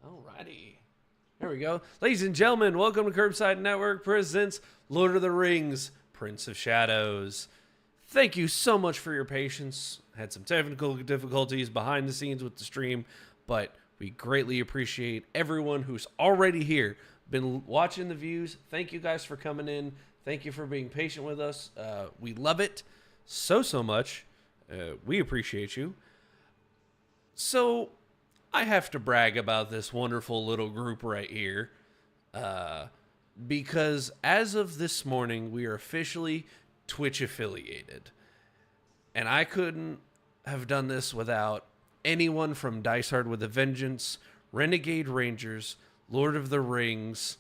Alrighty. There we go. Ladies and gentlemen, welcome to Curbside Network presents Lord of the Rings, Prince of Shadows. Thank you so much for your patience. Had some technical difficulties behind the scenes with the stream, but we greatly appreciate everyone who's already here, been watching the views. Thank you guys for coming in. Thank you for being patient with us. We love it so much. We appreciate you. So, I have to brag about this wonderful little group right here. Because as of this morning, we are officially Twitch affiliated. And I couldn't have done this without anyone from Dice Hard with a Vengeance, Renegade Rangers, Lord of the Rings.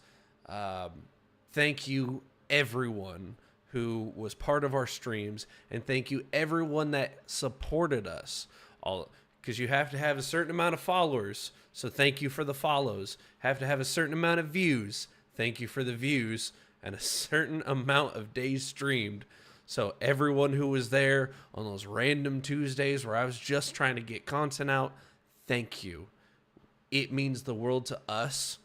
Thank you, everyone who was part of our streams. And thank you, everyone that supported us. All because you have to have a certain amount of followers. So thank you for the follows. Have to have a certain amount of views. Thank you for the views. And a certain amount of days streamed. So everyone who was there on those random Tuesdays where I was just trying to get content out, thank you. It means the world to us.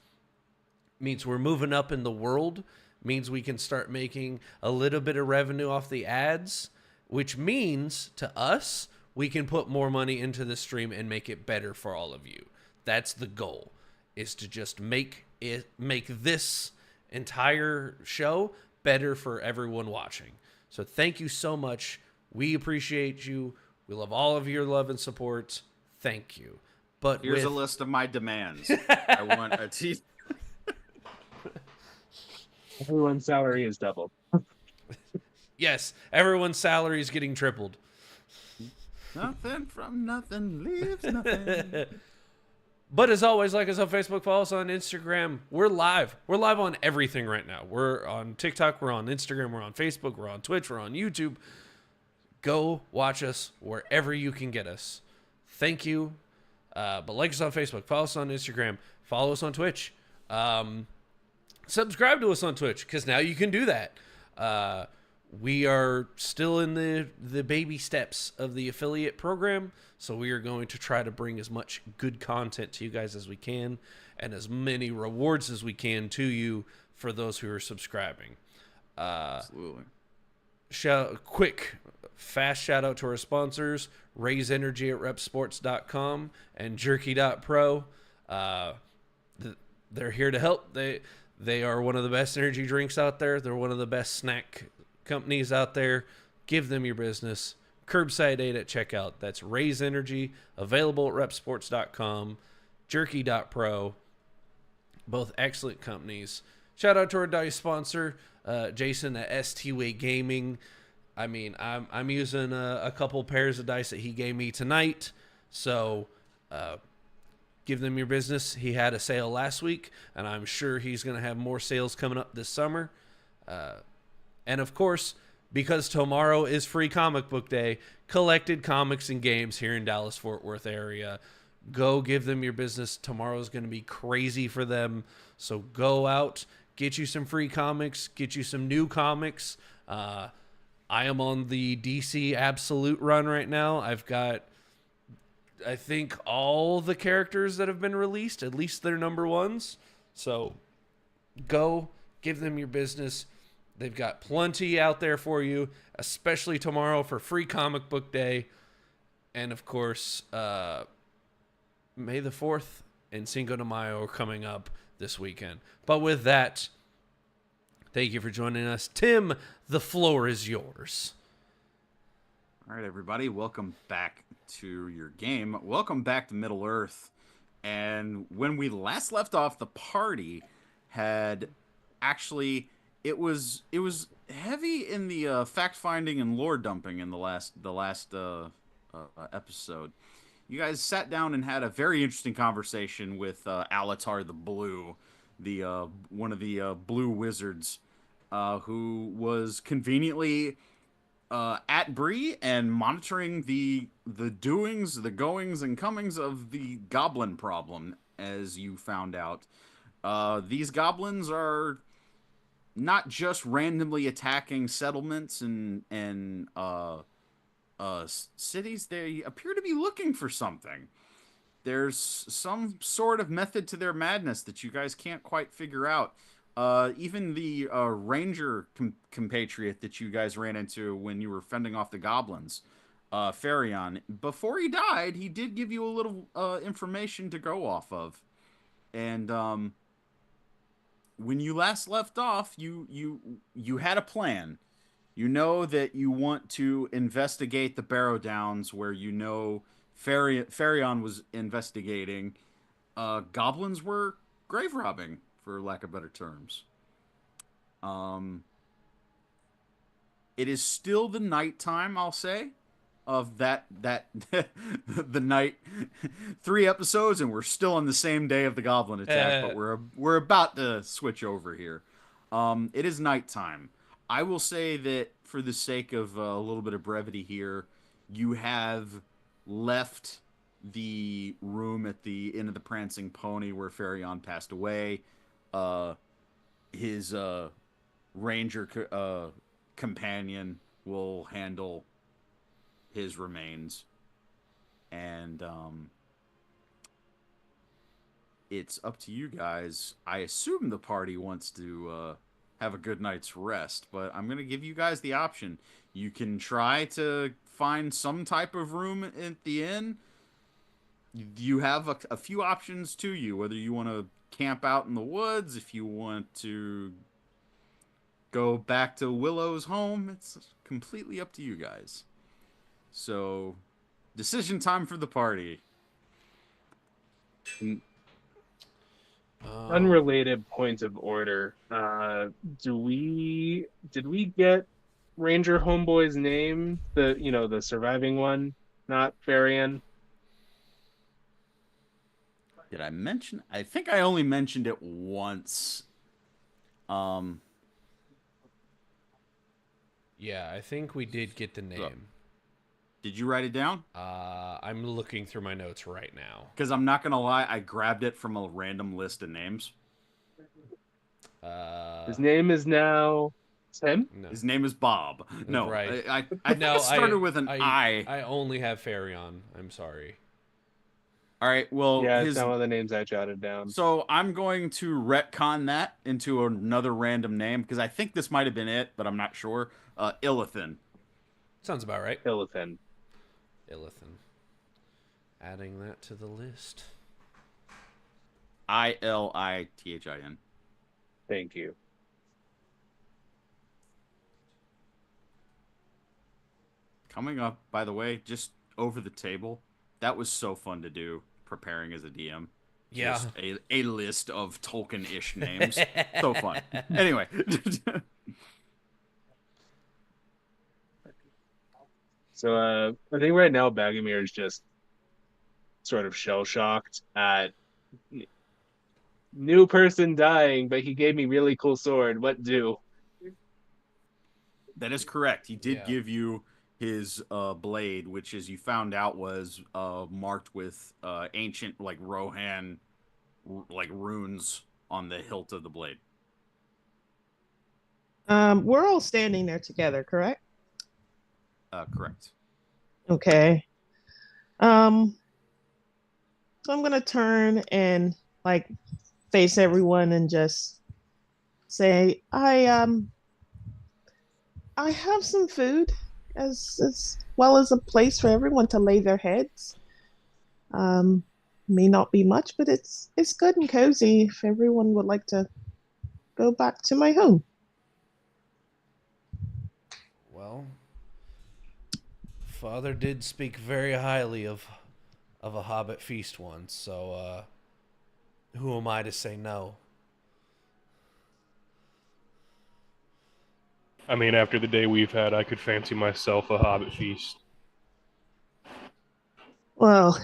It means we're moving up in the world. It means we can start making a little bit of revenue off the ads, which means to us, we can put more money into the stream and make it better for all of you. That's the goal, is to just make this entire show better for everyone watching. So thank you so much. We appreciate you. We love all of your love and support. Thank you. But here's a list of my demands. I want a teeth. Everyone's salary is doubled. Yes, everyone's salary is getting tripled. Nothing from nothing leaves nothing. But as always, like us on Facebook, follow us on Instagram. We're live. We're live on everything right now. We're on TikTok. We're on Instagram. We're on Facebook. We're on Twitch. We're on YouTube. Go watch us wherever you can get us. Thank you. But like us on Facebook. Follow us on Instagram. Follow us on Twitch. Subscribe to us on Twitch, because now you can do that. We are still in the baby steps of the affiliate program, so we are going to try to bring as much good content to you guys as we can, and as many rewards as we can to you for those who are subscribing. Absolutely. Fast shout out to our sponsors, Raise Energy at repsports.com and jerky.pro. They're here to help. They are one of the best energy drinks out there. They're one of the best snack companies out there. Give them your business. Curbside aid at checkout. That's Raise Energy, available at repsports.com, jerky.pro. Both excellent companies. Shout out to our dice sponsor, Jason at ST-Way Gaming. I mean, I'm using a couple pairs of dice that he gave me tonight. So give them your business. He had a sale last week, and I'm sure he's going to have more sales coming up this summer. And of course, because tomorrow is Free Comic Book Day, Collected Comics and Games here in Dallas-Fort Worth area. Go give them your business. Tomorrow's going to be crazy for them. So go out, get you some free comics, get you some new comics. I am on the DC Absolute run right now. I've got, I think, all the characters that have been released, at least their number ones. So go give them your business. They've got plenty out there for you, especially tomorrow for Free Comic Book Day. And, of course, May the 4th and Cinco de Mayo are coming up this weekend. But with that, thank you for joining us. Tim, the floor is yours. All right, everybody. Welcome back to your game. Welcome back to Middle-earth. And when we last left off, the party had actually... It was heavy in the fact finding and lore dumping in the last episode. You guys sat down and had a very interesting conversation with LOTR the Blue, the one of the blue wizards, who was conveniently at Bree and monitoring the doings, the goings and comings of the goblin problem. As you found out, these goblins are not just randomly attacking settlements and cities. They appear to be looking for something. there's some sort of method to their madness that you guys can't quite figure out. Even the ranger compatriot that you guys ran into when you were fending off the goblins, Farion, before he died, he did give you a little information to go off of. And when you last left off, you had a plan. You know that you want to investigate the Barrow Downs, where you know Farion was investigating. Goblins were grave robbing, for lack of better terms. Um, it is still the nighttime, I'll say, of that the night 3 episodes, and we're still on the same day of the goblin attack, but we're about to switch over here. It is nighttime. I will say that for the sake of a little bit of brevity here, you have left the room at the Inn of the Prancing Pony where Farion passed away. His ranger companion will handle his remains, and it's up to you guys. I assume the party wants to have a good night's rest, but I'm gonna give you guys the option. You can try to find some type of room at the inn. You have a few options to you, whether you want to camp out in the woods, if you want to go back to Willow's home. It's completely up to you guys. So, decision time for the party. Unrelated point of order. Did we get Ranger Homeboy's name? The surviving one, not Varian. Did I mention? I think I only mentioned it once. Yeah, I think we did get the name. Did you write it down? I'm looking through my notes right now. Because I'm not gonna lie, I grabbed it from a random list of names. His name is now Tim. No. His name is Bob. No, Right. I think it started with an I. I only have Farion. I'm sorry. All right. Well, Yeah, it's not one of the names I jotted down. So I'm going to retcon that into another random name because I think this might have been it, but I'm not sure. Illithin. Sounds about right. Illithin. Adding that to the list. Ilithin. Thank you. Coming up, by the way, just over the table. That was so fun to do, preparing as a DM. Yeah. Just a list of Tolkien-ish names. So fun. Anyway. So I think right now Bagomir is just sort of shell-shocked at new person dying, but he gave me really cool sword. What do? That is correct. He did give you his blade, which, as you found out, was marked with ancient, like, Rohan, like, runes on the hilt of the blade. We're all standing there together, correct? Correct. Okay. So I'm gonna turn and like face everyone and just say, I have some food as well as a place for everyone to lay their heads. May not be much, but it's good and cozy if everyone would like to go back to my home. Well, Father did speak very highly of a hobbit feast once, so who am I to say no? I mean, after the day we've had, I could fancy myself a hobbit feast. Well,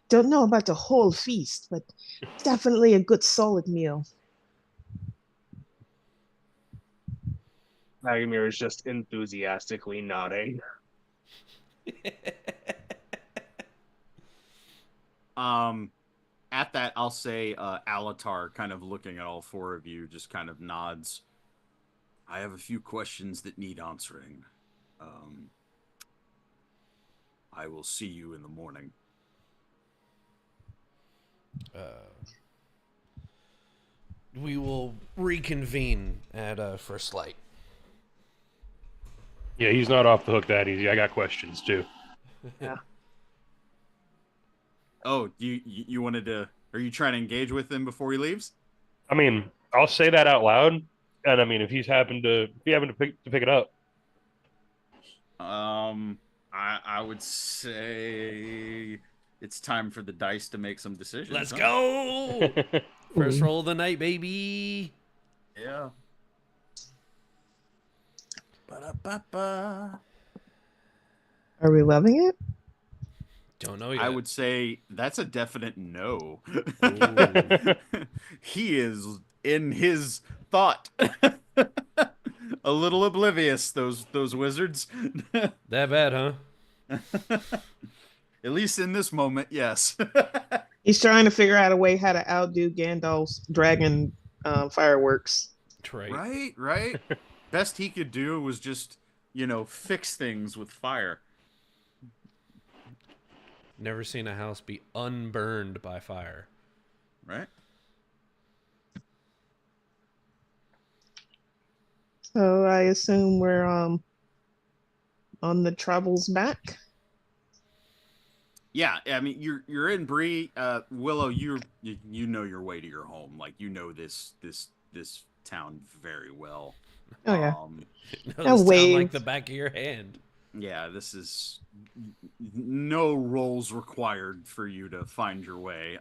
don't know about the whole feast, but definitely a good solid meal. Bagomir is just enthusiastically nodding. At that, I'll say Alatar, kind of looking at all four of you, just kind of nods. I have a few questions that need answering. I will see you in the morning. We will reconvene at first light. Yeah, he's not off the hook that easy. I got questions too. Yeah. Oh, you wanted to? Are you trying to engage with him before he leaves? I mean, I'll say that out loud, and I mean, if he's happened to pick it up, I would say it's time for the dice to make some decisions. Let's huh? go! First Ooh. roll of the night, baby. Yeah. Ba-da-ba-ba. Are we loving it? Don't know yet. I would say that's a definite no. Ooh. He is in his thought. A little oblivious, those wizards. That bad, huh? At least in this moment, yes. He's trying to figure out a way how to outdo Gandalf's dragon fireworks. Right. Right. Best he could do was just, fix things with fire. Never seen a house be unburned by fire. Right? So I assume we're on the travels back. Yeah, I mean you're in Bree, Willow. You know your way to your home. Like you know this town very well. Oh yeah. No, I'll this sound like wave. the back of your hand. Yeah, this is no rolls required for you to find your way.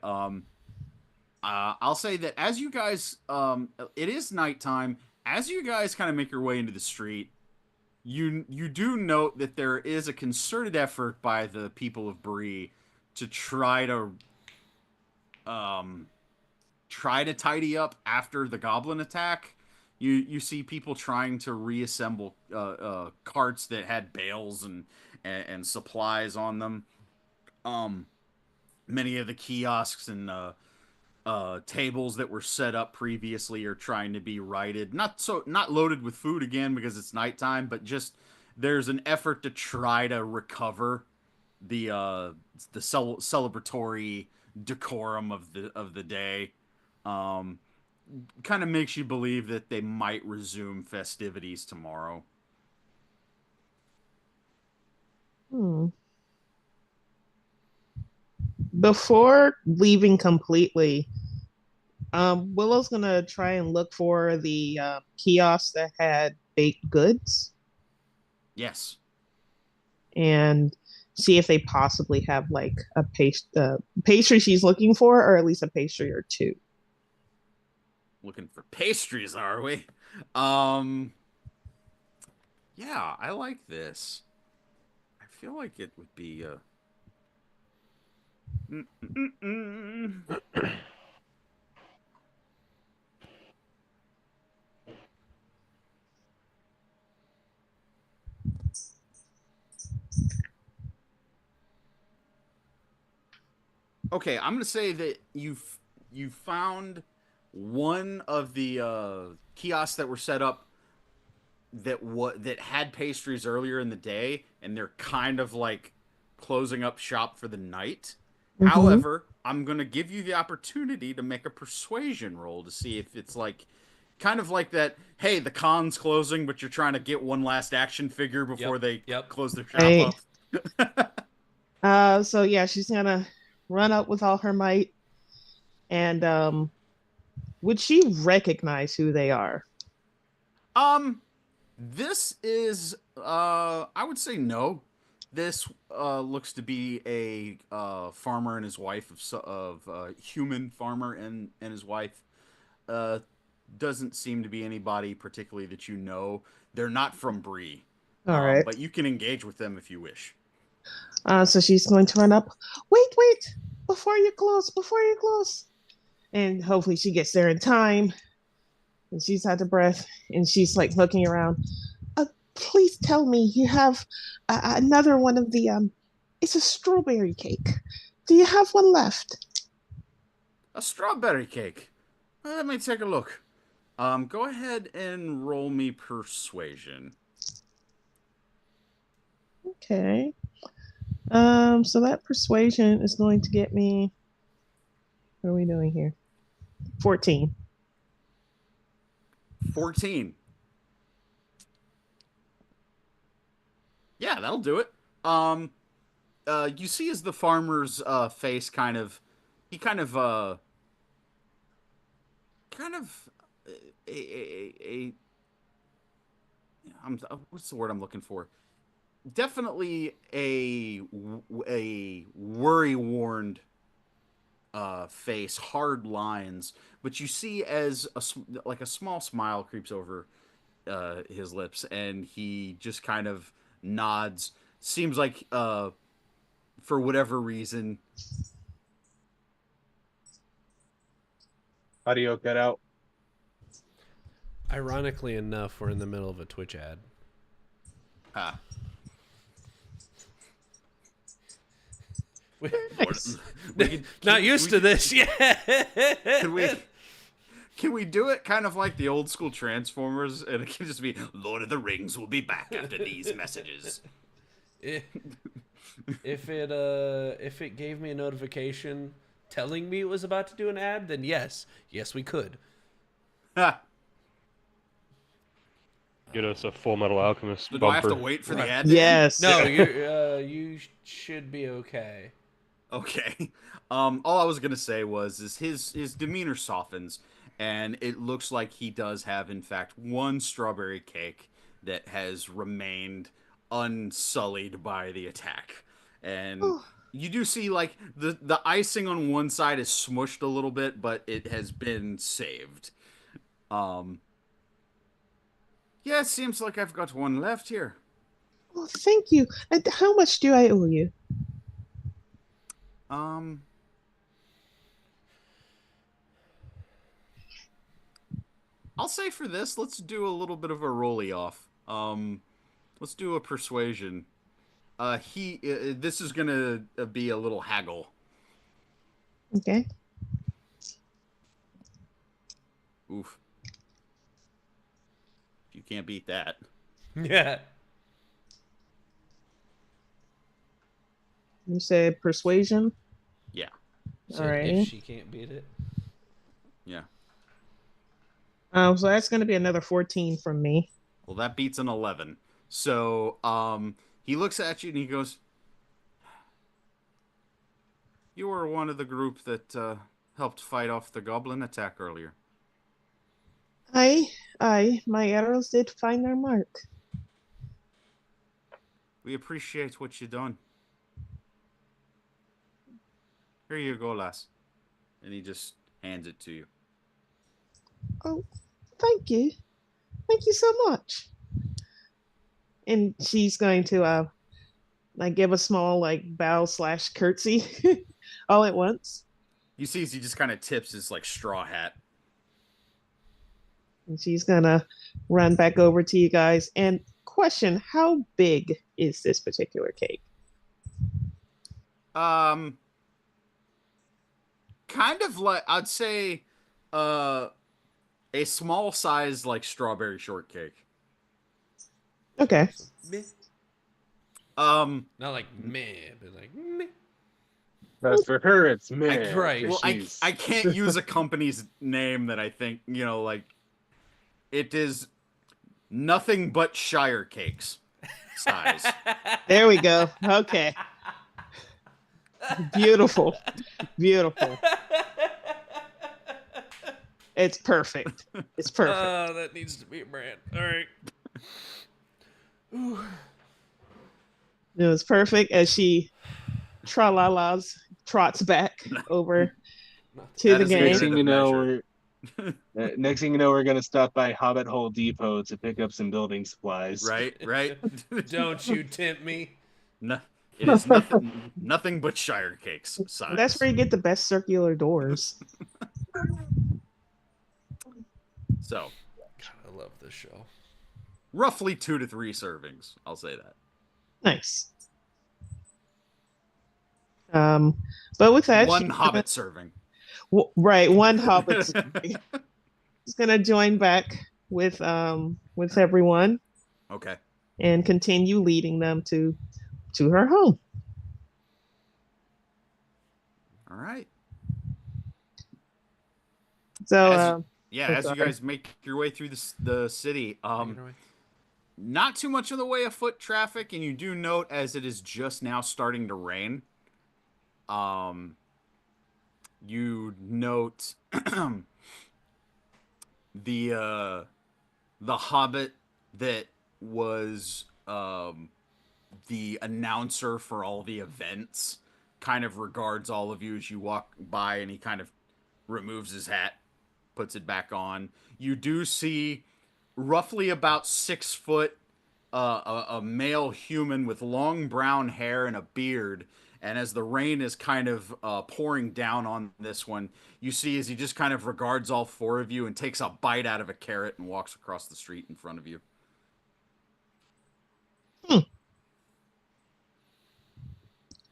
I'll say that as you guys, it is nighttime. As you guys kind of make your way into the street, you do note that there is a concerted effort by the people of Bree to try to tidy up after the goblin attack. You see people trying to reassemble carts that had bales and supplies on them. Many of the kiosks and tables that were set up previously are trying to be righted. Not loaded with food again because it's nighttime, but just there's an effort to try to recover the celebratory decorum of the day. Kind of makes you believe that they might resume festivities tomorrow. Before leaving completely, Willow's gonna try and look for the kiosk that had baked goods Yes. and see if they possibly have like a pastry she's looking for, or at least a pastry or two. Looking for pastries, are we? Yeah, I like this. I feel like it would be Okay, I'm gonna say that you found one of the kiosks that were set up that had pastries earlier in the day, and they're kind of like closing up shop for the night. Mhm. However, I'm gonna give you the opportunity to make a persuasion roll to see if it's like kind of like that. Hey, the con's closing, but you're trying to get one last action figure before they close their shop Right. up. So yeah, she's gonna run up with all her might, and would she recognize who they are? This is I would say no. This looks to be a farmer and his wife of human farmer and his wife. Uh doesn't seem to be anybody particularly that you know. They're not from Bree. All right. But you can engage with them if you wish. So she's going to run up. Wait! Before you close, and hopefully she gets there in time. And she's out of breath, and she's like looking around. Please tell me you have another one of the It's a strawberry cake. Do you have one left? A strawberry cake. Let me take a look. Go ahead and roll me persuasion. Okay. So that persuasion is going to get me What are we doing here? 14. 14. Yeah, that'll do it. You see as the farmer's face he kind of a what's the word I'm looking for? Definitely a worry warned face, hard lines, but you see as like a small smile creeps over his lips, and he just kind of nods. Seems like for whatever reason. Audio cut out. Ironically enough, we're in the middle of a Twitch ad. Ah. Nice. Not used to this yet. Can we do it kind of like the old school Transformers, and it can just be Lord of the Rings will be back after these messages. If it gave me a notification telling me it was about to do an ad, then yes, we could. Ha. Get us a Full Metal Alchemist So do bumper. I have to wait for the ad? Yes. No, you should be okay. Okay. All I was gonna say is his demeanor softens, and it looks like he does have, in fact, one strawberry cake that has remained unsullied by the attack, and you do see like the icing on one side is smushed a little bit, but it has been saved. Yeah, it seems like I've got one left here. Well, thank you. And how much do I owe you? I'll say for this, let's do a little bit of a rolly off. Let's do a persuasion. This is gonna be a little haggle. Okay. Oof. You can't beat that. Yeah. You said persuasion? Yeah. So All right. if she can't beat it. Yeah. So that's going to be another 14 from me. Well, that beats an 11. So, he looks at you and he goes, "You were one of the group that helped fight off the goblin attack earlier." My arrows did find their mark. We appreciate what you done. Here you go, lass. And he just hands it to you. Oh, thank you. Thank you so much. And she's going to like give a small like bow / curtsy all at once. You see as he just kind of tips his like straw hat. And she's gonna run back over to you guys. And question, how big is this particular cake? Kind of like, I'd say a small size like strawberry shortcake. Okay. Meh. Not like meh, but like meh. That's for her. It's me. right. Well, I can't use a company's name that I think, like, it is nothing but Shire Cakes size. There we go. Okay. Beautiful. Beautiful. It's perfect. It's perfect. Oh, that needs to be a brand. All right. It was perfect as she trots back over to That the is game. Next thing you know, measure. next thing you know, we're gonna stop by Hobbit Hole Depot to pick up some building supplies. Right. Don't you tempt me. No, it is nothing but Shire Cakes size. That's where you get the best circular doors. So, God, I love this show. roughly 2 to 3 servings. I'll say that. Nice. But with that, One Hobbit serving. right, one Hobbit is gonna join back with everyone Okay. and continue leading them to her home. All right. So, As you sorry. guys make your way through the city, not too much in the way of foot traffic, and you do note as it is just now starting to rain. You note the hobbit that was the announcer for all the events kind of regards all of you as you walk by, and he kind of removes his hat, puts it back on. You do see roughly about 6 foot a male human with long brown hair and a beard. And as the rain is kind of pouring down on this one, you see as he just kind of regards all four of you and takes a bite out of a carrot and walks across the street in front of you. I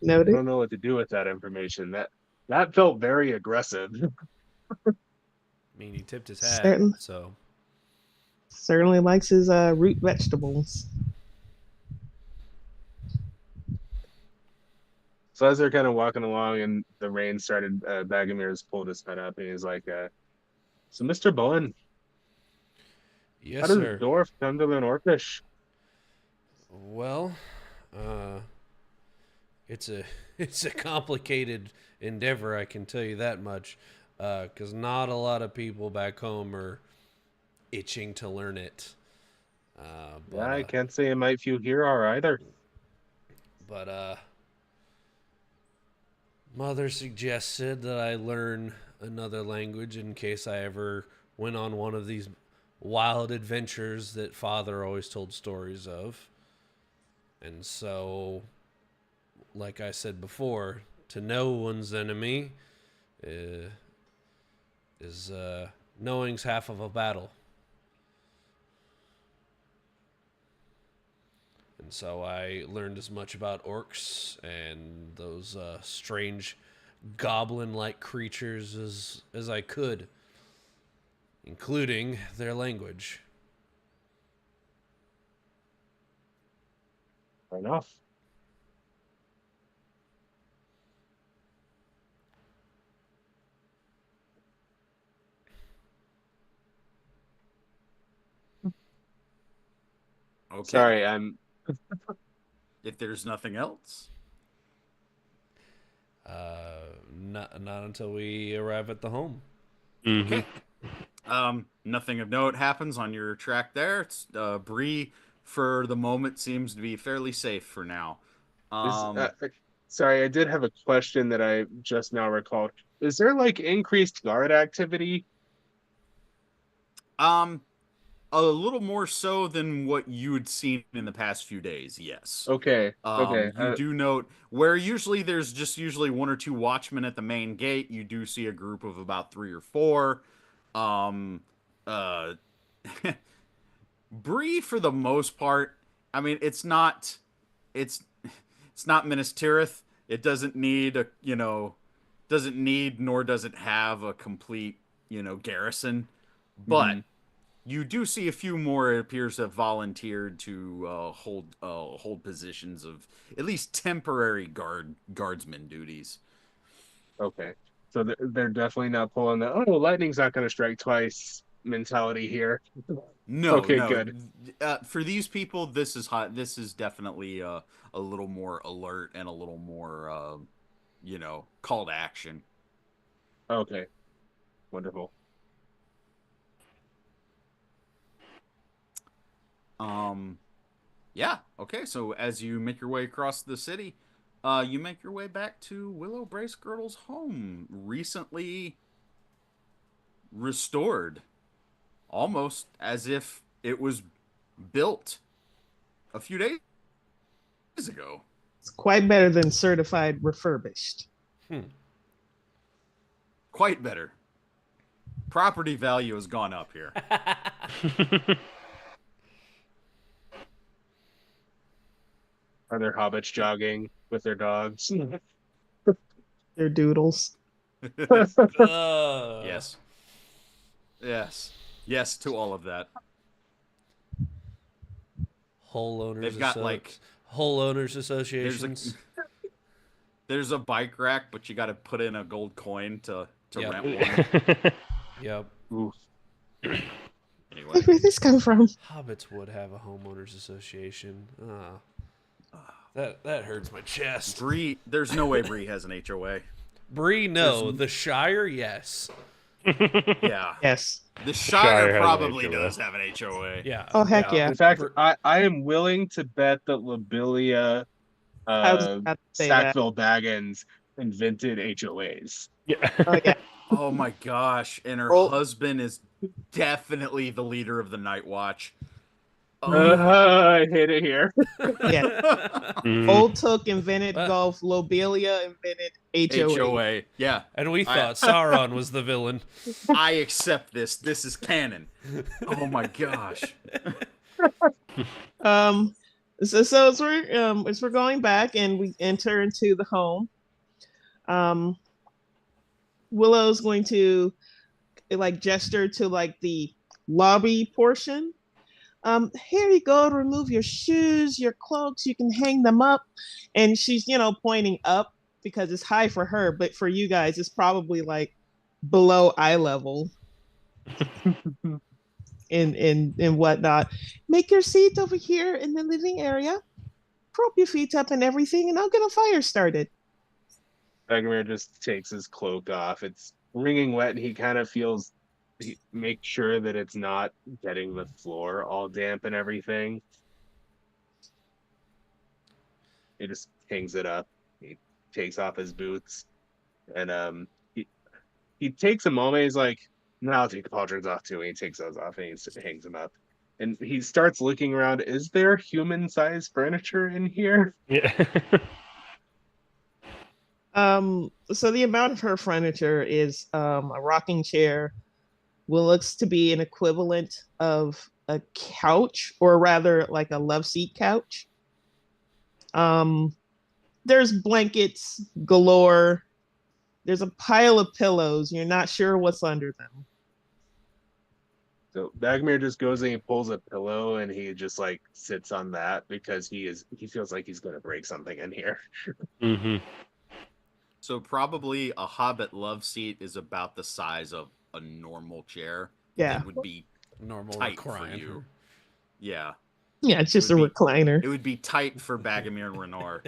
Noted. don't know what to do with that information. That felt very aggressive. I mean, he tipped his hat, Certain- so Certainly likes his root vegetables. So as they're kind of walking along and the rain started, Bagomir's pulled his head up and he's like, "So, Mr. Bowen, yes, how does sir. Dwarf come to learn Orcish?" Well, it's a complicated endeavor, I can tell you that much, because not a lot of people back home are itching to learn it. Yeah, I can't say I might few here are either. But Mother suggested that I learn another language in case I ever went on one of these wild adventures that Father always told stories of. And so, like I said before, to know one's enemy is knowing's half of a battle. And so I learned as much about orcs and those strange goblin-like creatures as I could, including their language. Fair enough. Okay. Sorry, I'm If there's nothing else. Not until we arrive at the home. Mm-hmm. Okay. Nothing of note happens on your track there. It's Bree, for the moment, seems to be fairly safe for now. sorry, I did have a question that I just now recalled. Is there like increased guard activity? A little more so than what you had seen in the past few days, yes. Okay. You do note where usually there's just usually one or two watchmen at the main gate. You do see a group of about 3 or 4. Uh, Bree, for the most part, I mean, it's not Minas Tirith. It doesn't need nor does it have a complete, garrison, but you do see a few more, it appears, have volunteered to hold positions of at least temporary guardsman duties. Okay. So they're definitely not pulling the lightning's not going to strike twice mentality here. No, Okay, no. good. For these people, this is hot. This is definitely a little more alert and a little more, call to action. Okay. Wonderful. Yeah. Okay. So as you make your way across the city, you make your way back to Willow Bracegirdle's home, recently restored, almost as if it was built a few days ago. It's quite better than certified refurbished. Quite better. Property value has gone up here. Are there hobbits jogging with their dogs? They're doodles. Yes. Yes to all of that. Whole owners. They've got like whole owners associations. There's a bike rack, but you got to put in a gold coin to Yep. rent one. Yep. Ooh. Anyway, Where did this come from? Hobbits would have a homeowners association. That hurts my chest. Bree, there's no way Bree has an HOA. Bree, no. There's- The Shire, yes. Yeah. Yes. The Shire Shire has an probably HOA. does have an HOA. Yeah. Oh, heck yeah. In fact, Br- I am willing to bet that Lobelia, I was about to say that. Sackville Baggins invented HOAs. Yeah. Oh yeah. Oh my gosh. And her Oh. husband is definitely the leader of the Night Watch. Oh. I hate it here. Yeah. Mhm. Old Took invented Uh. golf. Lobelia invented HOA. HOA. Yeah. And we thought Sauron was the villain. I accept this. This is canon. Oh my gosh. So as we're going back and we enter into the home, Willow's going to like gesture to like the lobby portion. Here you go, remove your shoes, your cloaks, you can hang them up. And she's, pointing up because it's high for her, but for you guys, it's probably like below eye level. and whatnot. Make your seat over here in the living area. Prop your feet up and everything, and I'll get a fire started. Bagmir just takes his cloak off. It's wringing wet, and he kind of make sure that it's not getting the floor all damp and everything. He just hangs it up. He takes off his boots, and he takes a moment. He's like, "No, I'll take the pauldrons off too." And he takes those off and he hangs them up. And he starts looking around. Is there human-sized furniture in here? Yeah. So the amount of her furniture is a rocking chair, what looks to be an equivalent of a couch, or rather like a love seat couch. There's blankets galore. There's a pile of pillows. You're not sure what's under them. So Bagmir just goes and he pulls a pillow and he just like sits on that because he feels like he's gonna break something in here. Hmm. So probably a Hobbit love seat is about the size of a normal chair. Yeah. It would be Normal tight for recliner. you. Yeah. Yeah, it's just a It would recliner. It would be tight for Bagomir and Renar.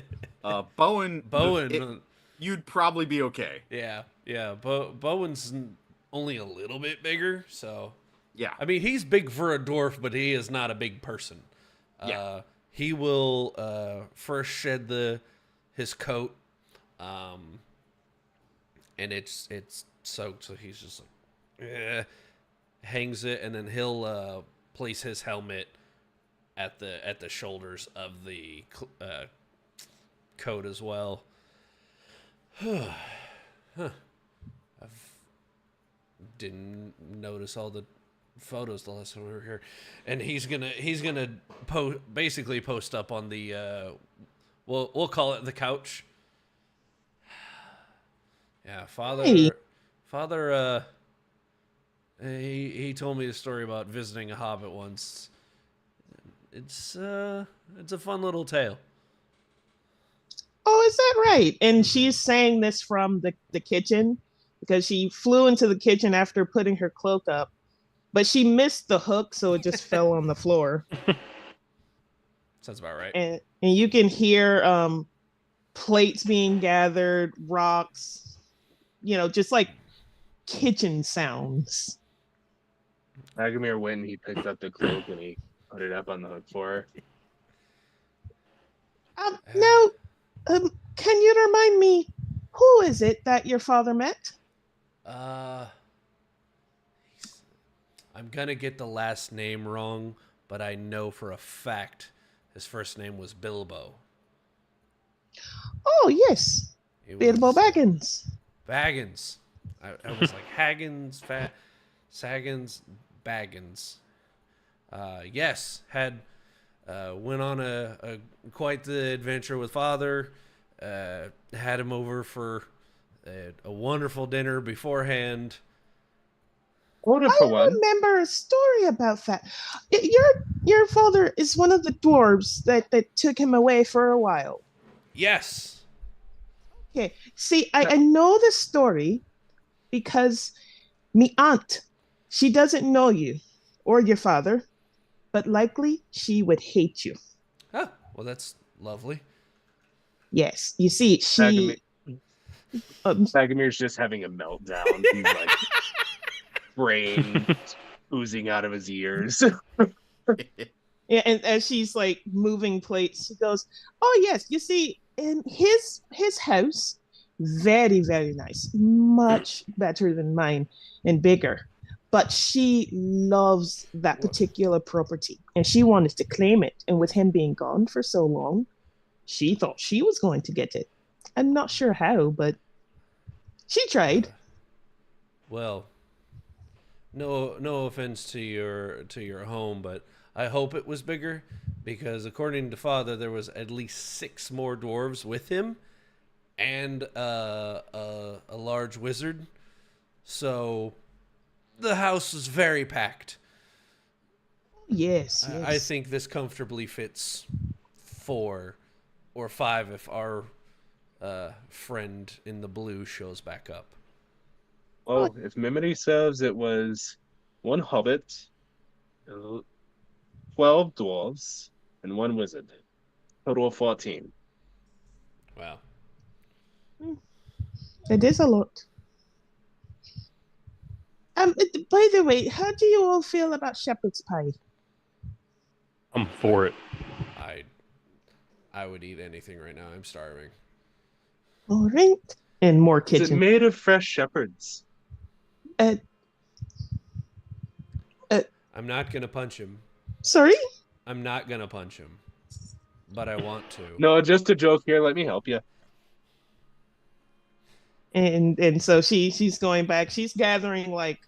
Bowen. You'd probably be okay. Yeah. Bowen's only a little bit bigger, so Yeah. I mean, he's big for a dwarf, but he is not a big person. Yeah. He will first shed his coat, and it's soaked, so he's just like, hangs it, and then he'll place his helmet at the shoulders of the coat as well. Huh. I didn't notice all the photos the last time we were here, and he's gonna basically post up on the we'll call it the couch. Yeah, father he told me a story about visiting a hobbit once. It's a fun little tale. Oh, is that right? And she's saying this from the kitchen because she flew into the kitchen after putting her cloak up, but she missed the hook, so it just fell on the floor. Sounds about right. And you can hear plates being gathered, rocks, just like kitchen sounds. Bagmir went and he picked up the cloak and he put it up on the hook for her. Now, can you remind me, who is it that your father met? I'm gonna get the last name wrong, but I know for a fact his first name was Bilbo. Oh, yes. It Bilbo was Baggins. Baggins. I was like Haggins, Saggins, Baggins. Yes, had went on a quite the adventure with father. Had him over for a wonderful dinner beforehand. Quota I for one. remember a story about that. Your father is one of the dwarves that took him away for a while. Yes. Okay. See, I know the story because Me aunt. She doesn't know you or your father, but likely she would hate you. Oh, well, that's lovely. Yes, you see, Agami- she. Um, Agamir's just having a meltdown. He's like brain oozing out of his ears. yeah, and as she's like moving plates, she goes, "Oh yes, you see, in his house, very very nice, much better than mine, and bigger. But she loves that Wha- particular property, and she wanted to claim it. And with him being gone for so long, she thought she was going to get it. I'm not sure how, but she tried. Well, no offense to your home, but I hope it was bigger because according to father, there was at least 6 more dwarves with him and a large wizard. So the house was very packed. Yes, I yes. think this comfortably fits 4 or 5 if our friend in the blue shows back up. Oh, if memory serves, it was one hobbit, 12 dwarves, and one wizard. Total of 14. Wow. It is a lot. By the way, how do you all feel about shepherd's pie? I'm for it. I I would eat anything right now. I'm starving. All right. And more Is it kitchen. made of fresh shepherds? Uh, I'm not gonna punch him. sorry? I'm not gonna punch him, but I want to. No, just a joke here. Let me help you. And so she's going back. She's gathering like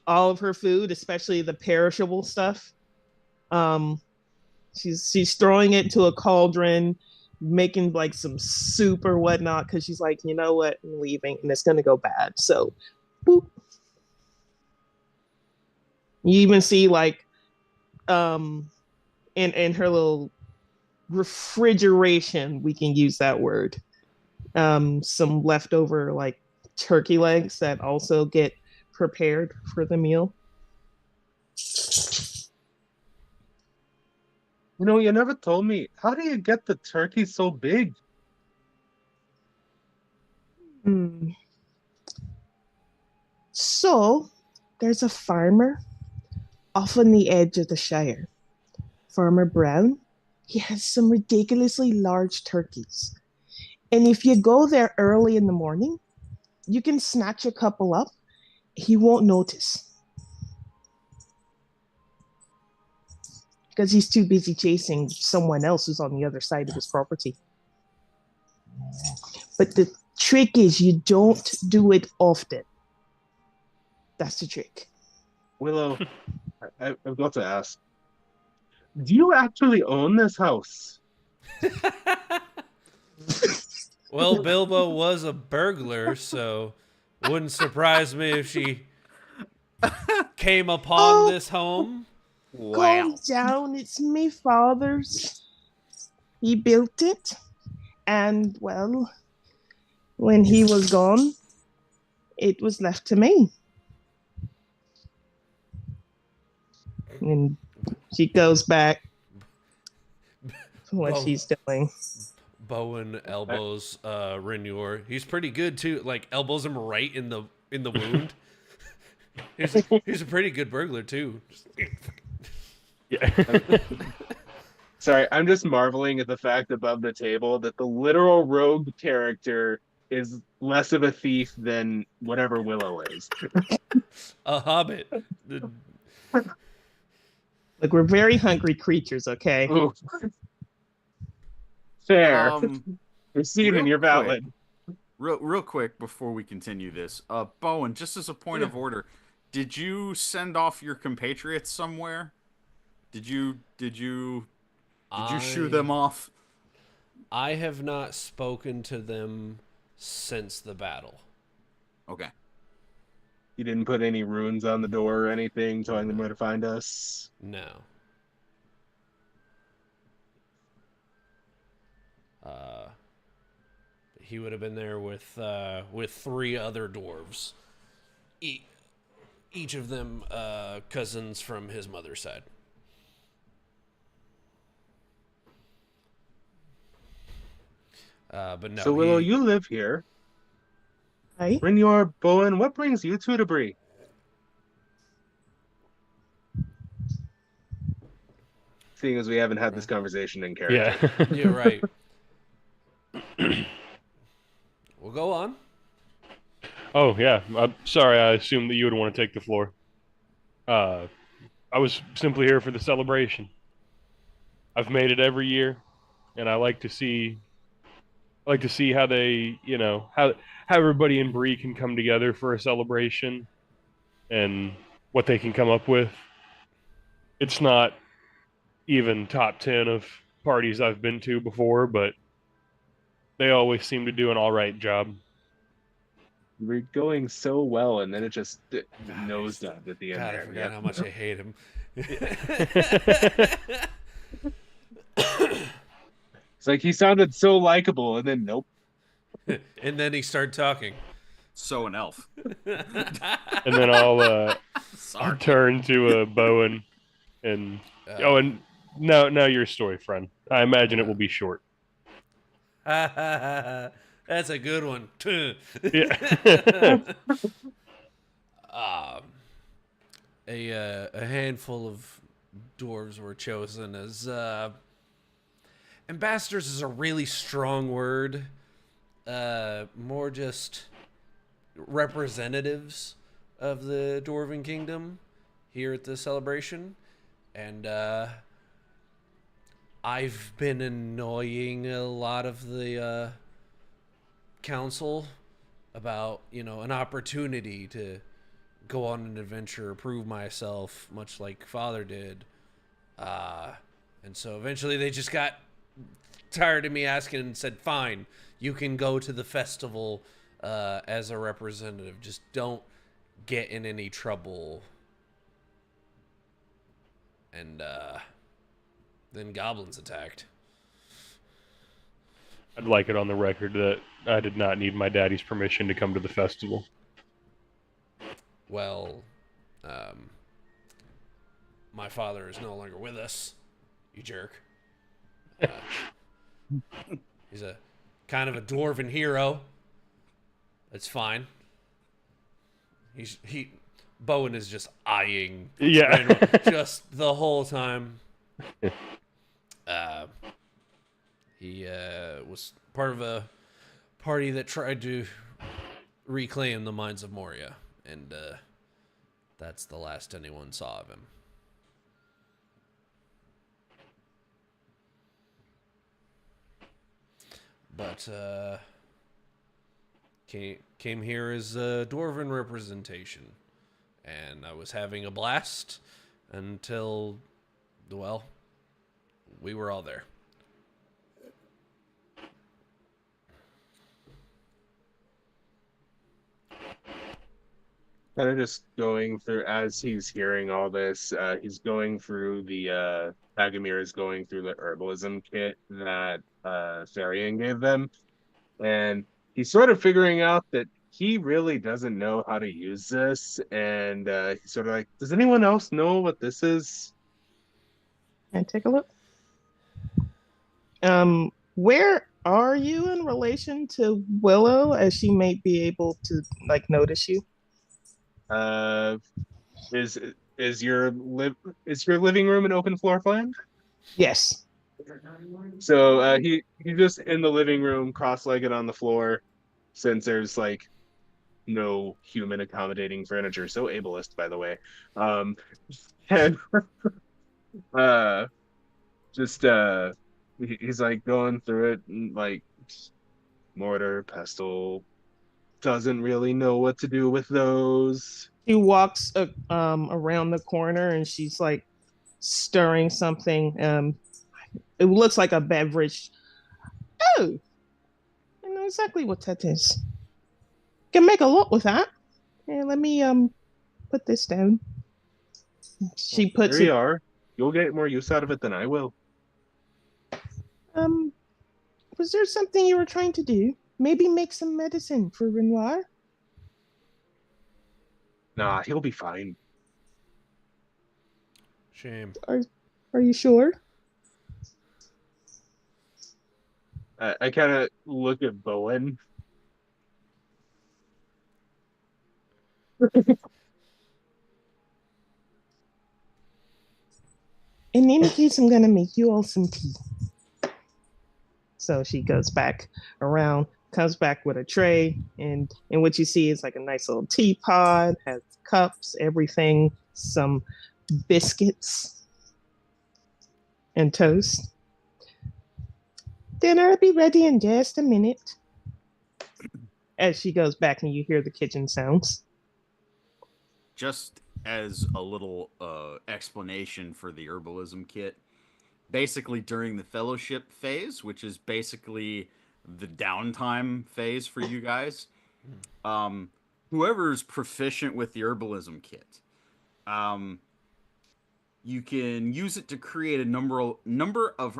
all of her food, especially the perishable stuff. Um, she's throwing it to a cauldron, making like some soup or whatnot because she's like, you know what, I'm leaving and it's gonna go bad. So, boop. You even see like in her little refrigeration, we can use that word. Some leftover like turkey legs that also get prepared for the meal. You never told me. How do you get the turkey so big? Hmm. So there's a farmer off on the edge of the Shire, Farmer Brown. He has some ridiculously large turkeys. And if you go there early in the morning, you can snatch a couple up. He won't notice because he's too busy chasing someone else who's on the other side of his property. But the trick is you don't do it often. That's the trick. Willow, I've got to ask. Do you actually own this house? Well, Bilbo was a burglar, so wouldn't surprise me if she came upon Oh, this home. calm Wow. down. It's me father's. He built it. And, well, when he was gone, it was left to me. And she goes back to what Bo- she's doing. Bowen elbows Renure. He's pretty good too. Like elbows him right in the wound. He's a pretty good burglar too. Yeah. Sorry, I'm just marveling at the fact above the table that the literal rogue character is less of a thief than whatever Willow is. A hobbit. Look, we're very hungry creatures, okay? Ooh, fair. Um, Receiving, real you're quick, valid. real quick before we continue this, Bowen, just as a point Yeah. of order, did you send off your compatriots somewhere? Did you shoo them off? I have not spoken to them since the battle. Okay. You didn't put any runes on the door or anything telling them where to find us. No. Uh, he would have been there with 3 other dwarves. each of them cousins from his mother's side. But no, So Willow, you live here. Right? Brynjar, Bowen, what brings you to Debris? Seeing as we haven't had this conversation in Yeah. character. you're right. We'll go on. Oh yeah. I'm sorry. I assumed that you would want to take the floor. I was simply here for the celebration. I've made it every year, and I like to see how they, how everybody in Bree can come together for a celebration and what they can come up with. It's not even top 10 of parties I've been to before, but they always seem to do an all right job. We're going so well, and then it just God, nosedived at the end God, I there. forgot how much I hate him. It's like he sounded so likable, and then nope. And then he started talking. So an elf. And then I'll Sorry. turn to Bowen and and now your story, friend. I imagine it will be short. That's a good one. Yeah. A handful of dwarves were chosen as ambassadors is a really strong word. More just representatives of the Dwarven Kingdom here at the celebration. And I've been annoying a lot of the council about, an opportunity to go on an adventure, prove myself, much like Father did. And so eventually they just got tired of me asking and said, fine, you can go to the festival as a representative. Just don't get in any trouble. And then goblins attacked. I'd like it on the record that I did not need my daddy's permission to come to the festival. Well, my father is no longer with us, you jerk. He's a kind of a dwarven hero. That's fine. Bowen is just eyeing Yeah. just the whole time. He was part of a party that tried to reclaim the mines of Moria, and that's the last anyone saw of him. But came here as a dwarven representation, and I was having a blast until, well, we were all there. Kind of just going through as he's hearing all this. He's going through the Agamir is going through the herbalism kit that Tharian gave them, and he's sort of figuring out that he really doesn't know how to use this, and he's sort of like, does anyone else know what this is? Can I take a look? Where are you in relation to Willow, as she may be able to notice you? Uh, is is your living room an open floor plan? Yes. So he's just in the living room, cross-legged on the floor, since there's like no human accommodating furniture. So ableist, by the way. And uh, just he's like going through it, and, like mortar, pestle, doesn't really know what to do with those. She walks around the corner and she's like stirring something. It looks like a beverage. Oh, I know exactly what that is. Can make a lot with that. Yeah, let me put this down. She puts There you it. are. You'll get more use out of it than I will. Um, was there something you were trying to do? Maybe make some medicine for Renoir? Nah, he'll be fine. Shame. Are you sure? I kind of look at Bowen. In any case, I'm gonna make you all some tea. So she goes back around, comes back with a tray, and what you see is like a nice little teapot, has cups, everything, some biscuits and toast. Dinner will be ready in just a minute. As she goes back and you hear the kitchen sounds. Just as a little explanation for the herbalism kit, basically during the fellowship phase, which is basically the downtime phase for you guys, whoever's proficient with the herbalism kit, um, you can use it to create a number of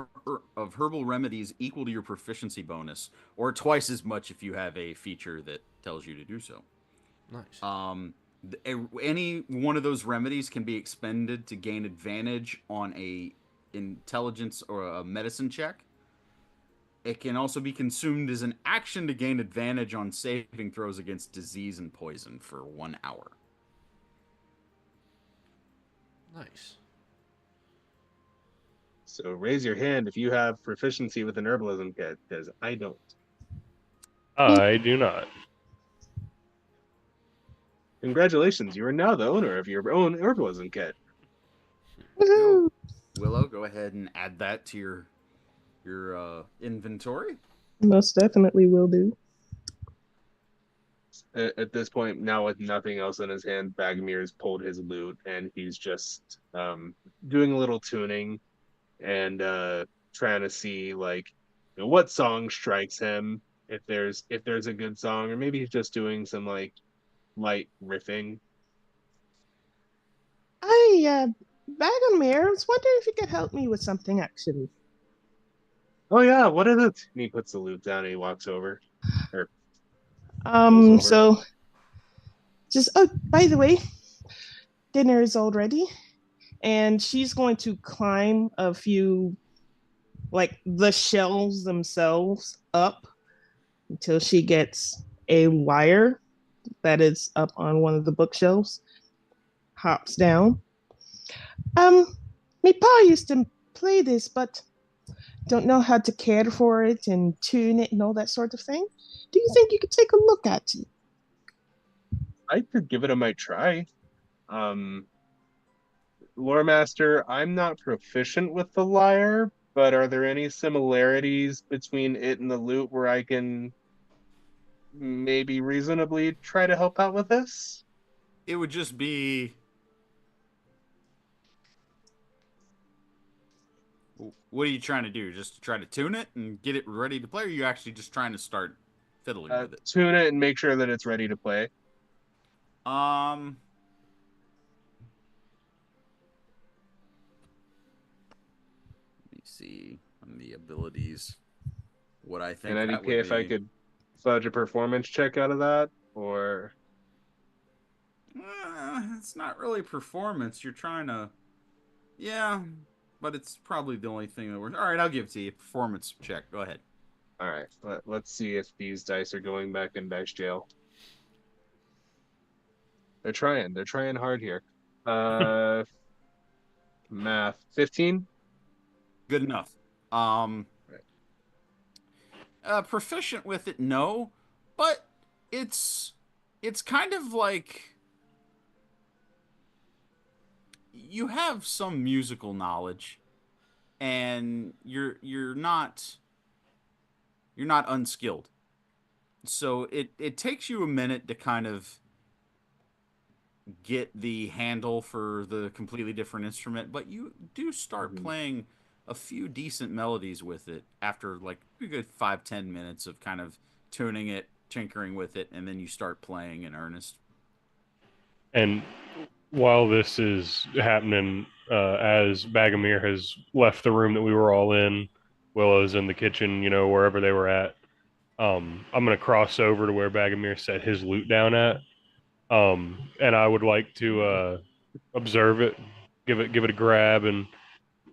herbal remedies equal to your proficiency bonus, or twice as much if you have a feature that tells you to do so. Nice. Any one of those remedies can be expended to gain advantage on a intelligence or a medicine check. It can also be consumed as an action to gain advantage on saving throws against disease and poison for 1 hour. Nice. So raise your hand if you have proficiency with an herbalism kit, because I don't. I do not. Congratulations, you are now the owner of your own herbalism kit. Woohoo! Willow, go ahead and add that to your inventory. Most definitely will do. At this point, now with nothing else in his hand, Bagamir's pulled his lute and he's just doing a little tuning and trying to see like what song strikes him, if there's a good song, or maybe he's just doing some like light riffing. Bagomir, I was wondering if you could help me with something actually. Oh yeah, what is it? And he puts the lute down and he walks over. Or goes over. So just oh, by the way, dinner is all ready, and she's going to climb a few, like the shelves themselves, up until she gets a lyre that is up on one of the bookshelves. Hops down. My pa used to play this, but don't know how to care for it and tune it and all that sort of thing. Do you think you could take a look at it? I could give it a might try. Um, Lore Master, I'm not proficient with the lyre, but are there any similarities between it and the lute where I can maybe reasonably try to help out with this? It would just be. What are you trying to do? Just try to tune it and get it ready to play, or are you actually just trying to start fiddling with it? Tune it and make sure that it's ready to play. Um. Let me see on the abilities. What I think And that IDK, would if I be. could fudge a performance check out of that, or It's not really performance. You're trying to. Yeah, but it's probably the only thing that works. All right, I'll give it to you. Performance check. Go ahead. all right, let's see if these dice are going back in dice jail. They're trying hard here. Uh, math 15. Good enough. Um, Right. Proficient with it, no, but it's kind of like you have some musical knowledge, and you're not unskilled. So it takes you a minute to kind of get the handle for the completely different instrument, but you do start Mhm. playing a few decent melodies with it after like a good 5-10 minutes of kind of tuning it, tinkering with it, and then you start playing in earnest. And while this is happening, as Bagomir has left the room that we were all in, Willow's in the kitchen, wherever they were at. I'm gonna cross over to where Bagomir set his loot down at, And I would like to observe it, give it a grab, and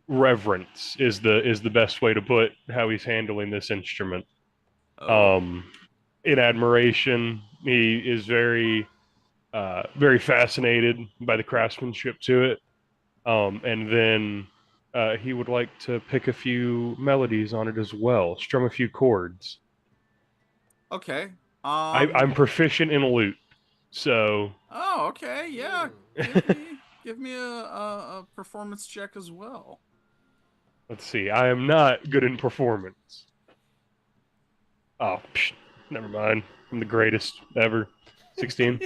reverence is the best way to put how he's handling this instrument. Oh, In admiration, he is very fascinated by the craftsmanship to it. And then he would like to pick a few melodies on it as well, strum a few chords. okay. I'm proficient in lute, so Oh, okay. Yeah. Give me a performance check as well. let's see. I am not good in performance. Oh, never mind. I'm the greatest ever. 16.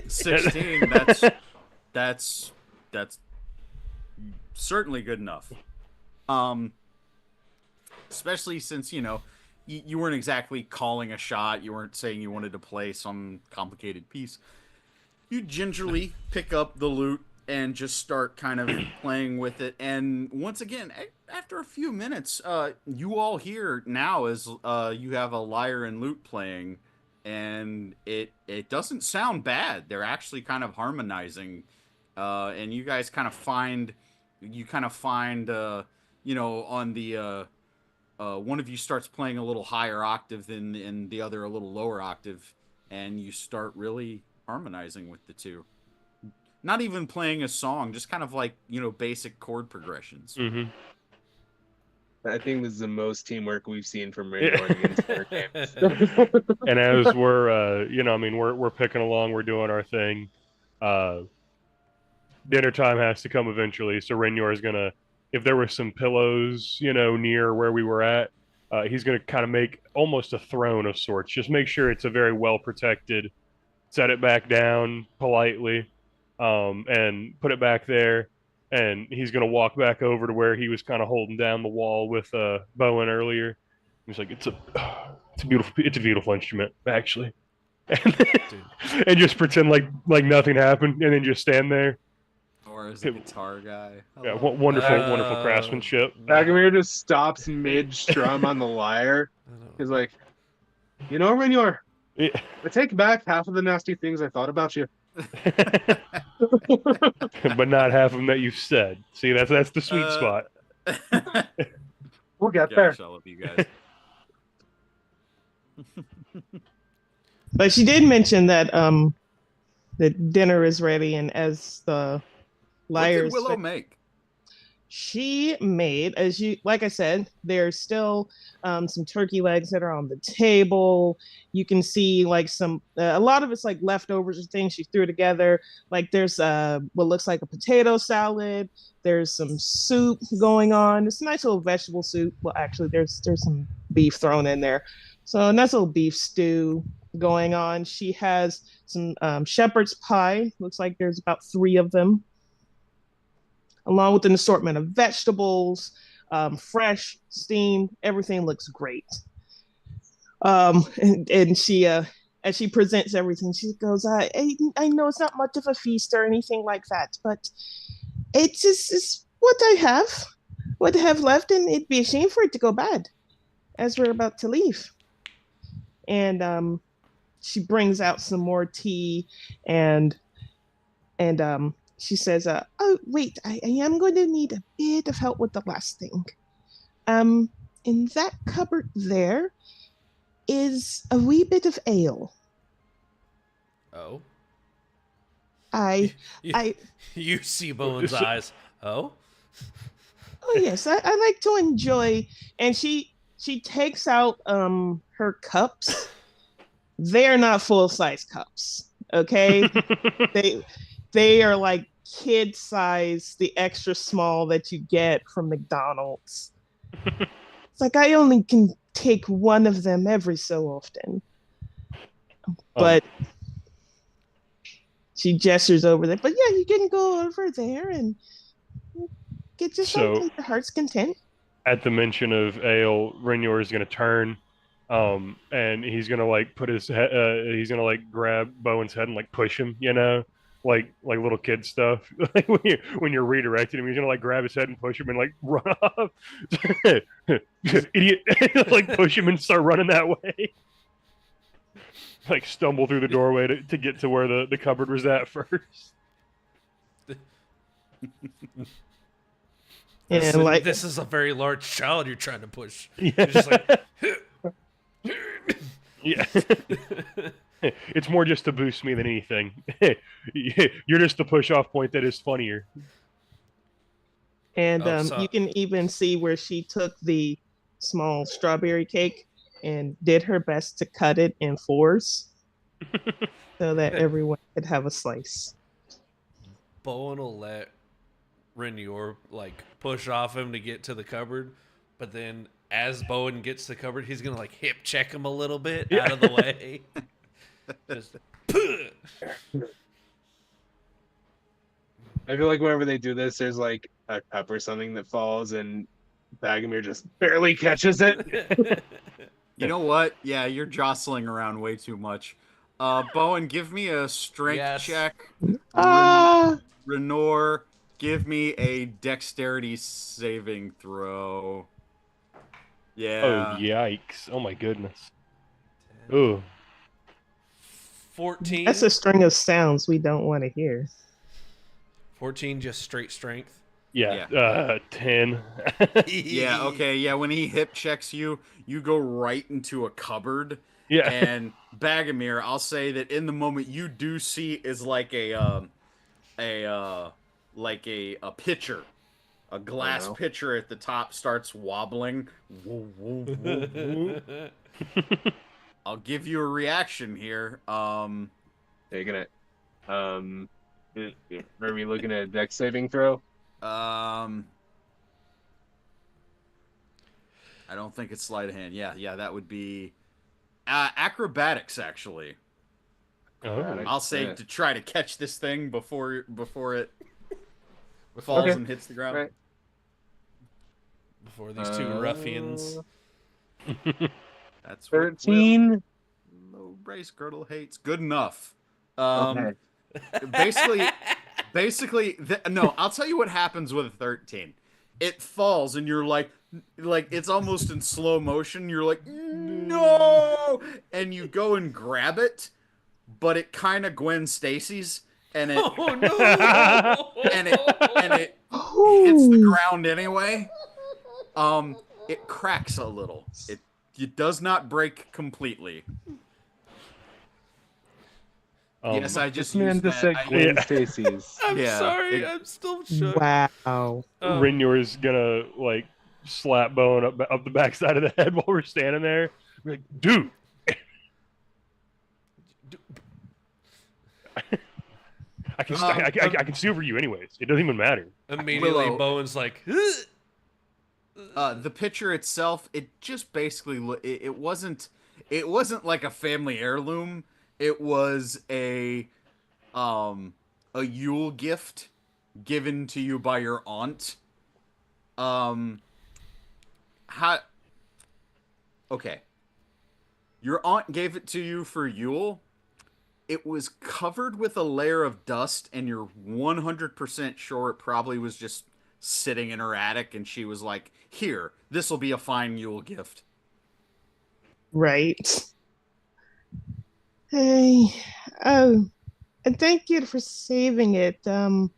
16. That's certainly good enough. Especially since you weren't exactly calling a shot. You weren't saying you wanted to play some complicated piece. You gingerly pick up the lute and just start kind of playing with it. And once again, after a few minutes, you all hear now as you have a lyre and lute playing, and it doesn't sound bad. They're actually kind of harmonizing, and you guys kind of find on the one of you starts playing a little higher octave and the other a little lower octave, and you start really harmonizing with the two. Not even playing a song, just kind of like, basic chord progressions. Mm-hmm. I think this is the most teamwork we've seen from Rainbow in the entire game. And as we're picking along, we're doing our thing. Dinner time has to come eventually, so Rainier is gonna, if there were some pillows, near where we were at, he's gonna kind of make almost a throne of sorts. Just make sure it's a very well protected. Set it back down politely, and put it back there. And he's gonna walk back over to where he was kind of holding down the wall with Bowen earlier. He's like, it's a beautiful instrument, actually. And just pretend like nothing happened, and then just stand there. Or as a guitar guy. Yeah, wonderful craftsmanship. Agamir just stops mid strum on the lyre. He's like, Rainier, Yeah. I take back half of the nasty things I thought about you. But not half of them that you've said. See, that's the sweet spot. We'll get there. Gosh, I love you guys. But she did mention that the dinner is ready, and as the What lyres, did Willow make? she made, like I said, there's still some turkey legs that are on the table. You can see like a lot of it's like leftovers or things she threw together. Like there's what looks like a potato salad. There's some soup going on. It's a nice little vegetable soup. Well, actually, there's some beef thrown in there. So a nice little beef stew going on. She has some shepherd's pie. Looks like there's about 3 of them, along with an assortment of vegetables, fresh, steamed. Everything looks great. And she, as she presents everything, she goes, I know it's not much of a feast or anything like that, but it's what I have left, and it'd be a shame for it to go bad as we're about to leave. And she brings out some more tea, and she says, oh, wait, I am going to need a bit of help with the last thing. In that cupboard there is a wee bit of ale. Oh. You see Bowen's eyes. Oh? Oh, yes, I like to enjoy. And she takes out her cups. They're not full-size cups, okay? They are like kid size, the extra small that you get from McDonald's. It's like I only can take one of them every so often. But she gestures over there. But yeah, you can go over there and get yourself to your heart's content. At the mention of ale, Rainier is going to turn, and he's going to like put his head, he's going to like grab Bowen's head and like push him, like little kid stuff. Like when you're redirecting him, he's gonna like grab his head and push him and like run off. Idiot! Like push him and start running that way. like stumble through the doorway to get to where the cupboard was at first. And like, This is a very large child you're trying to push. Yeah. You're just like, Yeah. It's more just to boost me than anything. You're just the push off point that is funnier. and Oh, so- you can even see where she took the small strawberry cake and did her best to cut it in fours so that everyone could have a slice. Bowen will let Renior like push off him to get to the cupboard, but then as Bowen gets to the cupboard, he's gonna like hip check him a little bit out of the way. Just, I feel like whenever they do this, there's like a cup or something that falls, and Bagomir just barely catches it. You know what? Yeah, you're jostling around way too much. Bowen, give me a strength Yes. check. Ah, Renor, give me a dexterity saving throw. Yeah. Oh yikes! Oh my goodness. Ooh. 14. that's a string of sounds we don't want to hear. 14, just straight strength. Yeah. 10. Yeah, okay, yeah, when he hip checks you, you go right into a cupboard. Yeah. And Bagomir, I'll say that in the moment you do see is like a pitcher. A glass no. pitcher at the top starts wobbling. Woo, woo, woo, woo. I'll give you a reaction here. Taking it. Are we looking at a dex saving throw? I don't think it's sleight of hand. Yeah, that would be acrobatics actually. Oh. I'll say Yeah. to try to catch this thing before it falls Okay. and hits the ground. Right. Before these two ruffians. That's what 13. low brace girdle hates. Good enough. Okay. Basically, no. I'll tell you what happens with a 13. It falls, and you're like it's almost in slow motion. You're like, no, and you go and grab it, but it kind of Gwen Stacy's, and it Oh no! and it hits the ground anyway. It cracks a little. It does not break completely. Yes, I just This man used just that. said Gwen Stacy's. I'm Yeah, sorry, it- I'm still shook. Wow. Renior's gonna like slap Bowen up the backside of the head while we're standing there. We're like, dude. I can see over you anyways. It doesn't even matter. Immediately, Willow. Bowen's like, The picture itself, it just basically it wasn't like a family heirloom. It was a Yule gift given to you by your aunt. Okay. Your aunt gave it to you for Yule. It was covered with a layer of dust, and you're 100% sure it probably was just sitting in her attic, and she was like, here, this will be a fine Yule gift. Right. Hey, oh, and thank you for saving it. And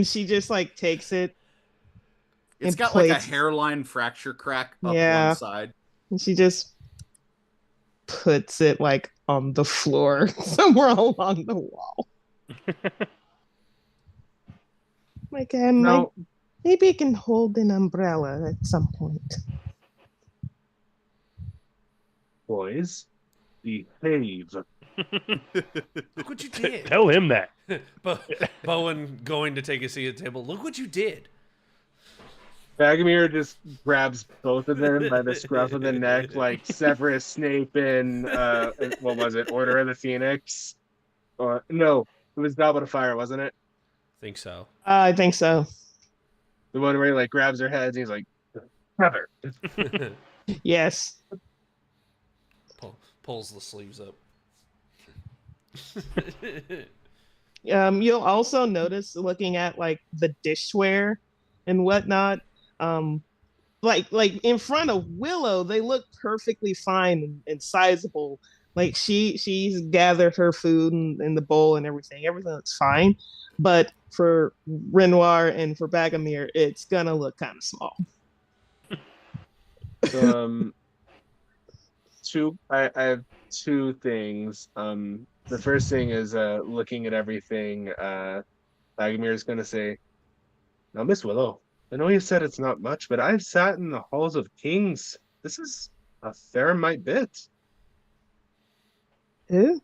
she just like takes it. It's And got like a plates. hairline fracture crack up Yeah. one side. And she just puts it like on the floor somewhere along the wall. Like, No. maybe it can hold an umbrella at some point. Boys, behave. look what you did. Tell him that. Bowen going to take a seat at the table. Look what you did. Bagomir just grabs both of them by the scruff of the neck, like Severus Snape in what was it, Order of the Phoenix? Or no, it was Goblet of Fire, wasn't it? Think so. I think so. The one where he like grabs their heads and he's like, "Brother." Yes. Pulls the sleeves up. You'll also notice looking at like the dishware and whatnot. Like in front of Willow, they look perfectly fine and sizable, Like she's gathered her food in the bowl and everything. Everything looks fine. But for Renoir and for Bagomir, it's gonna look kind of small. So, I have two things. The first thing is looking at everything. Bagomir is gonna say, "Now, Miss Willow, I know you said it's not much, but I've sat in the halls of kings. This is a fair mite bit." Who?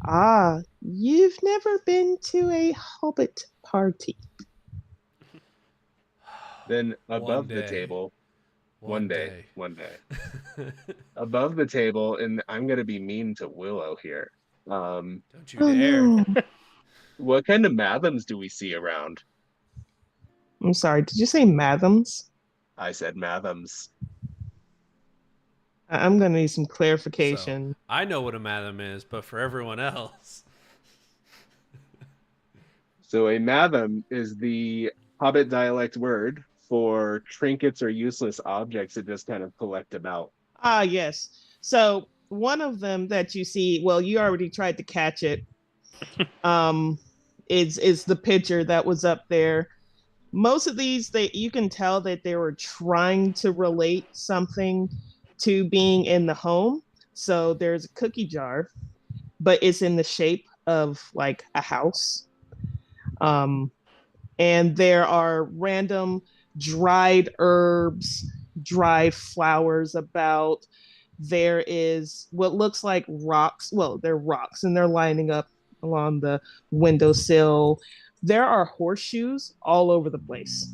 Ah, you've never been to a Hobbit party. Then One above the day. table, One day. one day, above the table, and I'm gonna be mean to Willow here. Don't you Oh dare. no. What kind of madams do we see around? I'm sorry, did you say madams? I said madams. I'm gonna need some So, clarification. I know what a madam is, but for everyone else. So a madam is the Hobbit dialect word for trinkets or useless objects that just kind of collect about. Ah, yes. So one of them that you see, well, you already tried to catch it. Um, is the picture that was up there. Most of these, you can tell that they were trying to relate something to being in the home. So there's a cookie jar, but it's in the shape of like a house. Um, and there are random dried herbs, dried flowers about. There is what looks like rocks. Well, they're rocks and they're lining up along the windowsill. There are horseshoes all over the place.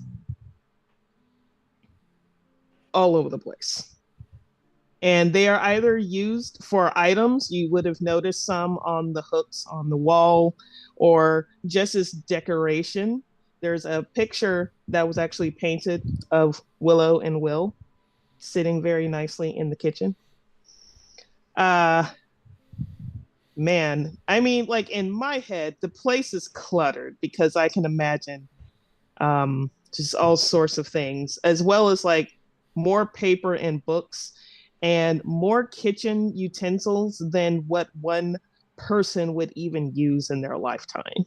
All over the place. And they are either used for items. You would have noticed some on the hooks on the wall, or just as decoration. There's a picture that was actually painted of Willow and Will sitting very nicely in the kitchen. Man, I mean, like in my head, the place is cluttered because I can imagine just all sorts of things, as well as like more paper and books and more kitchen utensils than what one person would even use in their lifetime.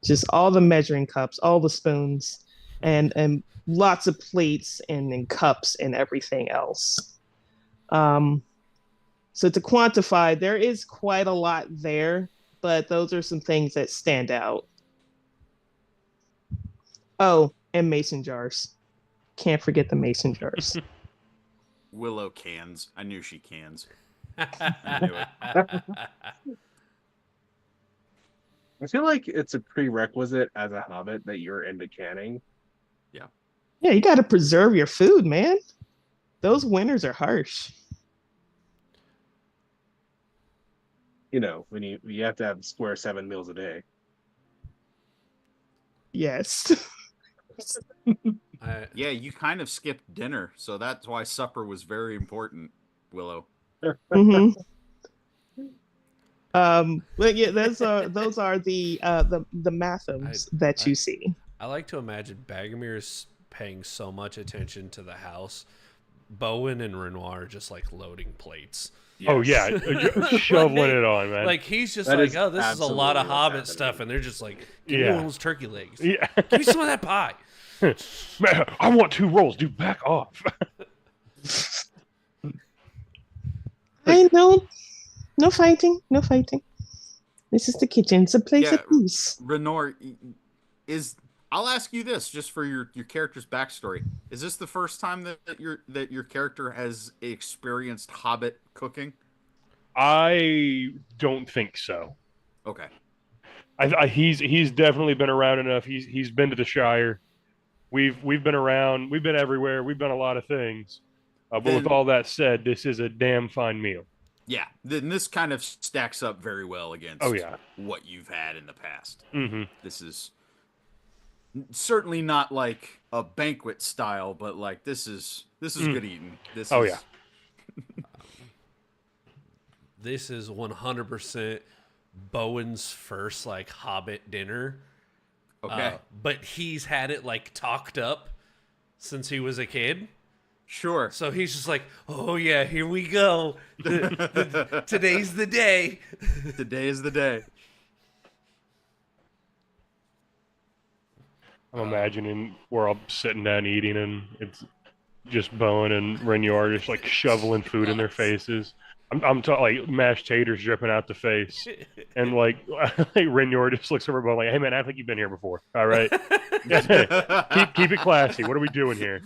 Just all the measuring cups, all the spoons, and lots of plates and cups and everything else. So to quantify, there is quite a lot there, but those are some things that stand out. Oh, and mason jars. Can't forget the mason jars. Willow cans. I knew she cans. I knew it. I feel like it's a prerequisite as a hobbit that you're into canning. Yeah, you got to preserve your food, man. Those winters are harsh. You know, when you have to have square 7 meals a day. Yes. Yeah, you kind of skipped dinner, so that's why supper was very important, Willow. hmm But yeah, those are the mathums that you see. I like to imagine Bagomir's paying so much attention to the house. Bowen and Renoir are just like loading plates. Oh yeah, shoveling Like, it on, man. Like he's just That like, is oh, this is a lot of absolutely what's Hobbit happening. stuff, and they're just like, give me Yeah. one of those turkey legs. Yeah. Give me some of that pie. Man, I want 2 rolls, dude. Back off. I know. No fighting. No fighting. This is the kitchen. It's a place Yeah. of peace. Renor I'll ask you this just for your character's backstory. Is this the first time that your character has experienced Hobbit cooking? I don't think so. Okay. He's definitely been around enough. He's been to the Shire. We've been around. We've been everywhere. We've done a lot of things. But with Then- all that said, this is a damn fine meal. Yeah. Then this kind of stacks up very well against Oh yeah. what you've had in the past. Mm-hmm. This is certainly not like a banquet style, but like this is good eating. This Oh, is, yeah. This is 100% Bowen's first like Hobbit dinner. Okay. But he's had it like talked up since he was a kid. Sure. So he's just like, oh yeah, here we go. Today's the day. Today is the day. I'm imagining we're all sitting down eating, and it's just Bowen and Renyar just like shoveling food in their faces. I'm talking like mashed taters dripping out the face, and like Renyar just looks over Bowen like, "Hey man, I think you've been here before. All right, keep it classy. What are we doing here?"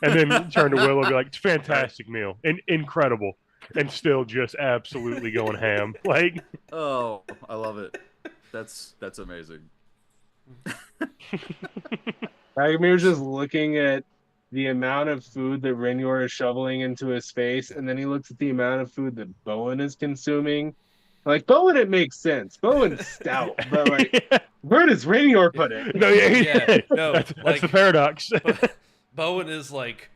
And then turn to Willow, and be like, "It's a fantastic meal, and incredible." And still just absolutely going ham. Like, Oh, I love it. That's amazing. Agamir's just looking at the amount of food that Reynor is shoveling into his face, and then he looks at the amount of food that Bowen is consuming. Like Bowen, it makes sense. Bowen's stout, but like, where does Reynor put it? no, Yeah, no, that's like, the paradox. Bowen is like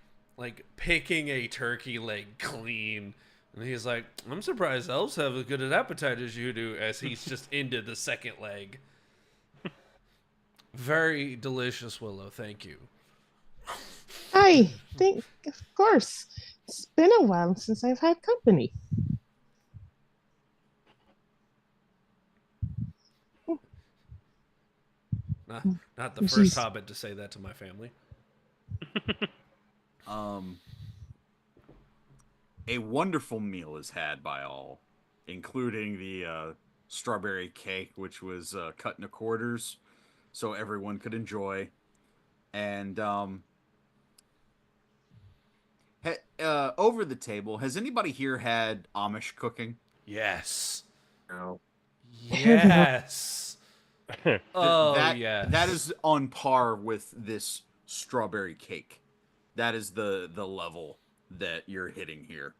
picking a turkey leg clean, and he's like, I'm surprised elves have as good an appetite as you do, as he's just into the second leg. Very delicious, Willow. Thank you. I think, of course, it's been a while since I've had company. Not the first hobbit to say that to my family. A wonderful meal is had by all, including the strawberry cake, which was cut into quarters so everyone could enjoy. And over the table, has anybody here had Amish cooking? Yes. No. Yes. Oh, that, yes. That is on par with this strawberry cake. That is the level that you're hitting here.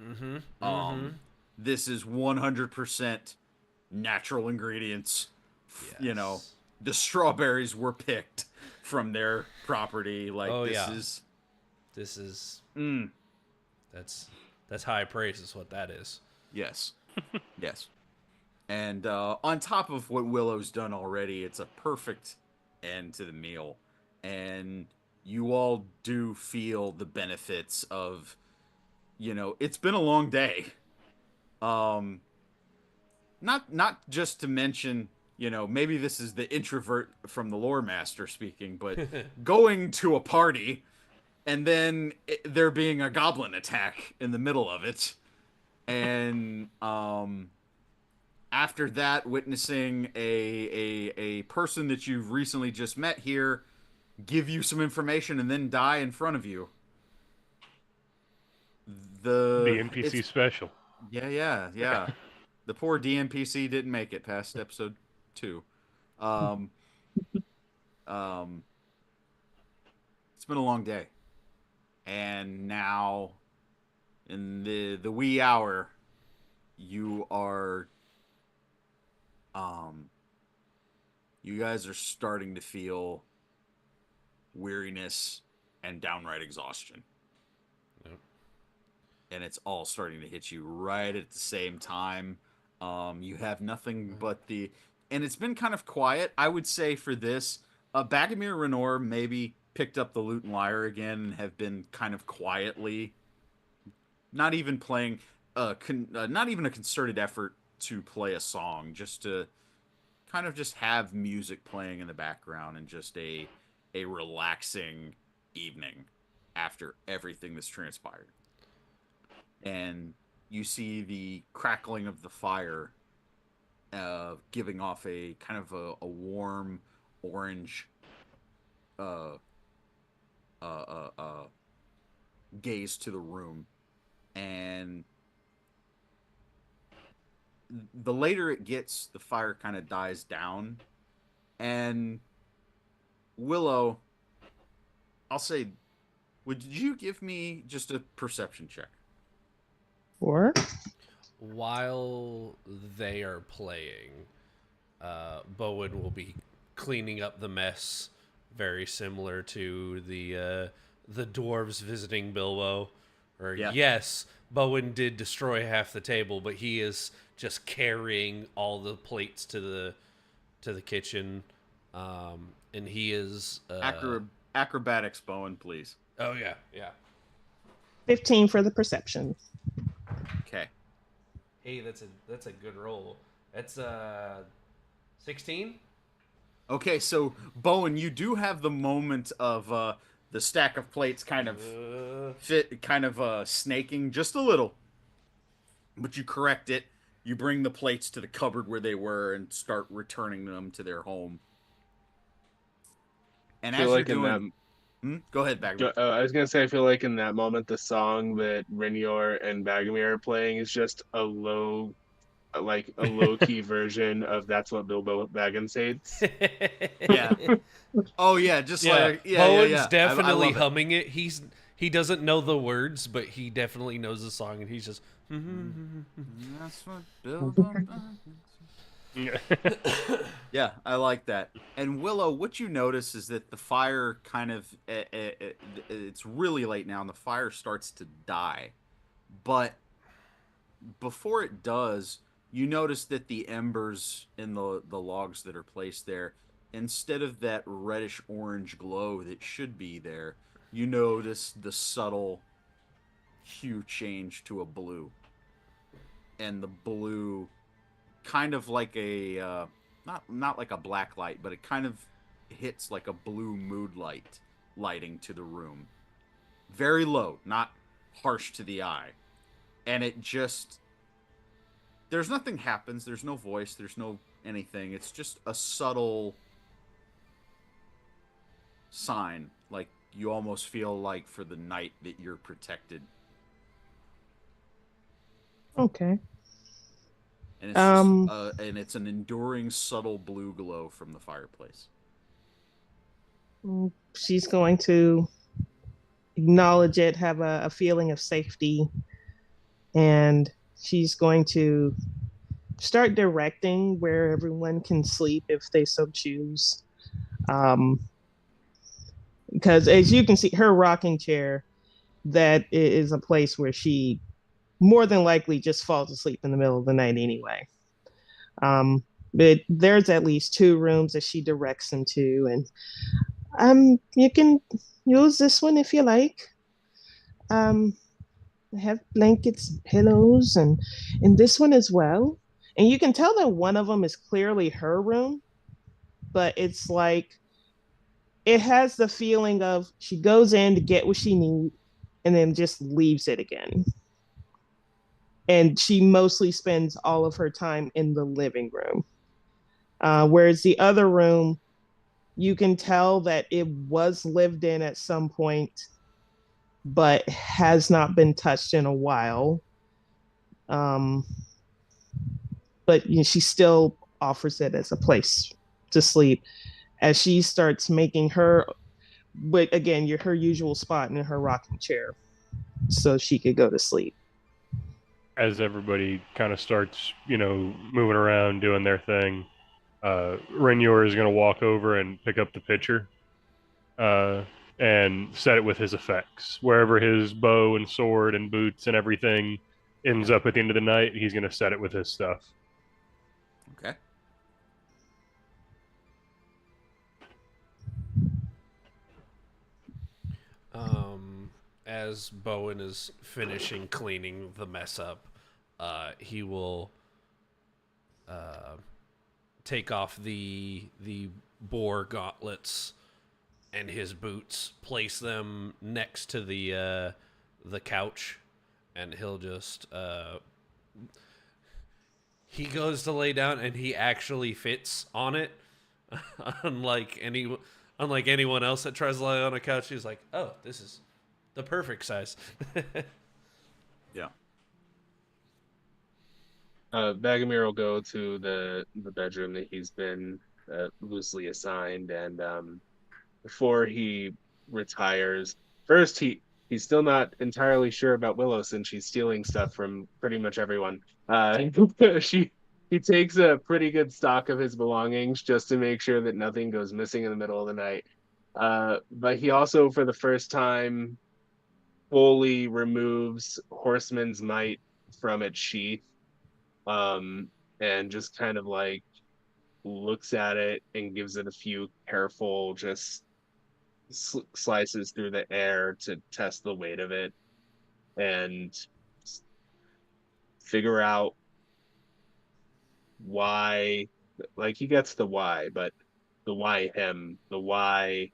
This is 100% natural ingredients. Yes. You know, the strawberries were picked from their property. Like, this is that's high praise is what that is. Yes. Yes. And on top of what Willow's done already, it's a perfect end to the meal. And you all do feel the benefits of, you know, it's been a long day. Not just to mention, you know, maybe this is the introvert from the lore master speaking, but going to a party and then there being a goblin attack in the middle of it. And after that, witnessing a person that you've recently just met here give you some information and then die in front of you. The NPC special. Yeah. The poor DNPC didn't make it past episode 2. It's been a long day. And now, in the wee hour, you are... you guys are starting to feel weariness and downright exhaustion. Yep. And it's all starting to hit you right at the same time. You have nothing but the... And it's been kind of quiet, I would say, for this. Bagomir and Renor maybe picked up the lute and lyre again and have been kind of quietly, not even playing, not even a concerted effort to play a song, just to kind of just have music playing in the background and just a relaxing evening after everything that's transpired. And you see the crackling of the fire giving off a kind of a warm orange gaze to the room. And the later it gets, the fire kind of dies down. And Willow, I'll say, would you give me just a perception check? Or While they are playing, Bowen will be cleaning up the mess, very similar to the dwarves visiting Bilbo. Or Yeah. yes, Bowen did destroy half the table, but he is just carrying all the plates to the kitchen, and he is Acrobatics, Bowen, please. Oh yeah. 15 for the perception. Okay. Hey, that's a good roll. That's 16. Okay, so Bowen, you do have the moment of the stack of plates kind of snaking just a little, but you correct it. You bring the plates to the cupboard where they were and start returning them to their home. And I feel as you're like in doing, go ahead, Bagman. I was gonna say, I feel like in that moment, the song that Renior and Bagomir are playing is just a low key version of "That's What Bilbo Baggins Hates." Yeah. Oh yeah, just Yeah, like Bowen's I definitely love it. humming it. He doesn't know the words, but he definitely knows the song, and he's just. That's what Bilbo Yeah, I like that. And Willow, what you notice is that the fire kind of it's really late now, and the fire starts to die. But before it does, you notice that the embers in the logs that are placed there, instead of that reddish orange glow that should be there, you notice the subtle hue change to a blue, and the blue kind of like a not like a black light, but it kind of hits like a blue mood light lighting to the room. Very low, not harsh to the eye. And it just there's nothing happens, there's no voice, there's no anything. It's just a subtle sign, like you almost feel like for the night that you're protected. Okay. And it's just Um, and it's an enduring subtle blue glow from the fireplace. she's going to acknowledge it, have a feeling of safety, and she's going to start directing where everyone can sleep if they so choose. Um, because as you can see, her rocking chair, that is a place where she more than likely just falls asleep in the middle of the night anyway. But there's at least two rooms that she directs them to, and you can use this one if you like. Um, I have blankets, pillows, and this one as well. And you can tell that one of them is clearly her room, but it's like it has the feeling of she goes in to get what she needs and then just leaves it again. And she mostly spends all of her time in the living room. Whereas the other room, you can tell that it was lived in at some point, but has not been touched in a while. Um, but she still offers it as a place to sleep as she starts making her, but again, her usual spot in her rocking chair so she could go to sleep. As everybody kind of starts, moving around, doing their thing, Renior is going to walk over and pick up the pitcher uh, and set it with his effects. Wherever his bow and sword and boots and everything ends up at the end of the night, he's going to set it with his stuff. Okay. As Bowen is finishing cleaning the mess up, he will take off the boar gauntlets and his boots, place them next to the couch, and he'll just he goes to lay down and he actually fits on it. unlike any Unlike anyone else that tries to lie on a couch, he's like, "Oh, this is the perfect size." Yeah. Bagomir will go to the bedroom that he's been loosely assigned, and before he retires, first he's still not entirely sure about Willow since she's stealing stuff from pretty much everyone. She he takes a pretty good stock of his belongings just to make sure that nothing goes missing in the middle of the night. But he also, for the first time, fully removes Horseman's Might from its sheath, um, and just kind of like looks at it and gives it a few careful just slices through the air to test the weight of it. and figure out why. Like, he gets the why, but the why him, the why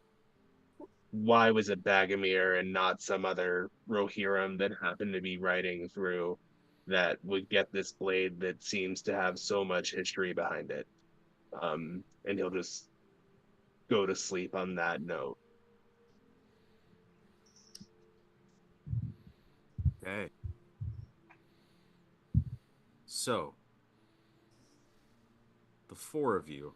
was it Bagomir and not some other Rohirrim that happened to be riding through that would get this blade that seems to have so much history behind it. And he'll just go to sleep on that note. Okay. So, the four of you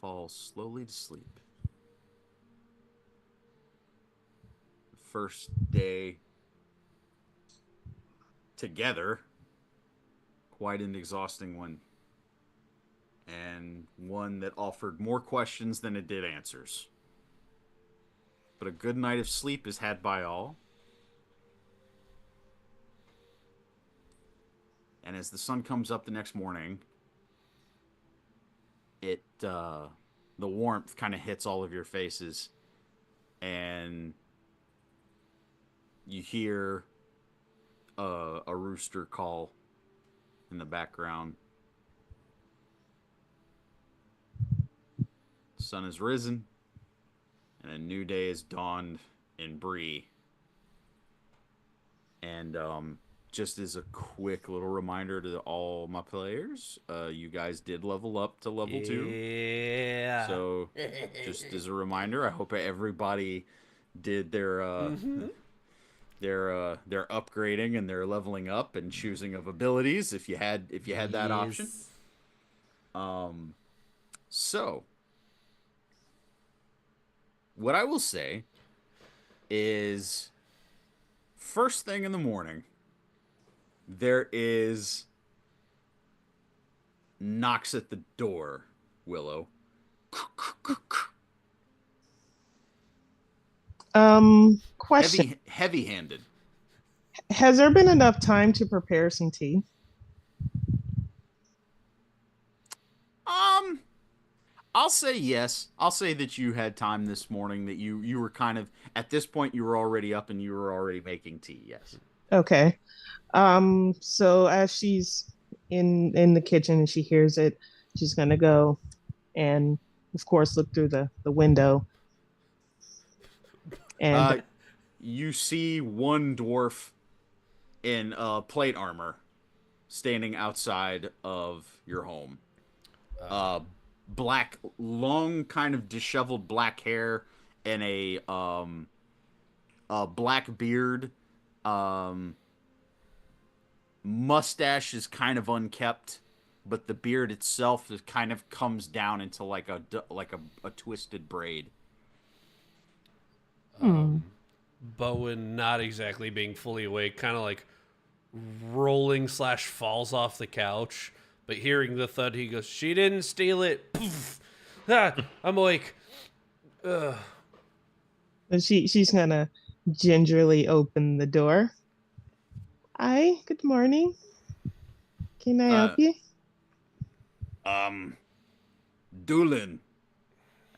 fall slowly to sleep. The first day together, quite an exhausting one. And one that offered more questions than it did answers. But a good night of sleep is had by all. And as the sun comes up the next morning, the warmth kind of hits all of your faces, and you hear a rooster call in the background. The sun has risen, and a new day has dawned in Bree. And just as a quick little reminder to all my players, you guys did level up to level 2. Yeah. So, just as a reminder, I hope everybody did their upgrading and their leveling up and choosing of abilities if you had that option. So what I will say is, first thing in the morning, there is knocks at the door, Willow. Question. Heavy-handed. Has there been enough time to prepare some tea? I'll say yes. I'll say that you had time this morning, that you were kind of, at this point, you were already up and you were already making tea, yes. Okay. So as she's in the kitchen and she hears it, she's gonna go and of course look through the window. And you see one dwarf in plate armor standing outside of your home. Black, long, kind of disheveled black hair and a black beard. Mustache is kind of unkept, but the beard itself is kind of comes down into like a twisted braid. Bowen, not exactly being fully awake, kind of like rolling / falls off the couch, but hearing the thud, he goes, "She didn't steal it." Poof. Ah, I'm awake. Ugh. She's gonna gingerly open the door. Hi, good morning. Can I help you? Doolin,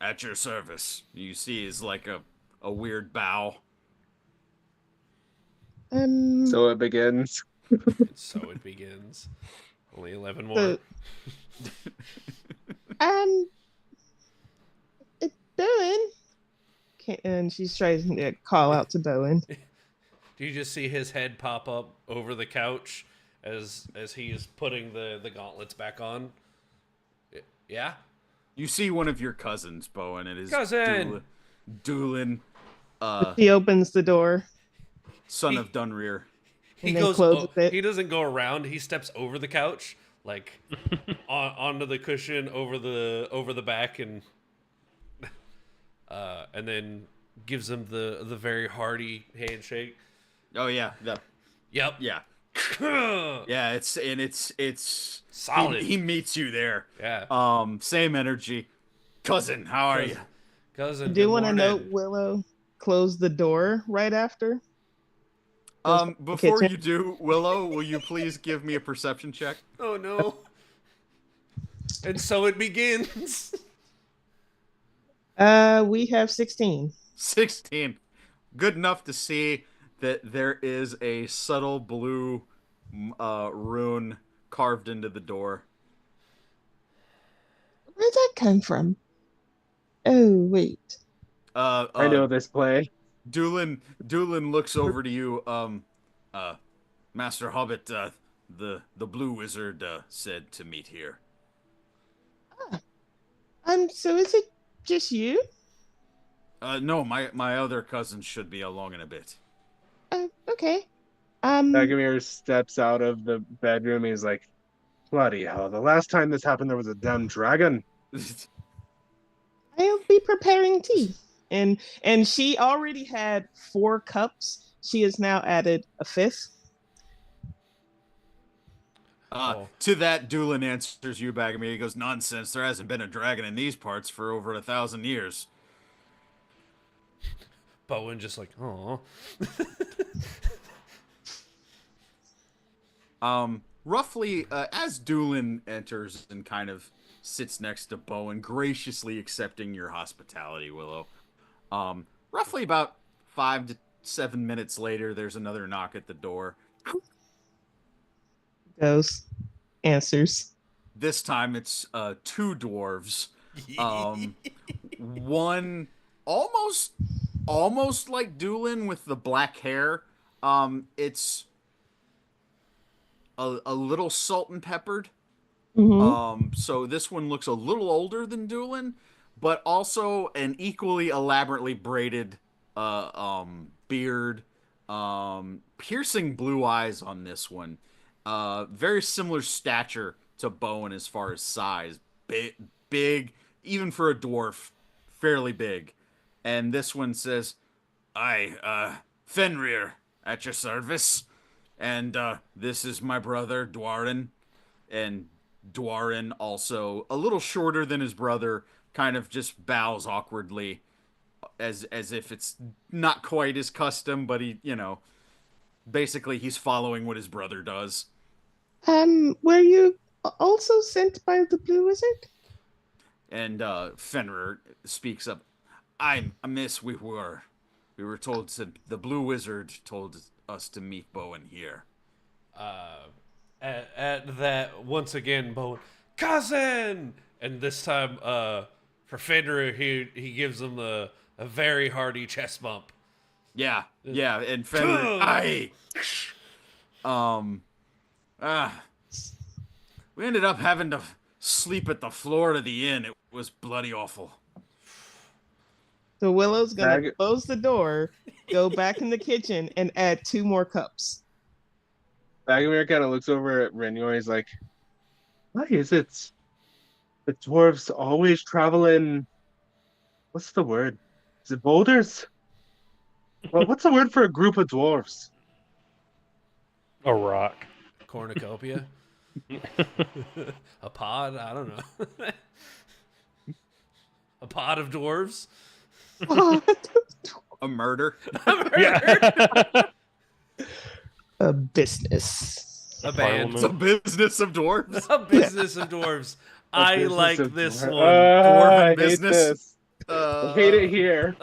at your service. You see is like a weird bow. So it begins. So it begins. Only 11 more. It's Bowen. And she's trying to call out to Bowen. Do you just see his head pop up over the couch as he is putting the gauntlets back on? Yeah? You see one of your cousins, Bowen. It is Cousin! Doolin. He opens the door. Son of Dunrear. He doesn't go around. He steps over the couch, like onto the cushion, over the back, and then gives him the very hearty handshake. Oh yeah. Yep. Yeah. Yeah. It's solid. He meets you there. Yeah. Same energy. Cousin, how are you? Cousin. Do you want to note Willow closed the door right after? Before you do, Willow, will you please give me a perception check? Oh no. And so it begins. We have 16. 16. good enough to see that there is a subtle blue rune carved into the door. Where'd that come from? Oh, wait. Uh, I uh, know this play. Doolin looks over to you. Uh, Master Hobbit, the Blue Wizard said to meet here. Ah, so is it just you? No, my other cousins should be along in a bit. Okay. Bagomir steps out of the bedroom. He's like, bloody hell, the last time this happened, there was a damn dragon. I'll be preparing tea. And she already had 4 cups. She has now added a fifth. To that, Doolin answers you, Bagamy. He goes, nonsense, there hasn't been a dragon in these parts for over 1,000 years. Bowen just like, oh. Roughly, as Doolin enters and kind of sits next to Bowen, graciously accepting your hospitality, Willow. Roughly about 5 to 7 minutes later, there's another knock at the door. Goes, answers. This time it's 2 dwarves. One almost like Doolin with the black hair. It's a little salt and peppered. So this one looks a little older than Doolin, but also an equally elaborately braided beard, piercing blue eyes on this one. Very similar stature to Bowen as far as size. Big, even for a dwarf, fairly big. And this one says, "Aye, Fenrir, at your service. And this is my brother, Dwarin." And Dwarin, also a little shorter than his brother, kind of just bows awkwardly, as if it's not quite his custom, but he, basically he's following what his brother does. Were you also sent by the Blue Wizard? And Fenrir speaks up. I'm amiss. We were told the Blue Wizard told us to meet Bowen here. At that, once again, Bowen, cousin! And this time, for Fenrir, he gives him a very hearty chest bump. Yeah, and Fenrir, aye. We ended up having to sleep at the floor of the inn. It was bloody awful. So Willow's gonna close the door, go back in the kitchen, and add 2 more cups. Bagomir kind of looks over at Renyor. He's like, why is it the dwarves always travel in, what's the word? Is it boulders? Well, what's the word for a group of dwarves? A rock. Cornucopia? A pod? I don't know. A pod of dwarves? A murder. Yeah. A business. A band. It's a business of dwarves. A business of dwarves. I like this one. Dwarven I business. hate this. I hate it here.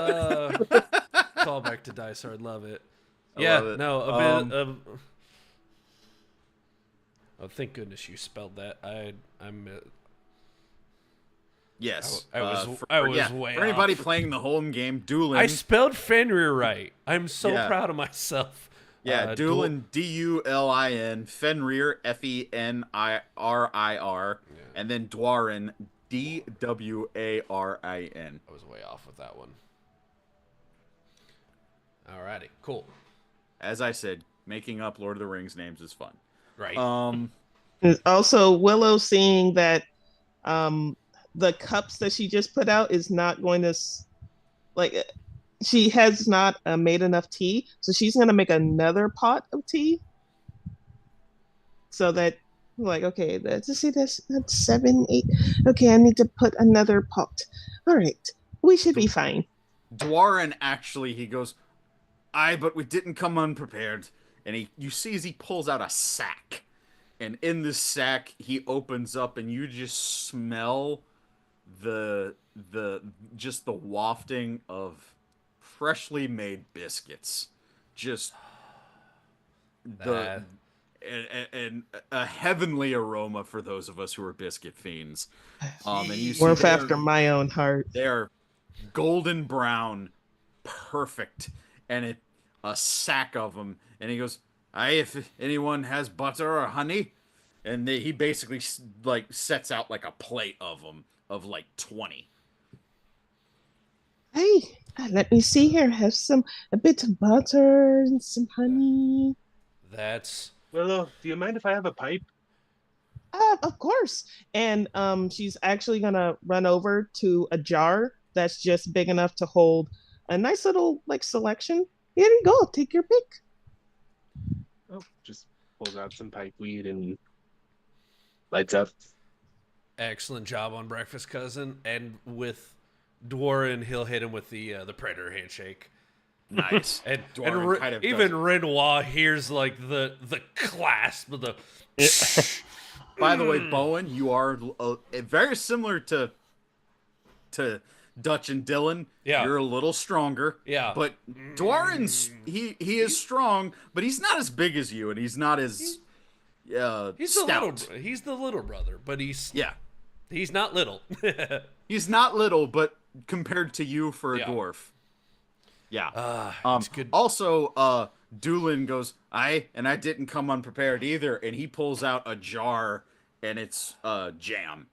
Call back to Dice Hard. Love it. I Yeah, love it. no, a bit. Oh, thank goodness you spelled that. I'm. Yes. I was way For anybody off. playing the home game, Doolin. I spelled Fenrir right. I'm so proud of myself. Yeah, Doolin, Dulin, Fenrir, Fenrir, and then Dwarin, Dwarin. I was way off with that one. Alrighty, cool. As I said, making up Lord of the Rings names is fun. Right. Also, Willow seeing that the cups that she just put out is not going to, she has not made enough tea, so she's going to make another pot of tea. So that, okay, let's see this. That's 7, 8. Okay, I need to put another pot. All right, we should be fine. Dwarin actually, he goes, aye, but we didn't come unprepared. And you see as he pulls out a sack. And in this sack, he opens up, and you just smell the wafting of freshly made biscuits. Just That and a heavenly aroma for those of us who are biscuit fiends. And you see Worth after my own heart. they are golden brown, perfect, and a sack of them. And he goes, "Aye, if anyone has butter or honey," and he basically like sets out like a plate of them of like 20. Hey, let me see here. Have a bit of butter and some honey. that's Willow, do you mind if I have a pipe? Of course. And she's actually gonna run over to a jar that's just big enough to hold a nice little like selection. Here you go. Take your pick. Oh, just pulls out some pipe weed and lights up. excellent job on breakfast, cousin. And with Dwarren, he'll hit him with the predator handshake. Nice. And, Dwarren kind of even does- Renoir hears like the clasp of the. By the way, Bowen, you are very similar to Dutch and Dylan. Yeah. You're a little stronger. Yeah. But Dwarren's he is strong, but he's not as big as you, and he's not as He's stout. he's the little brother, but he's not little. He's not little, but compared to you for a Yeah. dwarf. Yeah. It's good. Also, Doolin goes, I didn't come unprepared either, and he pulls out a jar, and it's jam.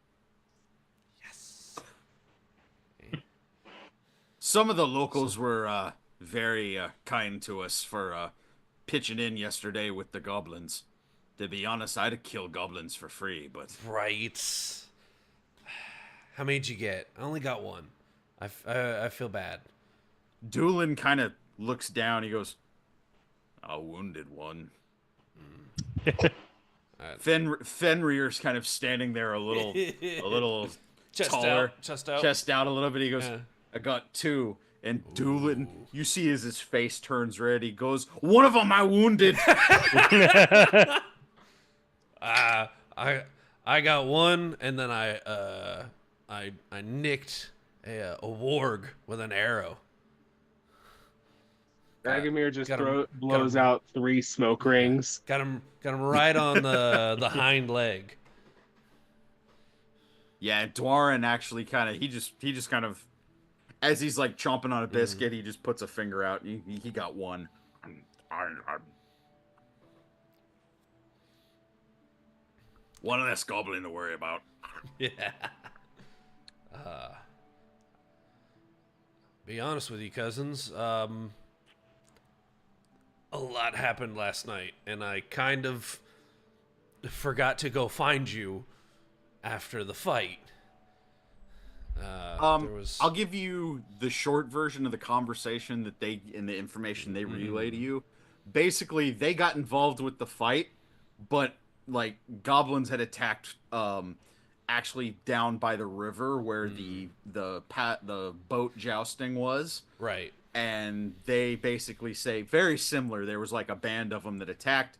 Yes. Some of the locals were very kind to us for pitching in yesterday with the goblins. To be honest, I'd kill goblins for free, but Right. How many'd you get? I only got one. I feel bad. Doolin kind of looks down. He goes, "A wounded one." Fenrir's kind of standing there a little Chest taller, out. Chest out. chest out a little bit. He goes, Yeah. "I got two." And Doolin, you see as his face turns red, he goes, "One of them I wounded." I got one, and then I nicked a warg with an arrow. Dragomir just got him- blows got him. out 3 smoke rings. Got him right on the hind leg. Yeah, Dwarren actually kind of he just kind of as he's like chomping on a biscuit, he just puts a finger out. He got one. One less goblin to worry about. Yeah. Be honest with you, cousins. A lot happened last night, and I kind of forgot to go find you after the fight. There was... I'll give you the short version of the conversation that they and the information they relay to you. Basically, they got involved with the fight, but like goblins had attacked actually down by the river where the boat jousting was. Right. And they basically say very similar. There was like a band of them that attacked.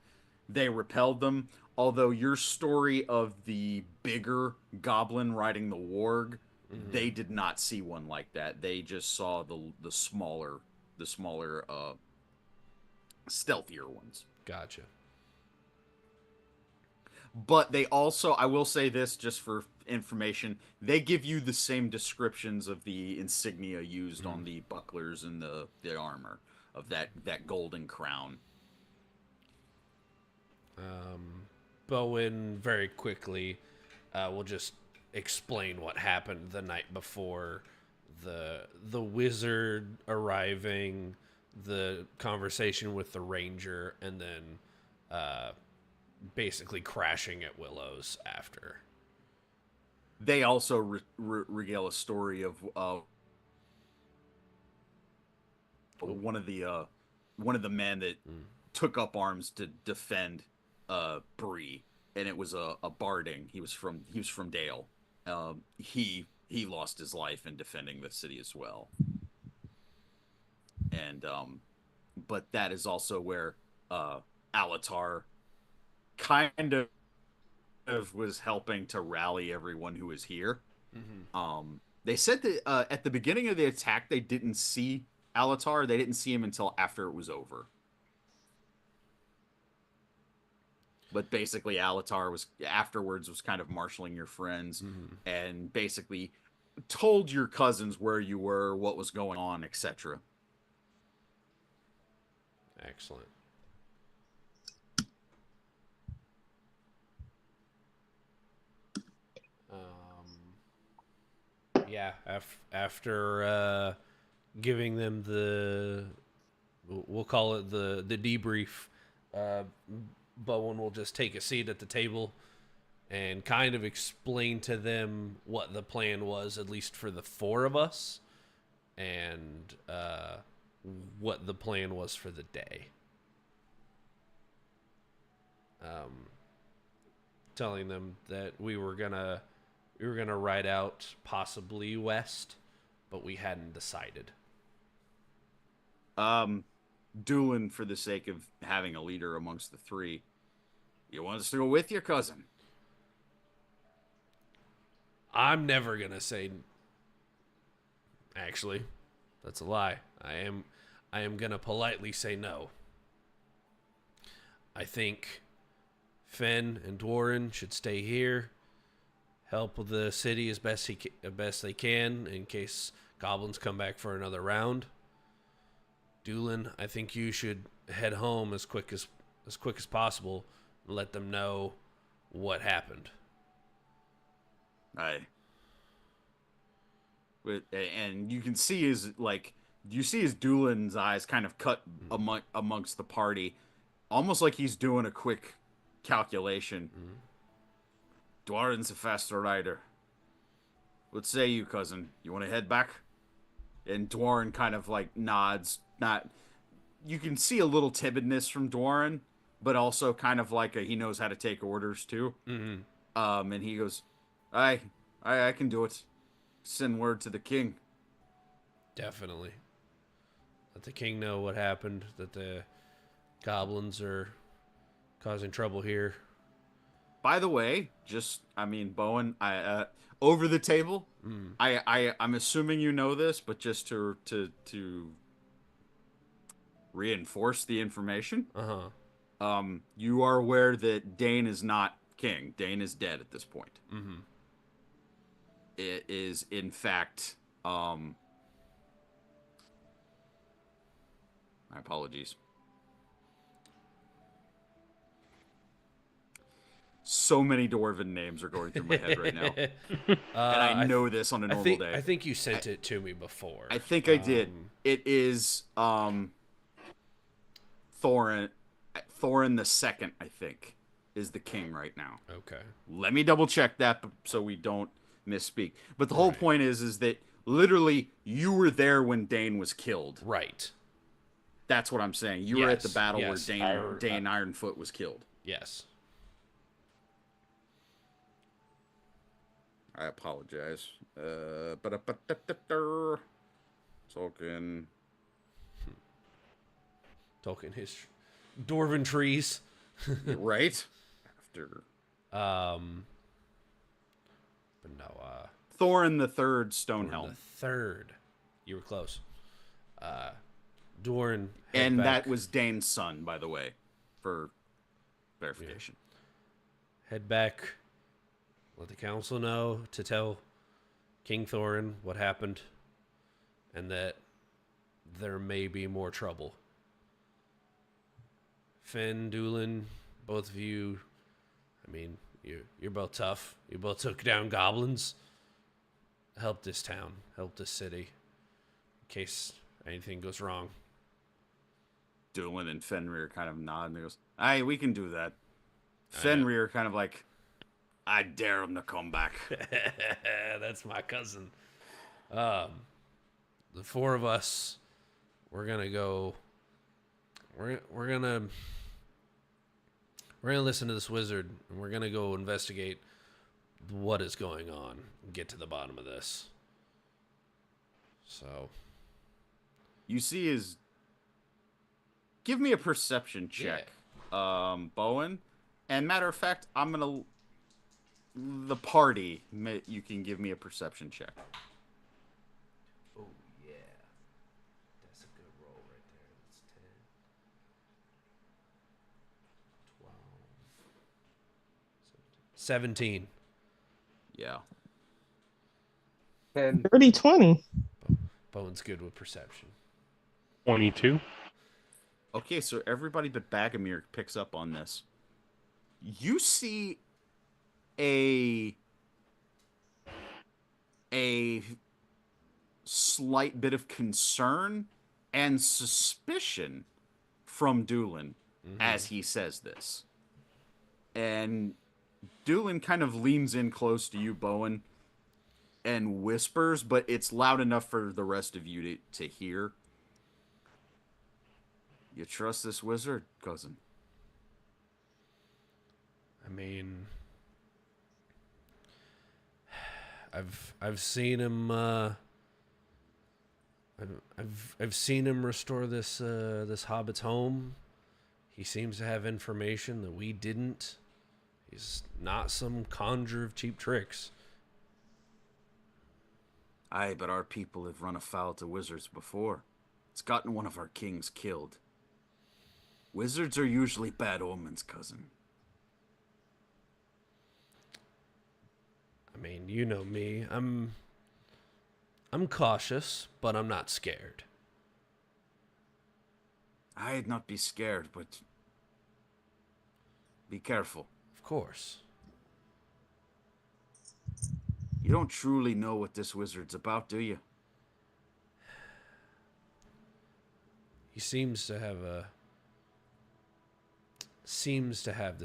They repelled them. Although your story of the bigger goblin riding the warg, they did not see one like that. They just saw the smaller, stealthier ones. Gotcha. But they also, I will say this just for information, they give you the same descriptions of the insignia used on the bucklers and the armor of that golden crown. Bowen very quickly will just explain what happened the night before, the wizard arriving, the conversation with the ranger, and then basically crashing at Willow's after. They also regale a story of one of the men that took up arms to defend Bree, and it was a Barding. He was from Dale. He lost his life in defending the city as well. And but that is also where LOTR kind of was helping to rally everyone who was here. They said that at the beginning of the attack they didn't see Alatar. They didn't see him until after it was over. But basically, Alatar was afterwards was kind of marshaling your friends and basically told your cousins where you were, what was going on, etc. Excellent. Yeah, after giving them we'll call it the debrief, Bowen will just take a seat at the table and kind of explain to them what the plan was, at least for the four of us, and what the plan was for the day. Telling them that we were gonna ride out possibly west, but we hadn't decided. Doolin, for the sake of having a leader amongst the three, you want us to go with your cousin? I'm never gonna say. Actually, that's a lie. I am gonna politely say no. I think Fenn and Dwarren should stay here, help with the city as best they can in case goblins come back for another round. Doolin, I think you should head home as quick as possible and let them know what happened. And you can see his Doolin's eyes kind of cut amongst the party, almost like he's doing a quick calculation. Dwarren's a faster rider. What say you, cousin? You want to head back? And Dwarren kind of like nods. Not, you can see a little timidness from Dwarren, but also kind of like he knows how to take orders too. And he goes, I can do it. Send word to the king. Definitely. Let the king know what happened, that the goblins are causing trouble here. By the way, Bowen, over the table, I'm assuming you know this, but just to reinforce the information, you are aware that Dane is not king. Dane is dead at this point. It is, in fact, my apologies. So many Dwarven names are going through my head right now. And I know this on a normal day. I think you sent it to me before. I think I did. It is Thorin the Second, I think, is the king right now. Okay. Let me double check that so we don't misspeak. But the whole point is that literally you were there when Dane was killed. Right. That's what I'm saying. You were at the battle where Yes. Dane Ironfoot was killed. Yes. I apologize. Tolkien. Tolkien history. Dwarven trees. Right? After. But no, Thorin the Third Stonehelm. The third. You were close. Dwarven. And that was Dane's son, by the way, for verification. Yeah. Head back. Let the council know to tell King Thorin what happened and that there may be more trouble. Finn, Doolin, both of you, you're both tough. You both took down goblins. Help this town. Help this city. In case anything goes wrong. Doolin and Fenrir kind of nod and he goes, "Aye, we can do that." Fenrir kind of like, "I dare him to come back." That's my cousin. The four of us, we're gonna go. We're gonna listen to this wizard, and we're gonna go investigate what is going on and get to the bottom of this. So, you see his. Give me a perception check, Bowen. And matter of fact, I'm gonna. The party, you can give me a perception check. oh yeah, that's a 17. Yeah. And Dirty 20. Bowen's good with perception. 22. Okay, so everybody but Bagomir picks up on this. You see a slight bit of concern and suspicion from Doolin as he says this. And Doolin kind of leans in close to you, Bowen, and whispers, but it's loud enough for the rest of you to hear. You trust this wizard, cousin? I mean, I've seen him. I've seen him restore this this hobbit's home. He seems to have information that we didn't. He's not some conjurer of cheap tricks. Aye, but our people have run afoul to wizards before. It's gotten one of our kings killed. Wizards are usually bad omens, cousin. I mean, you know me. I'm cautious, but I'm not scared. I'd not be scared, but be careful. Of course. You don't truly know what this wizard's about, do you? He seems to have the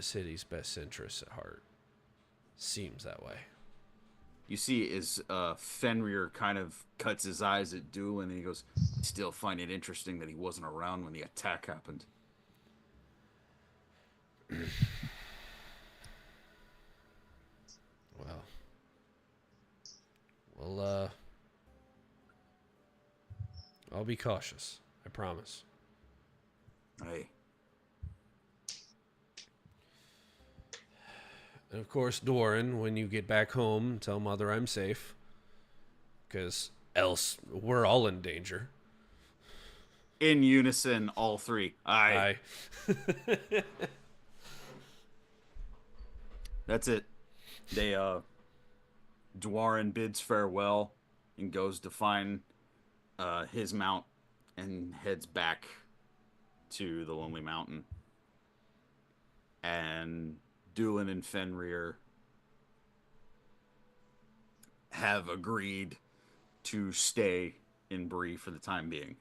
city's best interests at heart. Seems that way. You see as Fenrir kind of cuts his eyes at Doolin and he goes, I still find it interesting that he wasn't around when the attack happened. Well, I'll be cautious. I promise. Aye. And of course, Doran, when you get back home, tell Mother I'm safe. Because else, we're all in danger. In unison, all three. Aye. Aye. That's it. They, Dwarin bids farewell and goes to find his mount and heads back to the Lonely Mountain. And Doolin and Fenrir have agreed to stay in Bree for the time being.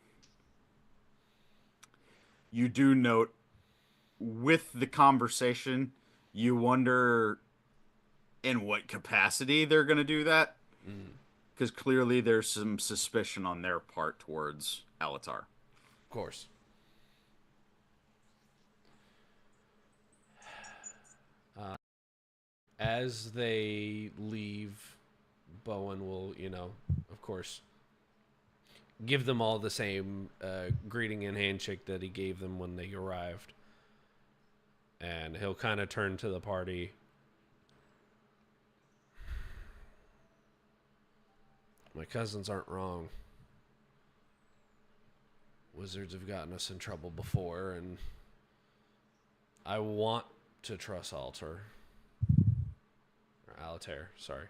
You do note, with the conversation, you wonder in what capacity they're going to do that. Because clearly there's some suspicion on their part towards LOTR. Of course. As they leave, Bowen will, of course, give them all the same greeting and handshake that he gave them when they arrived. And he'll kind of turn to the party. My cousins aren't wrong. Wizards have gotten us in trouble before, and I want to trust Altair, sorry.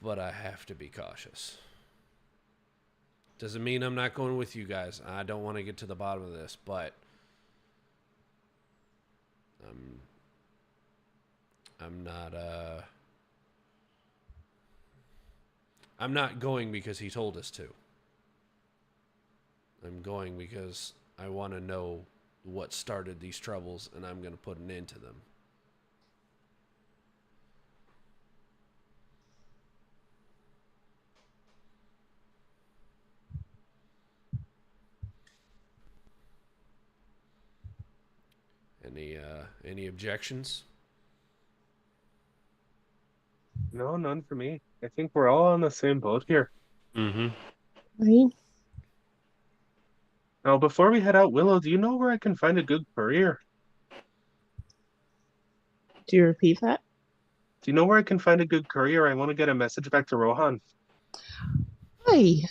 But I have to be cautious. Doesn't mean I'm not going with you guys. I don't want to get to the bottom of this, but I'm not going because he told us to. I'm going because I want to know what started these troubles, and I'm going to put an end to them. Any objections? no, none for me. I think we're all on the same boat here. Mm-hmm. Right? Now, before we head out, Willow, do you know where I can find a good courier? Do you repeat that? Do you know where I can find a good courier? I want to get a message back to Rohan. Hi.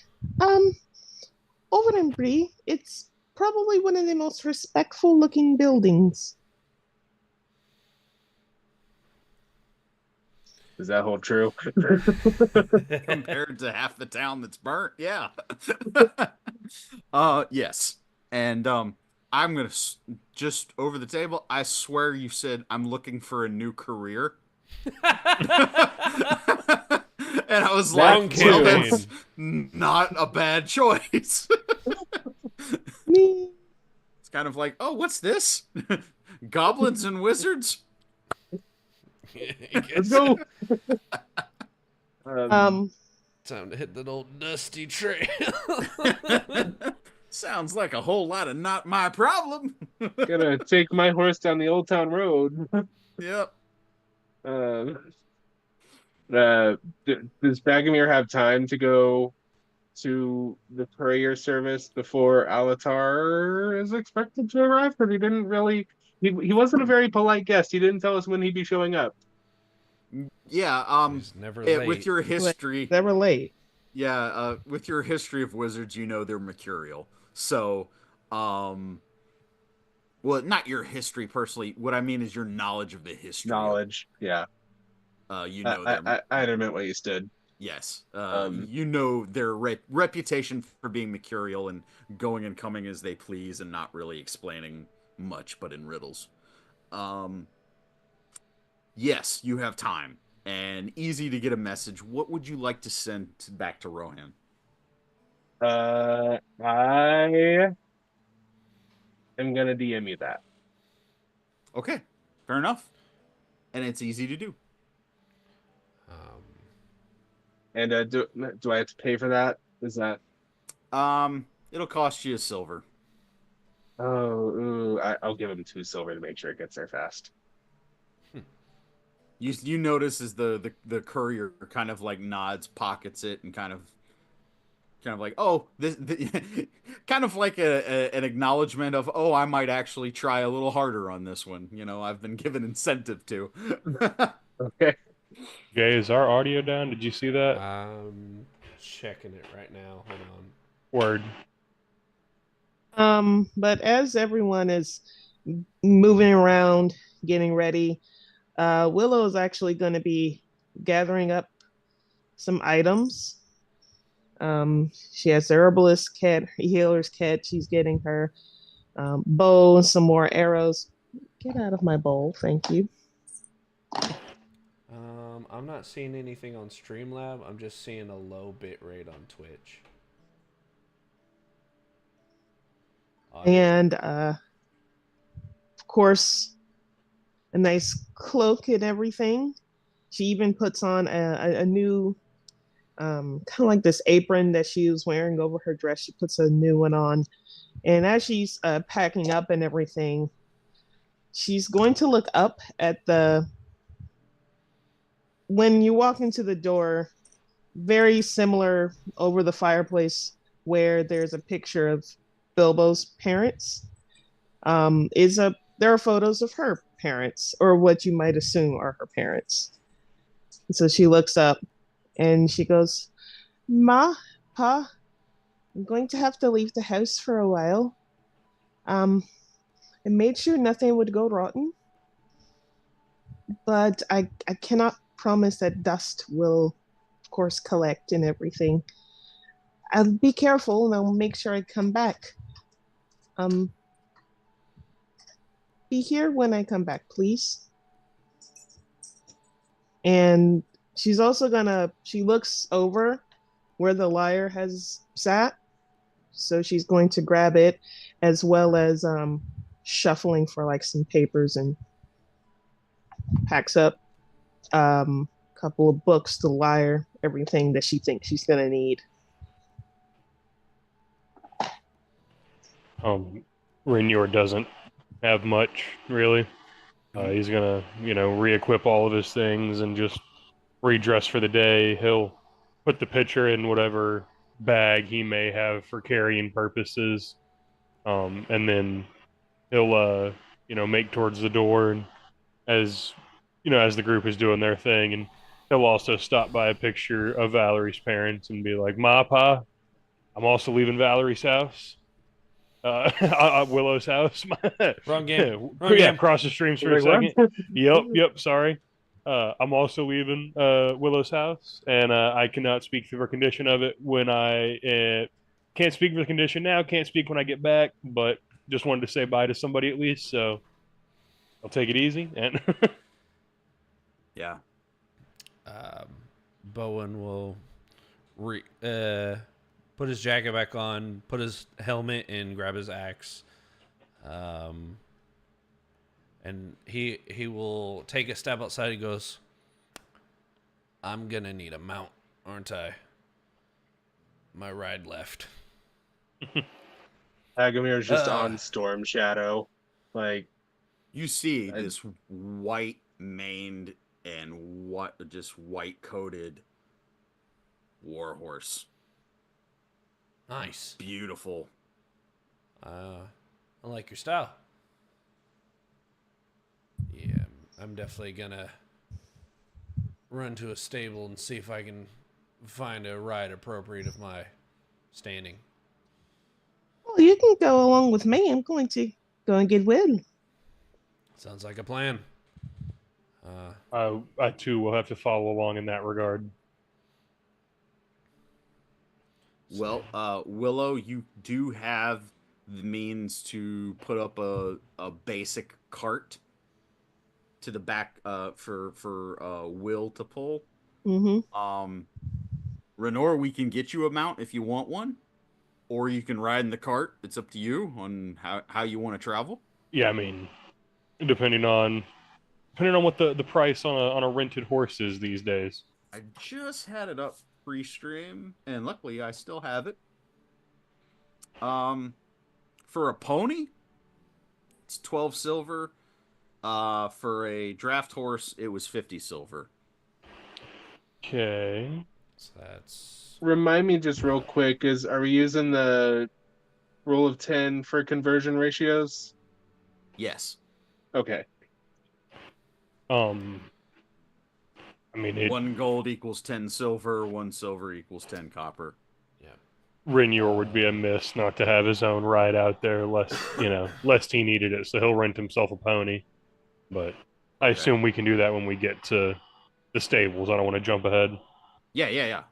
Over in Bree, it's probably one of the most respectful looking buildings. Does that hold true? Compared to half the town that's burnt, yeah. Yes. And I'm gonna just over the table. I swear you said I'm looking for a new career. And I was Wrong like, well, campaign. that's not a bad choice. Me. It's kind of like, oh, what's this? Goblins and wizards? Let's go. Time to hit that old dusty trail. Sounds like a whole lot of not my problem. Gonna take my horse down the Old Town Road. Yep. Um, does Bagomir have time to go to the courier service before Alatar is expected to arrive? Because he didn't really. He wasn't a very polite guest. He didn't tell us when he'd be showing up. Yeah, He's never with late. your history, They were late. yeah, with your history of wizards, you know they're mercurial. So, well, not your history personally. What I mean is your knowledge of the history. Knowledge, yeah. You know their I admit what you stood. yes. You know their reputation for being mercurial and going and coming as they please and not really explaining much, but in riddles. Yes, you have time and easy to get a message. What would you like to send back to Rohan? I am gonna DM you that. Okay, fair enough. And it's easy to do. And do I have to pay for that? Is that? It'll cost you a silver. I'll give him 2 silver to make sure it gets there fast. You notice as the courier kind of like nods, pockets it, and kind of like, oh, this kind of like an acknowledgement of, oh, I might actually try a little harder on this one. You know, I've been given incentive to. Okay. Jay, is our audio down? Did you see that? I'm checking it right now. Hold on. Word. But as everyone is moving around, getting ready, Willow is actually going to be gathering up some items. She has the herbalist kit, healer's kit. She's getting her bow and some more arrows. Get out of my bowl, thank you. I'm not seeing anything on Streamlab. I'm just seeing a low bit rate on Twitch. And of course, a nice cloak and everything. She even puts on a new kind of like this apron that she was wearing over her dress. She puts a new one on. And as she's packing up and everything, she's going to look up at when you walk into the door, very similar over the fireplace where there's a picture of Bilbo's parents. There are photos of her parents, or what you might assume are her parents. And so she looks up and she goes, Ma, Pa, I'm going to have to leave the house for a while. I made sure nothing would go rotten, but I cannot promise that dust will, of course, collect and everything. I'll be careful and I'll make sure I come back. Be here when I come back, please. And she's also she looks over where the lyre has sat. So she's going to grab it as well as shuffling for like some papers and packs up a couple of books, the lyre, everything that she thinks she's going to need. Rainier doesn't have much, really. He's gonna, re-equip all of his things and just redress for the day. He'll put the pitcher in whatever bag he may have for carrying purposes, and then he'll, make towards the door, and as the group is doing their thing, and he'll also stop by a picture of Valerie's parents and be like, "Ma, Pa, I'm also leaving Valerie's house." Willow's house. Wrong game. Wrong Yeah, game. cross the streams for a Wait, what? second. Yep, sorry. I'm also leaving Willow's house, and I cannot speak to the condition of it when I can't speak for the condition now. Can't speak when I get back, but just wanted to say bye to somebody at least. So I'll take it easy. And Yeah. Bowen will put his jacket back on, put his helmet, and grab his axe. And he will take a step outside. He goes, "I'm gonna need a mount, aren't I? My ride left." Agamir's just on Storm Shadow, like You see this white maned and just white coated warhorse. Nice. Beautiful. I like your style. Yeah, I'm definitely gonna run to a stable and see if I can find a ride appropriate of my standing. Well, you can go along with me. I'm going to go and get Will. Sounds like a plan. I too will have to follow along in that regard. Well, Willow, you do have the means to put up a basic cart to the back for Will to pull. Mm-hmm. Renor, we can get you a mount if you want one, or you can ride in the cart. It's up to you on how you want to travel. Yeah, I mean, depending on what the price on a rented horse is these days. I just had it up pre-stream, and luckily I still have it. For a pony, it's 12 silver. For a draft horse, it was 50 silver. Okay. So that's remind me just real quick, are we using the rule of 10 for conversion ratios? Yes. Okay. I mean, 1 gold equals 10 silver, 1 silver equals 10 copper. yeah. Renior would be amiss not to have his own ride out there, lest he needed it. So he'll rent himself a pony. But I Okay. assume we can do that when we get to the stables. I don't want to jump ahead. Yeah.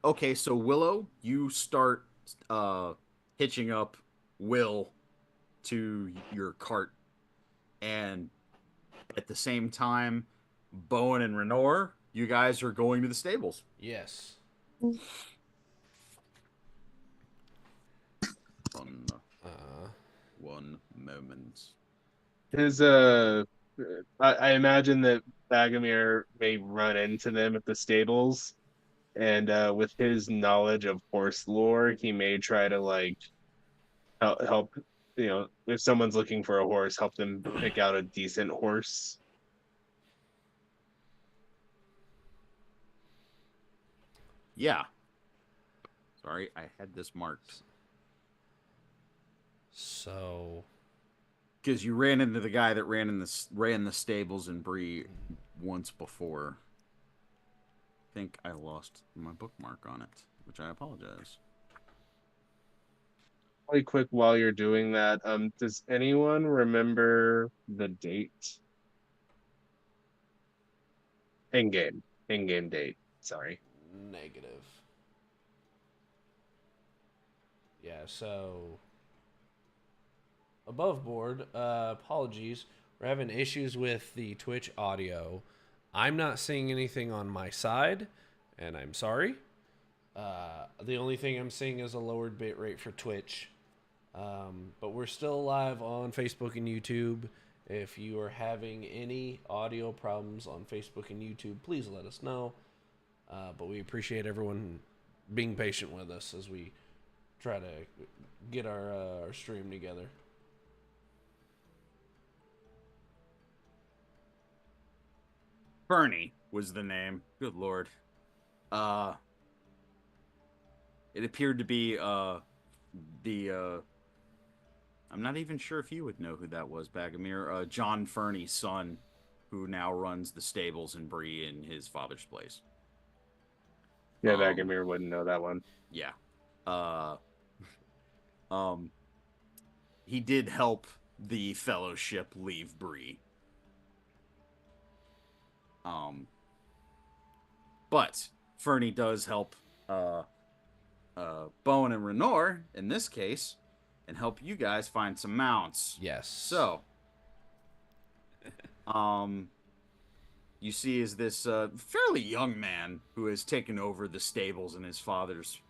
Okay, so Willow, you start hitching up Will to your cart, and at the same time, Bowen and Renor, you guys are going to the stables. Yes. One moment. His I imagine that Bagomir may run into them at the stables, and with his knowledge of horse lore, he may try to like help if someone's looking for a horse, help them pick out a decent horse. Yeah. Sorry, I had this marked. So, because you ran into the guy that ran the stables in Bree once before. I think I lost my bookmark on it, which I apologize. Really quick, while you're doing that, does anyone remember the date? In-game date. Sorry. negative. Yeah, so above board, apologies. We're having issues with the Twitch audio. I'm not seeing anything on my side, and I'm sorry. The only thing I'm seeing is a lowered bit rate for Twitch. But we're still live on Facebook and YouTube. If you are having any audio problems on Facebook and YouTube, please let us know. But we appreciate everyone being patient with us as we try to get our stream together. Bernie was the name. Good lord. It appeared to be I'm not even sure if you would know who that was, Bagomir. John Fernie's son, who now runs the stables in Bree in his father's place. Yeah, Bagomir wouldn't know that one. Yeah. He did help the Fellowship leave Bree. Um, but Fernie does help Bowen and Renor in this case, and help you guys find some mounts. Yes. So, you see is this fairly young man who has taken over the stables in his father's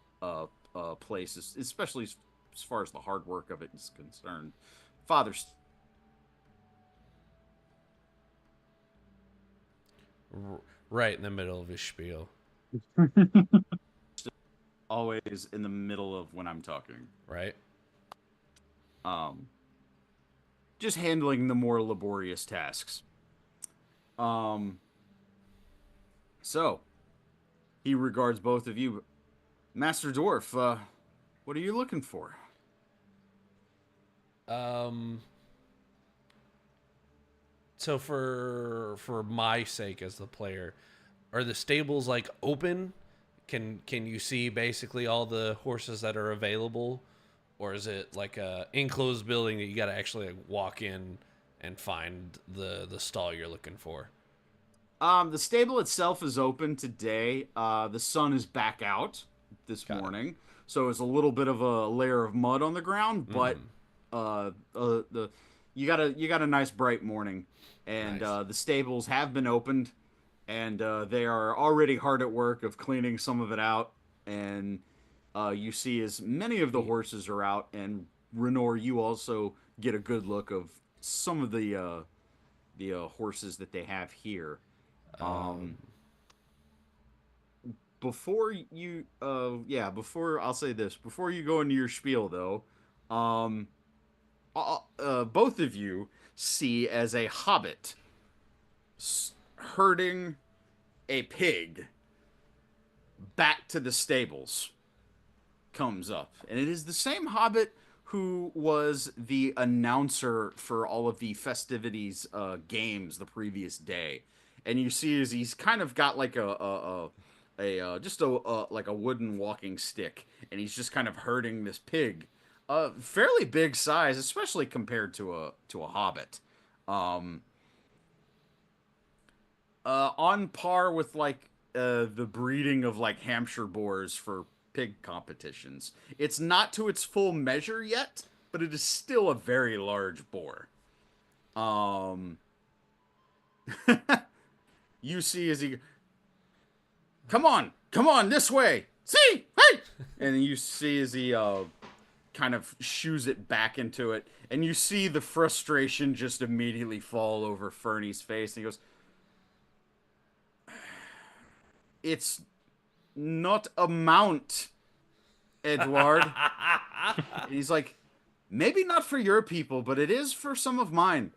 places, especially as far as the hard work of it is concerned. Father's Right in the middle of his spiel. always in the middle of when I'm talking. Right. Just handling the more laborious tasks. So he regards both of you. Master Dwarf, what are you looking for? So for my sake as the player, are the stables like open? Can you see basically all the horses that are available, or is it like a enclosed building that you got to actually like walk in and find the stall you're looking for? The stable itself is open today. The sun is back out this Got it. morning, so it's a little bit of a layer of mud on the ground, but the you got a nice bright morning, and Nice. the stables have been opened, and they are already hard at work of cleaning some of it out, and you see as many of the horses are out, and Renor, you also get a good look of some of the horses that they have here. Before you, before I'll say this, before you go into your spiel though, both of you see as a hobbit herding a pig back to the stables comes up, and it is the same hobbit who was the announcer for all of the festivities games the previous day. And you see as he's kind of got like just a like a wooden walking stick, and he's just kind of herding this pig, fairly big size, especially compared to a hobbit, on par with like the breeding of like Hampshire boars for pig competitions. It's not to its full measure yet, but it is still a very large boar. You see as he, come on this way, see, hey, and you see as he kind of shoos it back into it, and you see the frustration just immediately fall over Fernie's face, and he goes, it's not a mount, Edward. And he's like, maybe not for your people, but it is for some of mine.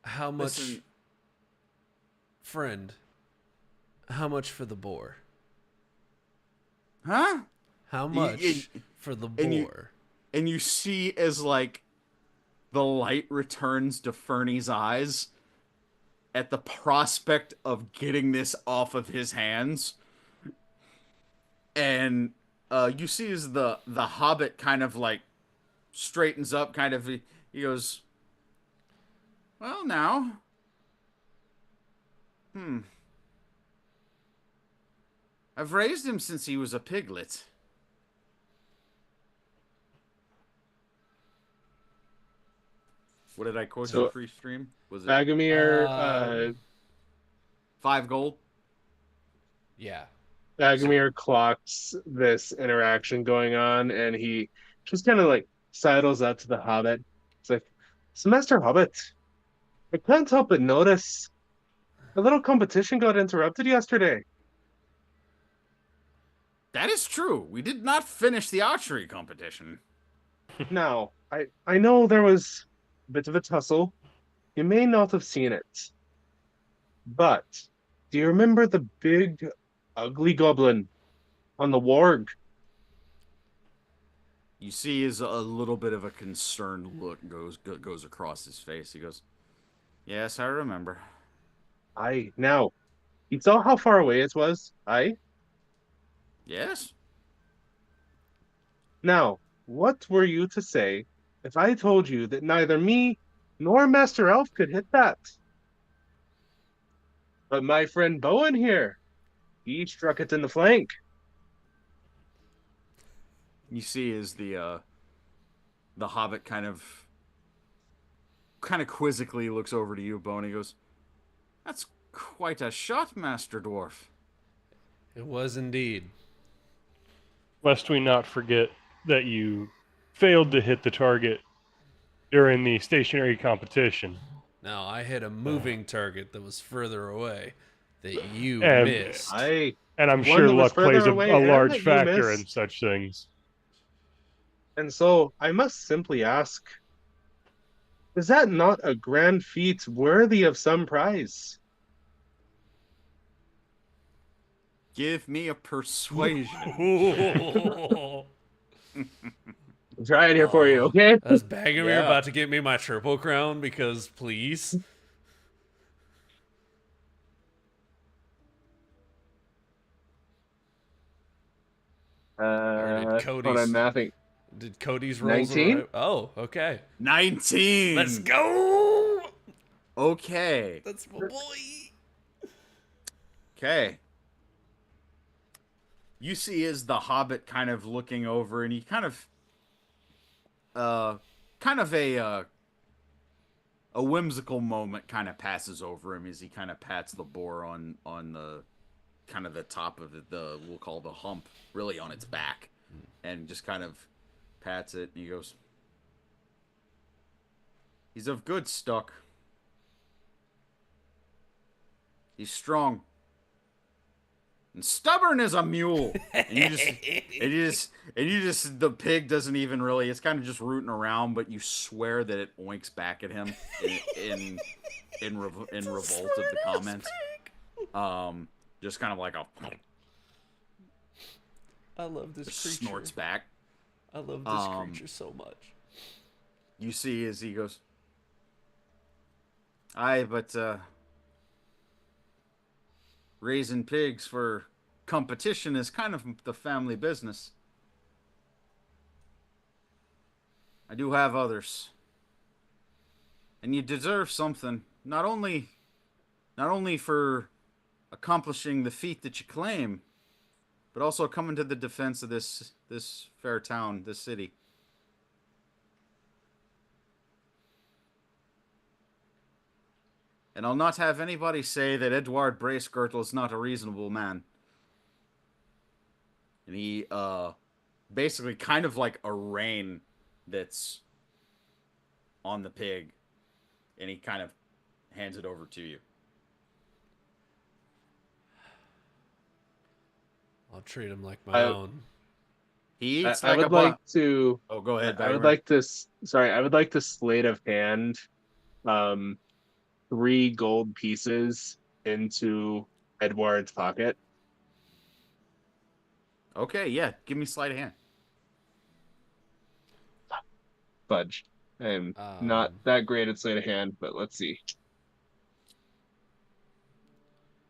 How much, Listen, friend? How much for the boar? huh? How much for the boar? And you see as like the light returns to Fernie's eyes at the prospect of getting this off of his hands. And you see as the hobbit kind of like straightens up, kind of, he goes, well, now, I've raised him since he was a piglet. What did I quote So- you pre-stream? Was it Agamir, 5 gold? Yeah. Agamir clocks this interaction going on, and he just kind of like sidles up to the Hobbit. It's like, Semester Hobbit, I can't help but notice a little competition got interrupted yesterday. That is true. We did not finish the archery competition. Now, I know there was a bit of a tussle. You may not have seen it. But do you remember the big, ugly goblin on the warg? You see is a little bit of a concerned look goes across his face. He goes, yes, I remember. Aye. Now, you saw how far away it was? Aye. Yes? Now, what were you to say if I told you that neither me nor Master Elf could hit that, but my friend Bowen here, he struck it in the flank. You see, is the Hobbit kind of quizzically looks over to you, Bo, and he goes, "That's quite a shot, Master Dwarf." It was indeed. Lest we not forget that you failed to hit the target during the stationary competition. Now, I hit a moving target that was further away that you And missed. And I'm One sure that was luck plays further a away and large that you factor in missed. such things. And so I must simply ask, is that not a grand feat worthy of some prize? Give me a persuasion. I'll try it here for you, Aw, okay? That's Bagomir Yeah. about to get me my triple crown because please. Or did Hold Cody's on, mathing. rolls 19? arrive? Oh, okay. 19. Let's go. Okay. That's my boy. Okay. You see is the Hobbit kind of looking over, and he kind of a whimsical moment kind of passes over him as he kind of pats the boar on the kind of the top of the we'll call the hump, really on its back, and just kind of pats it, and he goes, "He's of good stock. He's strong and stubborn as a mule." And you just the pig doesn't even really, it's kind of just rooting around, but you swear that it oinks back at him in revolt of the comments. Just kind of like a I love this creature. snorts back. I love this creature so much. You see as he goes, "Aye, but raising pigs for competition is kind of the family business. I do have others. And you deserve something, not only for accomplishing the feat that you claim, but also coming to the defense of this fair town, this city. And I'll not have anybody say that Edward Bracegirdle is not a reasonable man." And he basically kind of like a rein that's on the pig, and he kind of hands it over to you. I'll treat him like my own. He eats I like would a like to. Oh, go ahead. I would Bagman. like to. Sorry, I would like to sleight of hand, 3 gold pieces into Edward's pocket. Okay, yeah. Give me sleight of hand. Fudge. I'm not that great at sleight of hand, but let's see.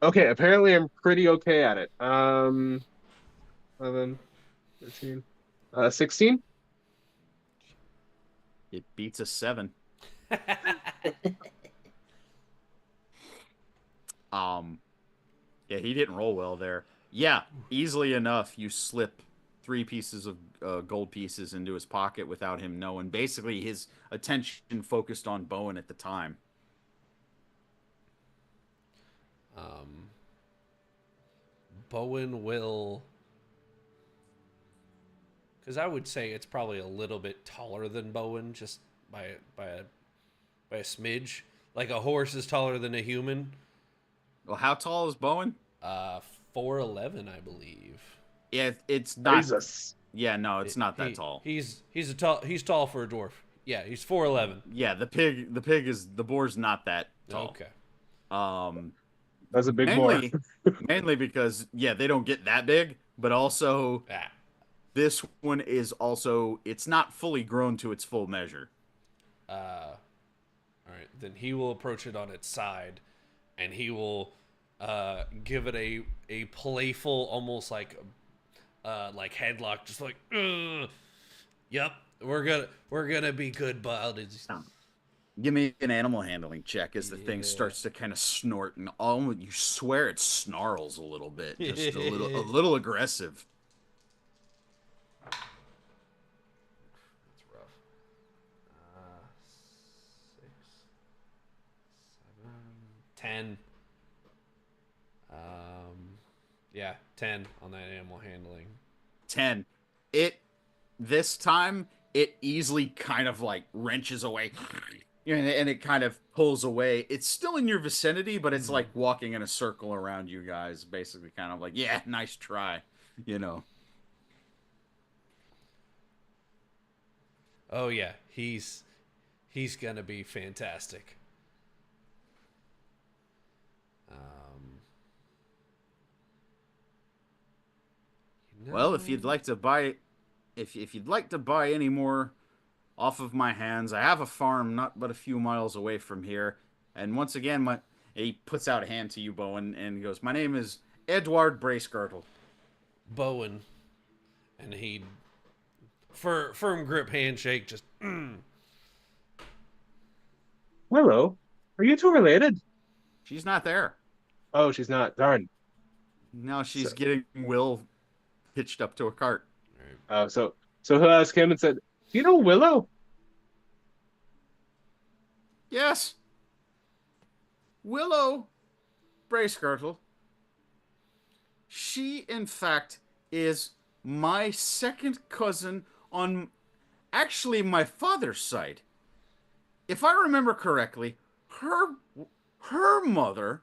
Okay, apparently I'm pretty okay at it. 11, 13, 16. It beats a 7. Yeah, he didn't roll well there. Yeah, easily enough, you slip 3 pieces of gold pieces into his pocket without him knowing. Basically, his attention focused on Bowen at the time. Bowen will, because I would say it's probably a little bit taller than Bowen, just by a smidge. Like a horse is taller than a human. Well, how tall is Bowen? 4'11", I believe. Yeah, it's not. Jesus. Yeah, no, it's not that tall. He's tall for a dwarf. Yeah, he's 4'11". Yeah, the boar's not that tall. Okay. That's a big boar. Mainly because they don't get that big, but also this one is also, it's not fully grown to its full measure. All right, then he will approach it on its side, and he will give it a playful, almost like headlock, just like, yep, we're gonna be good buddies. Give me an animal handling check as the thing Yeah. starts to kind of snort and almost you swear it snarls a little bit, just a little aggressive. That's rough. 6, 7, 10. Yeah, 10 on that animal handling. 10. This time it easily kind of like wrenches away. And it kind of pulls away. It's still in your vicinity, but it's like walking in a circle around you guys, basically kind of like, yeah, nice try, you know. Oh yeah, he's gonna be fantastic. Well, if you'd like to buy if you'd like to buy any more off of my hands, I have a farm not but a few miles away from here. And once again, he puts out a hand to you, Bowen, and he goes, "My name is Edward Bracegirdle." Bowen, and he firm grip handshake, just Willow, are you two related? She's not there. Oh, she's not. Darn. Now she's So- getting Will hitched up to a cart. Oh, so he'll ask him and said, "Do you know Willow?" Yes. Willow Bracegirdle. She, in fact, is my second cousin on actually my father's side. If I remember correctly, her mother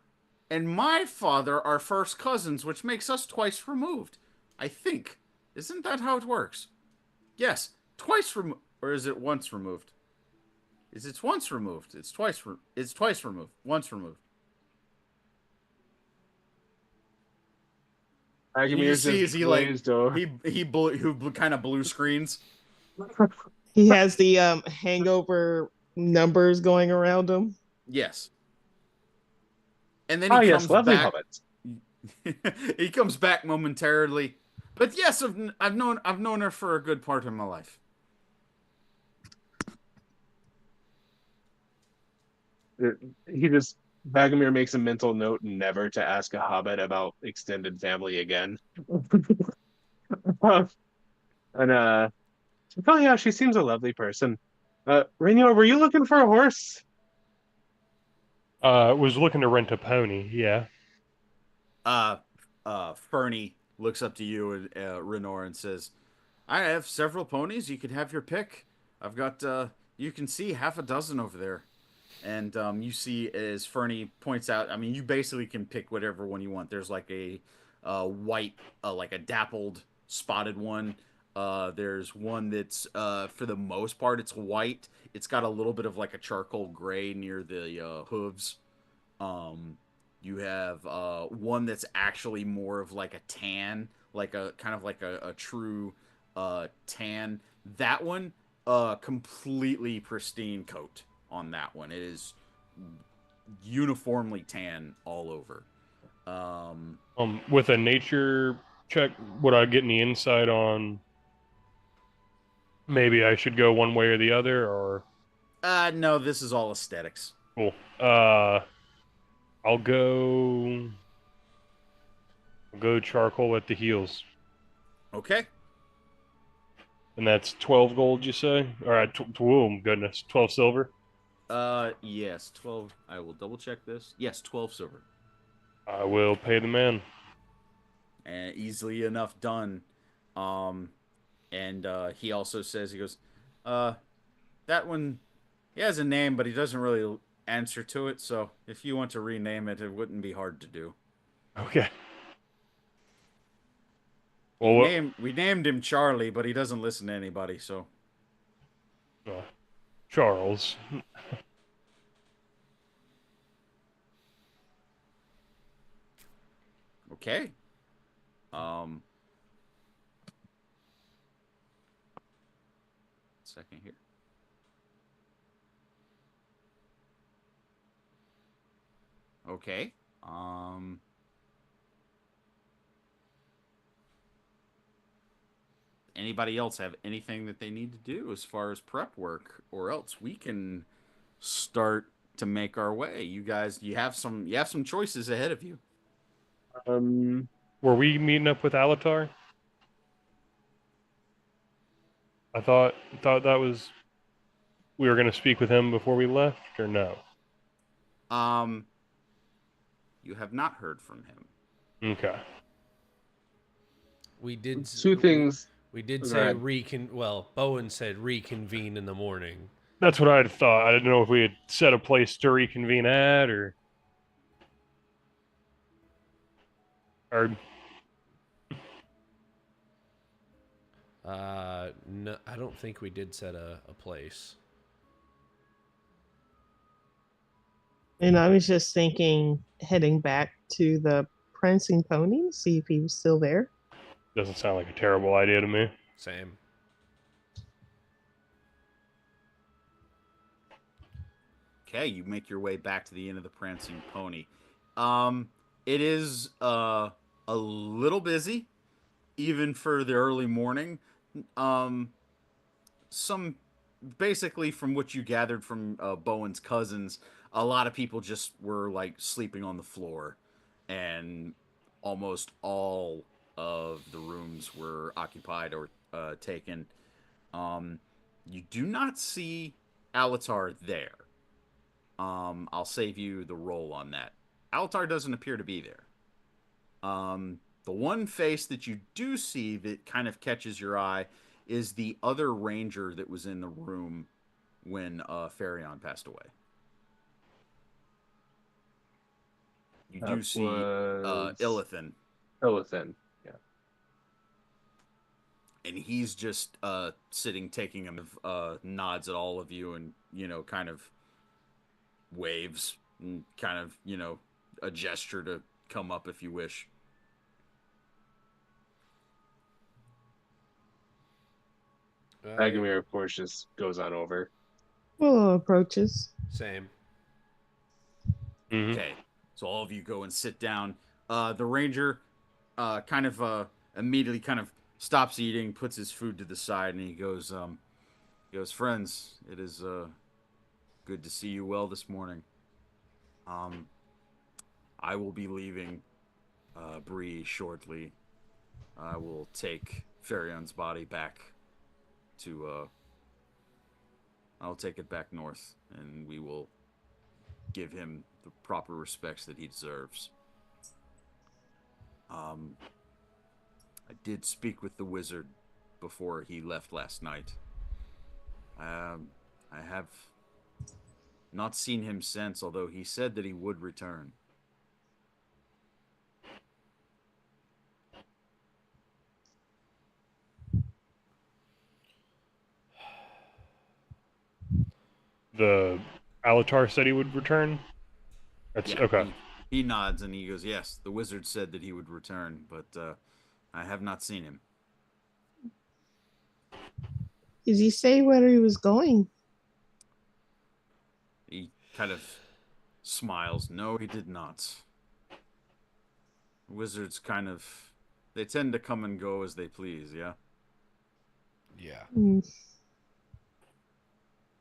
and my father are first cousins, which makes us twice removed. I think. Isn't that how it works? Yes, twice removed, or is it once removed? Is it once removed? It's twice. It's twice removed. Once removed. And you Agamir's see, just is he like glazed over. who kind of blue screens? He has the hangover numbers going around him. Yes. And then Ah, he yes, comes lovely back. hobbits. He comes back momentarily. But yes, I've known her for a good part of my life. He just Bagomir makes a mental note never to ask a hobbit about extended family again. And oh yeah, she seems a lovely person. Rainier, were you looking for a horse? Was looking to rent a pony. Yeah. Uh, Fernie looks up to you and Renor and says, "I have several ponies. You could have your pick. I've got you can see half a dozen over there." And you see as Fernie points out, I mean, you basically can pick whatever one you want. There's like a white, like a dappled, spotted one. There's one that's for the most part it's white. It's got a little bit of like a charcoal gray near the hooves. Um, you have one that's actually more of like a tan, like a kind of like a true tan. That one, completely pristine coat on that one. It is uniformly tan all over. With a nature check, would I get any insight on maybe I should go one way or the other, or No, this is all aesthetics. cool. I'll go charcoal at the heels. Okay. And that's 12 gold, you say? All right, oh, goodness, 12 silver. Yes, 12. I will double check this. Yes, 12 silver. I will pay the man. And easily enough done. And he also says, he goes, that one, he has a name, but he doesn't really answer to it. So if you want to rename it, it wouldn't be hard to do. Okay. Well, We named him Charlie, but he doesn't listen to anybody. So Charles. okay. Second here. Okay. anybody else have anything that they need to do as far as prep work, or else we can start to make our way. You guys, you have some choices ahead of you. Um, Were we meeting up with Alatar? I thought that was we were going to speak with him before we left, or no? Um, you have not heard from him. Okay. We did. two things. We did Go say ahead. Well, Bowen said reconvene in the morning. That's what I had thought. I didn't know if we had set a place to reconvene at, or No, I don't think we did set a place. And I was just thinking heading back to the prancing pony, see if he was still there. doesn't sound like a terrible idea to me. Same. Okay, you make your way back to the inn of the Prancing Pony. It is a little busy, even for the early morning. Um, some basically from what you gathered from Bowen's cousins, a lot of people just were like sleeping on the floor, and almost all of the rooms were occupied or taken. Um, you do not see Alatar there. I'll save you the roll on that. Alatar doesn't appear to be there. The one face that you do see that kind of catches your eye is the other ranger that was in the room when Farion passed away. You do That see was Illithan, Illithan. Yeah. and he's just sitting, taking him, nods at all of you, and kind of waves and kind of a gesture to come up if you wish. Agamir, of course, just goes on over. Willow approaches. Same. Mm-hmm. Okay, so all of you go and sit down. The ranger kind of immediately kind of stops eating, puts his food to the side, and he goes, friends, it is good to see you well this morning. I will be leaving Bree shortly. I will take Farion's body back to I'll take it back north, and we will give him the proper respects that he deserves. I did speak with the wizard before he left last night. I have not seen him since, although he said that he would return. The Alatar said he would return. That's Yeah, okay. he nods and he goes, yes, the wizard said that he would return, but I have not seen him. Did he say where he was going? He kind of smiles. No, he did not. Wizards they tend to come and go as they please, yeah? Yeah. Mm,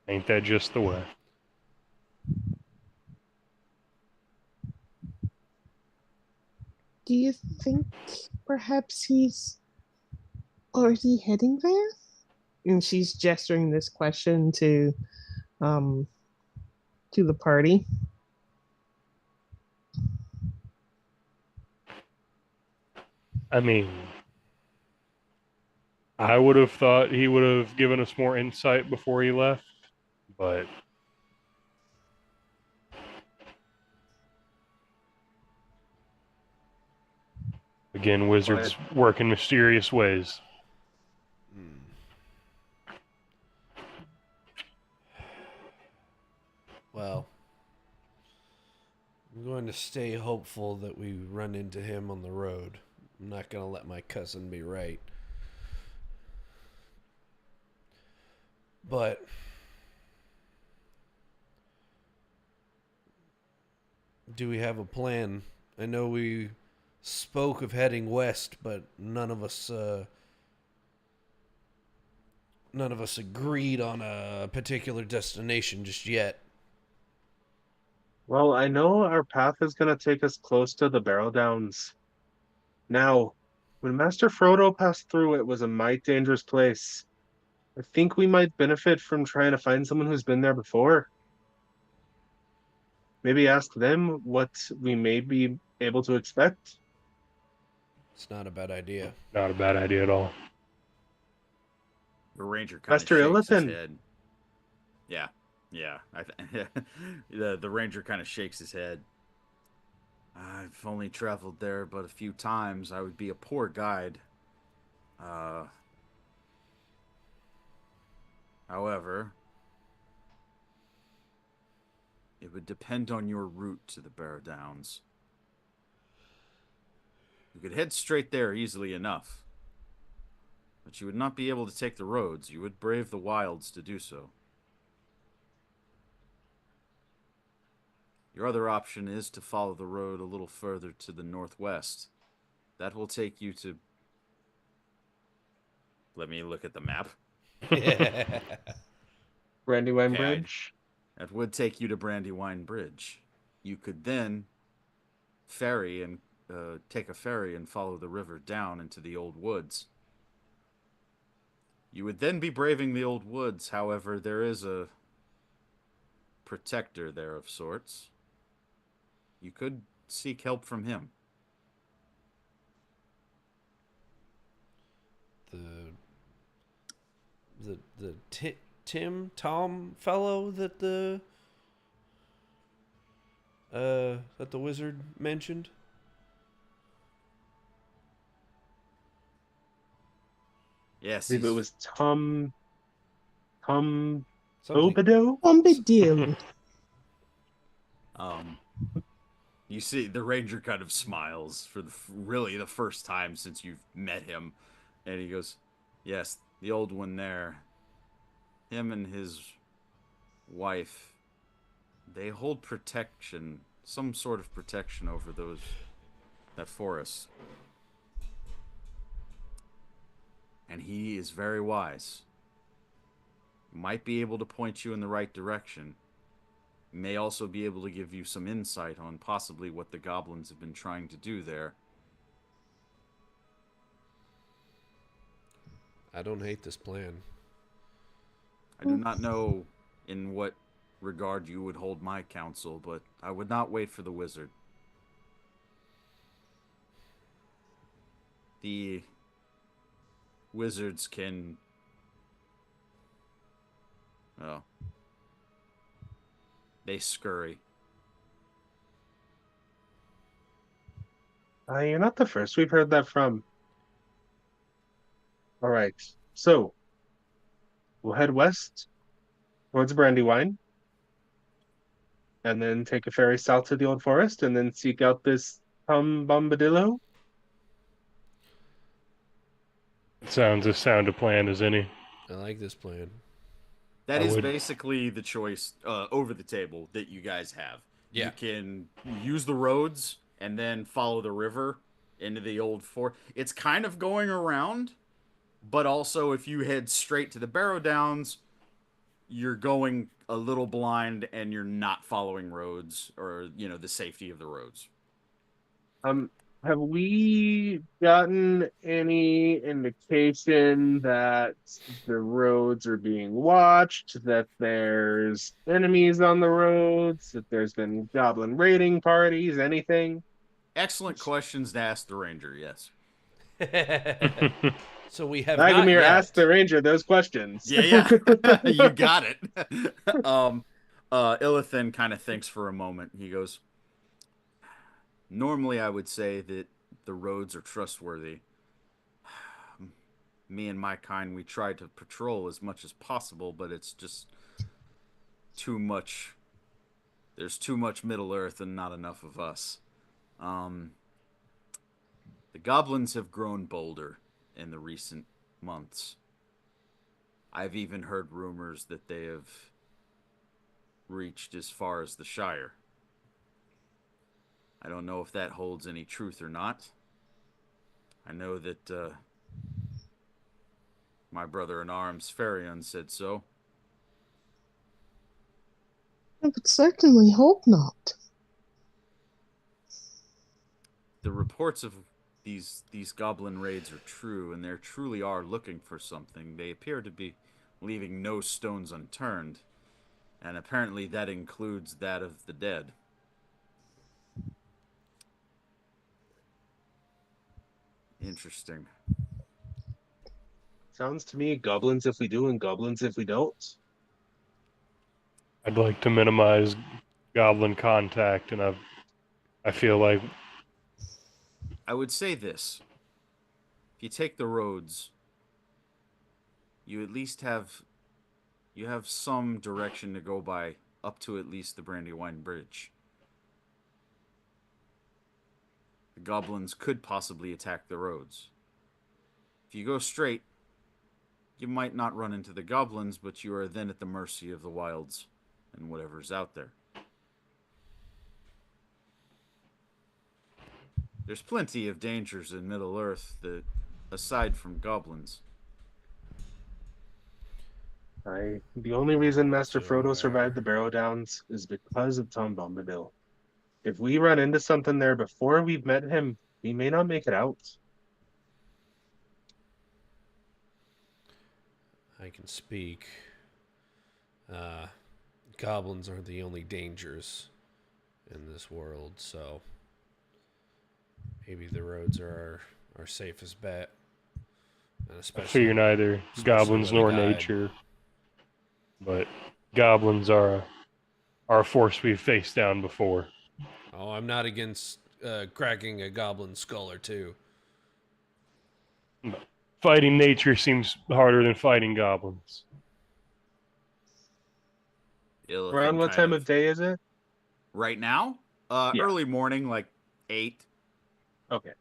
Ain't that just the way? do you think perhaps he's already heading there? And she's gesturing this question um to the party. I mean, I would have thought he would have given us more insight before he left, but again, wizards work in mysterious ways. Well, I'm going to stay hopeful that we run into him on the road. I'm not going to let my cousin be right. But do we have a plan? I know we spoke of heading west, but none of us none of us agreed on a particular destination just yet. Well, I know our path is going to take us close to the Barrow Downs. Now, when Master Frodo passed through, it was a mighty dangerous place. I think we might benefit from trying to find someone who's been there before. Maybe ask them what we may be able to expect. It's not a bad idea. Not a bad idea at all. The ranger kind of Master shakes his Illithin. head. Yeah, yeah. The ranger kind of shakes his head. I've only traveled there but a few times. I would be a poor guide. However, it would depend on your route to the Barrow Downs. You could head straight there easily enough, but you would not be able to take the roads. You would brave the wilds to do so. Your other option is to follow the road a little further to the northwest. That will take you to... Let me look at the map. Brandywine Okay, Bridge. That would take you to Brandywine Bridge. You could then ferry and take a ferry and follow the river down into the old woods. You would then be braving the old woods. However, there is a protector there of sorts. You could seek help from him. The Tom fellow that the wizard mentioned. Yes, I believe it was Tom Something. Obido. Big deal. You see, the ranger kind of smiles for really the first time since you've met him, and he goes, "Yes, the old one there. Him and his wife. They hold protection, some sort of protection over that forest. And he is very wise. Might be able to point you in the right direction. May also be able to give you some insight on possibly what the goblins have been trying to do there." I don't hate this plan. I do not know in what regard you would hold my counsel, but I would not wait for the wizard. The wizards can... well, they scurry. You're not the first we've heard that from. All right, so we'll head west towards Brandywine, and then take a ferry south to the Old Forest, and then seek out this Tom Bombadillo. Sounds as sound a plan as any. I like this plan. That I is would- basically the choice over the table that you guys have. Yeah. You can use the roads and then follow the river into the old fort. It's kind of going around, but also if you head straight to the Barrow Downs, you're going a little blind and you're not following roads or, the safety of the roads. Have we gotten any indication that the roads are being watched, that there's enemies on the roads, that there's been goblin raiding parties, anything? Excellent questions to ask the ranger, yes. So we have not Nagamir yet. asked the ranger those questions. Yeah. You got it. Illithin kind of thinks for a moment. He goes, "Normally I would say that the roads are trustworthy. Me and my kind, we try to patrol as much as possible, but it's just too much. There's too much Middle Earth and not enough of us. The goblins have grown bolder in the recent months. I've even heard rumors that they have reached as far as the Shire. I don't know if that holds any truth or not. I know that My brother-in-arms, Farion, said so. I would certainly hope not. The reports of these goblin raids are true, and they truly are looking for something. They appear to be leaving no stones unturned, and apparently that includes that of the dead. Interesting. Sounds to me goblins if we do and goblins if we don't. I'd like to minimize goblin contact, and I feel like I would say this. If you take the roads, you at least have some direction to go by up to at least the Brandywine Bridge. The goblins could possibly attack the roads. If you go straight, you might not run into the goblins, but you are then at the mercy of the wilds and whatever's out there. There's plenty of dangers in Middle Earth that, aside from goblins. The only reason Master Frodo survived the Barrow Downs is because of Tom Bombadil. If we run into something there before we've met him, we may not make it out. I can speak. Goblins aren't the only dangers in this world, so maybe the roads are our safest bet. And I especially, figure neither goblins when a nor guide- nature, but goblins are a force we've faced down before. Oh, I'm not against cracking a goblin skull or two. Fighting nature seems harder than fighting goblins. Around what time of day is it? Right now? Yeah. Early morning, like 8. Okay.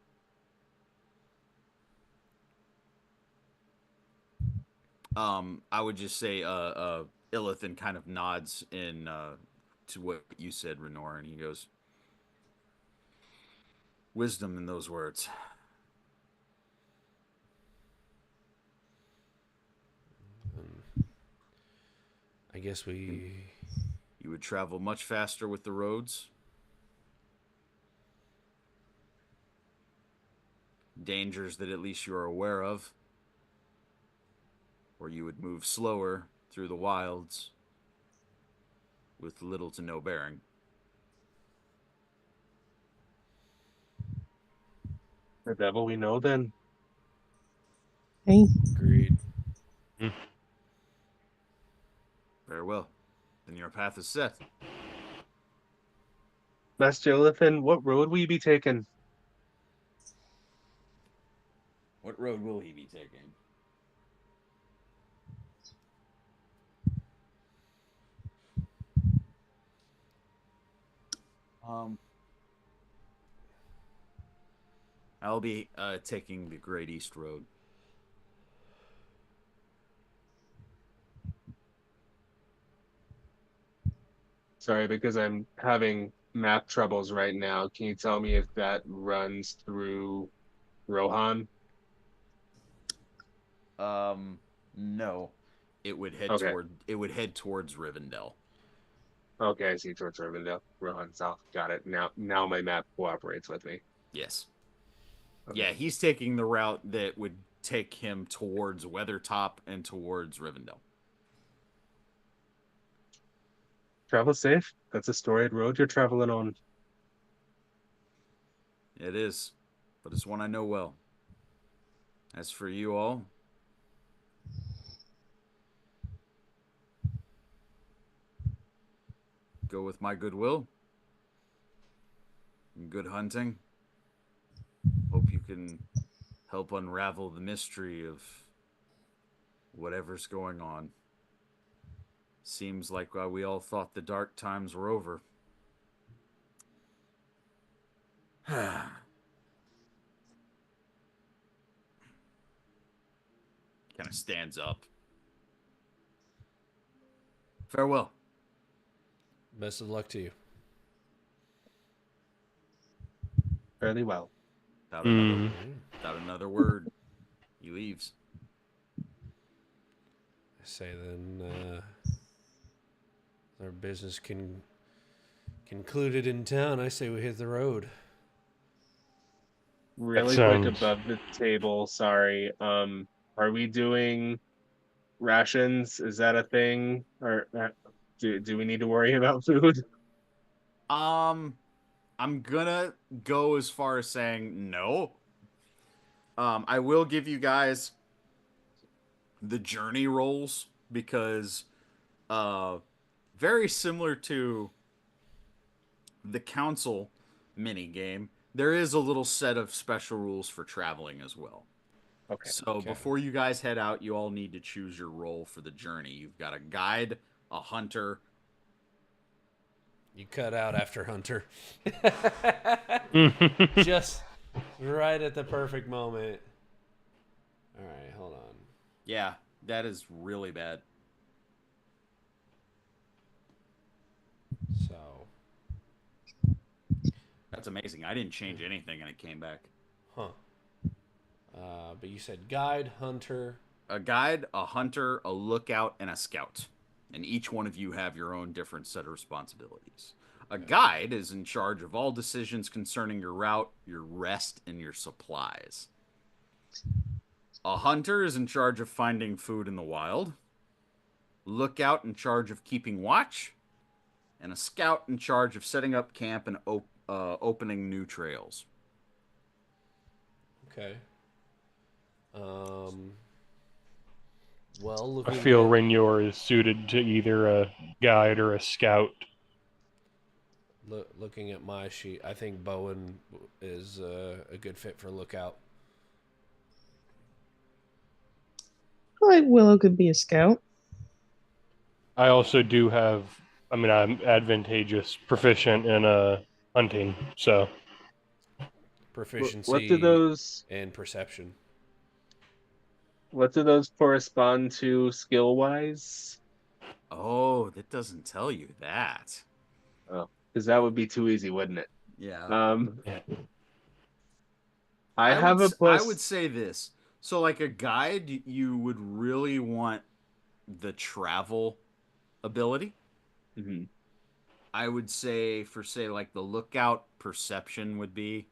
I would just say Illithan kind of nods in to what you said, Renor, and he goes, wisdom in those words. I guess we... You would travel much faster with the roads. Dangers that at least you are aware of. Or you would move slower through the wilds with little to no bearing. The devil we know then. Hey, Agreed. Very well. Then your path is set. Master Illithan, what road will you be taking? What road will he be taking? I'll be taking the Great East Road. Sorry, because I'm having map troubles right now. Can you tell me if that runs through Rohan? No. It would head Okay. towards Rivendell. Okay, I see towards Rivendell. Rohan South. Got it. Now my map cooperates with me. Yes. Okay. Yeah, he's taking the route that would take him towards Weathertop and towards Rivendell. Travel safe. That's a storied road you're traveling on. It is, but it's one I know well. As for you all, go with my goodwill and good hunting. Hope you can help unravel the mystery of whatever's going on. Seems like we all thought the dark times were over. Kind of stands up. Farewell. Best of luck to you. Fairly well. Without another word, he leaves. say then, our business concluded in town. I say we hit the road. Really quick sounds- above the table, sorry. Are we doing rations? Is that a thing? Or do we need to worry about food? I'm gonna go as far as saying no. I will give you guys the journey rolls because very similar to the council mini game, there is a little set of special rules for traveling as well. Okay. So before you guys head out, you all need to choose your role for the journey. You've got a guide, a hunter. You cut out after Hunter. Just right at the perfect moment. All right, hold on. Yeah, that is really bad. So, That's amazing. I didn't change anything and it came back. huh. But you said guide, hunter. A guide, a hunter, a lookout, and a scout. And each one of you have your own different set of responsibilities. A guide is in charge of all decisions concerning your route, your rest, and your supplies. A hunter is in charge of finding food in the wild. Lookout in charge of keeping watch. And a scout in charge of setting up camp and opening new trails. Okay. Well, looking I feel at, Rainier is suited to either a guide or a scout. looking at my sheet, I think Bowen is a good fit for lookout. I like Willow could be a scout. I also do have, I mean, I'm advantageous, proficient in hunting, so Proficiency What do those and perception. correspond to skill wise? Oh, that doesn't tell you that. Oh, because that would be too easy, wouldn't it? Yeah. I have a plus. I would say this. So, like a guide, you would really want the travel ability. Mhm. I would say for like the lookout, perception would be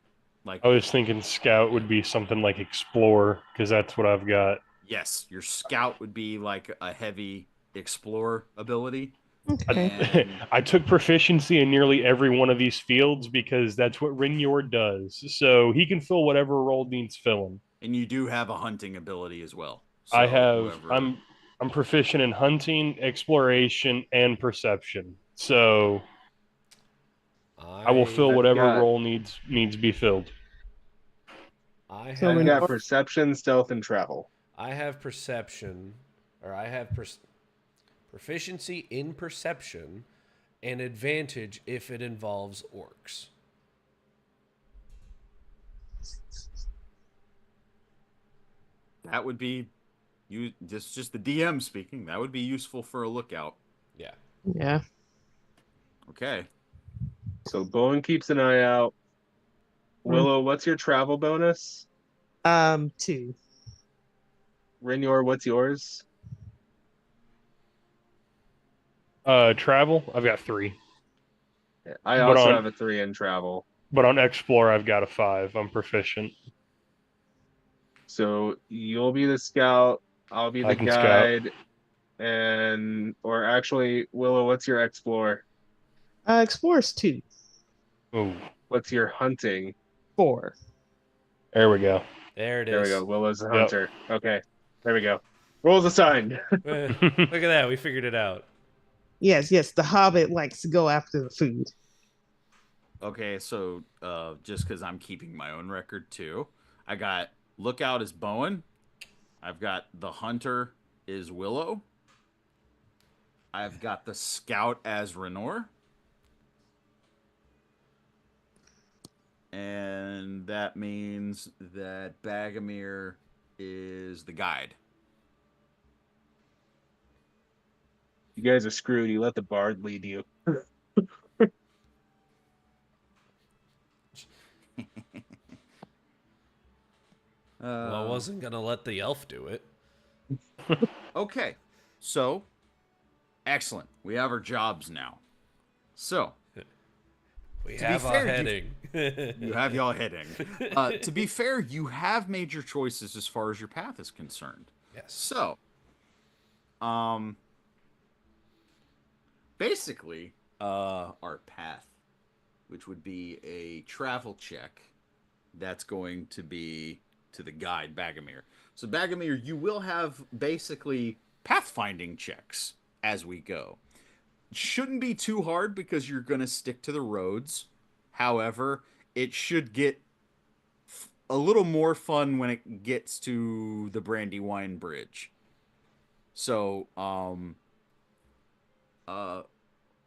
like I was thinking scout would be something like explore, because that's what I've got. yes, your scout would be like a heavy explorer ability. Okay. And I took proficiency in nearly every one of these fields because that's what Rainier does. So he can fill whatever role needs filling. and you do have a hunting ability as well. I So have whoever- I'm proficient in hunting, exploration, and perception. So I will fill I've whatever got- role needs be filled. I So I've when- have got perception, stealth, and travel. I have perception, or I have proficiency in perception, and advantage if it involves orcs. that would be you just the DM speaking. That would be useful for a lookout. Yeah. Yeah. Okay. So Bowen keeps an eye out. Willow, what's your travel bonus? 2. Rainier, what's yours? Travel, I've got 3. I But also on- have a 3 in travel. But on explore, I've got a 5. I'm proficient. So you'll be the scout, I'll be I the can scout. guide, or actually, Willow, what's your explore? Explorer's 2. Ooh, What's your hunting? 4. there we go. There it is. There we go. Willow's the Yep. hunter. Okay, there we go. Rolls assigned. Look at that. We figured it out. Yes, yes. The Hobbit likes to go after the food. Okay, so just because I'm keeping my own record too, I got lookout is Bowen. I've got the hunter is Willow. I've got the scout as Renor. And that means that Bagomir is the guide. You guys are screwed. You let the bard lead you. Well, I wasn't gonna let the elf do it. Okay. So, excellent. We have our jobs now. So, We to be have a fair, heading. you have y'all heading. To be fair, you have made your choices as far as your path is concerned. Yes. So, um, basically, our path, which would be a travel check, that's going to be to the guide Bagomir. So Bagomir, you will have basically pathfinding checks as we go. Shouldn't be too hard because you're going to stick to the roads. However, it should get a little more fun when it gets to the Brandywine Bridge. So, uh,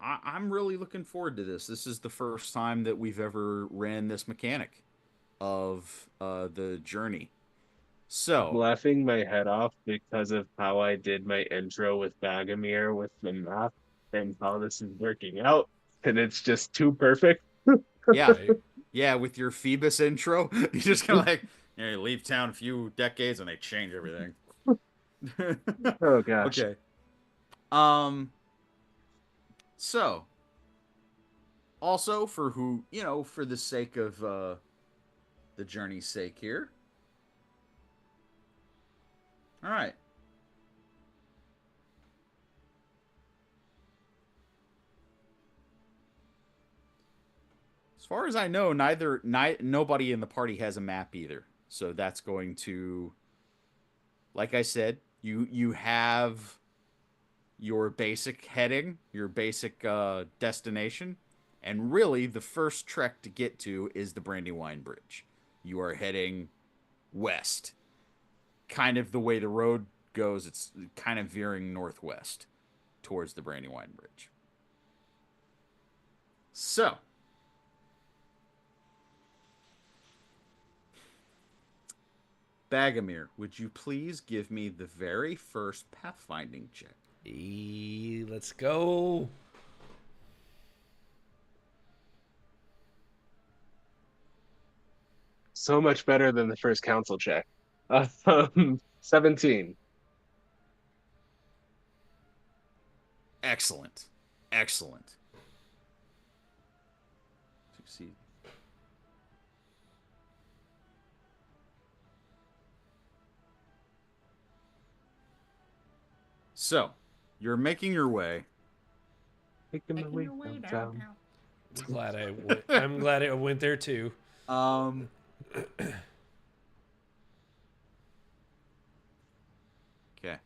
I'm really looking forward to this. This is the first time that we've ever ran this mechanic of the journey. I'm So, laughing my head off because of how I did my intro with Bagomir with the map and how this is working out. And it's just too perfect. yeah, Right. yeah, with your Phoebus intro, you just kind of like, you leave town a few decades and they change everything. Oh gosh. Okay. Um. So, also for who for the sake of the journey's sake here. All right. As far as I know, nobody in the party has a map either. So that's going to, like I said, you have your basic heading, your basic destination, and really the first trek to get to is the Brandywine Bridge. You are heading west, kind of the way the road goes. It's kind of veering northwest towards the Brandywine Bridge. So, Bagomir, would you please give me the very first pathfinding check? Let's go. So much better than the first council check. 17. Excellent. Excellent. Succeed. So, you're making your way. Taking my way downtown. I'm glad I went there too. Um, okay.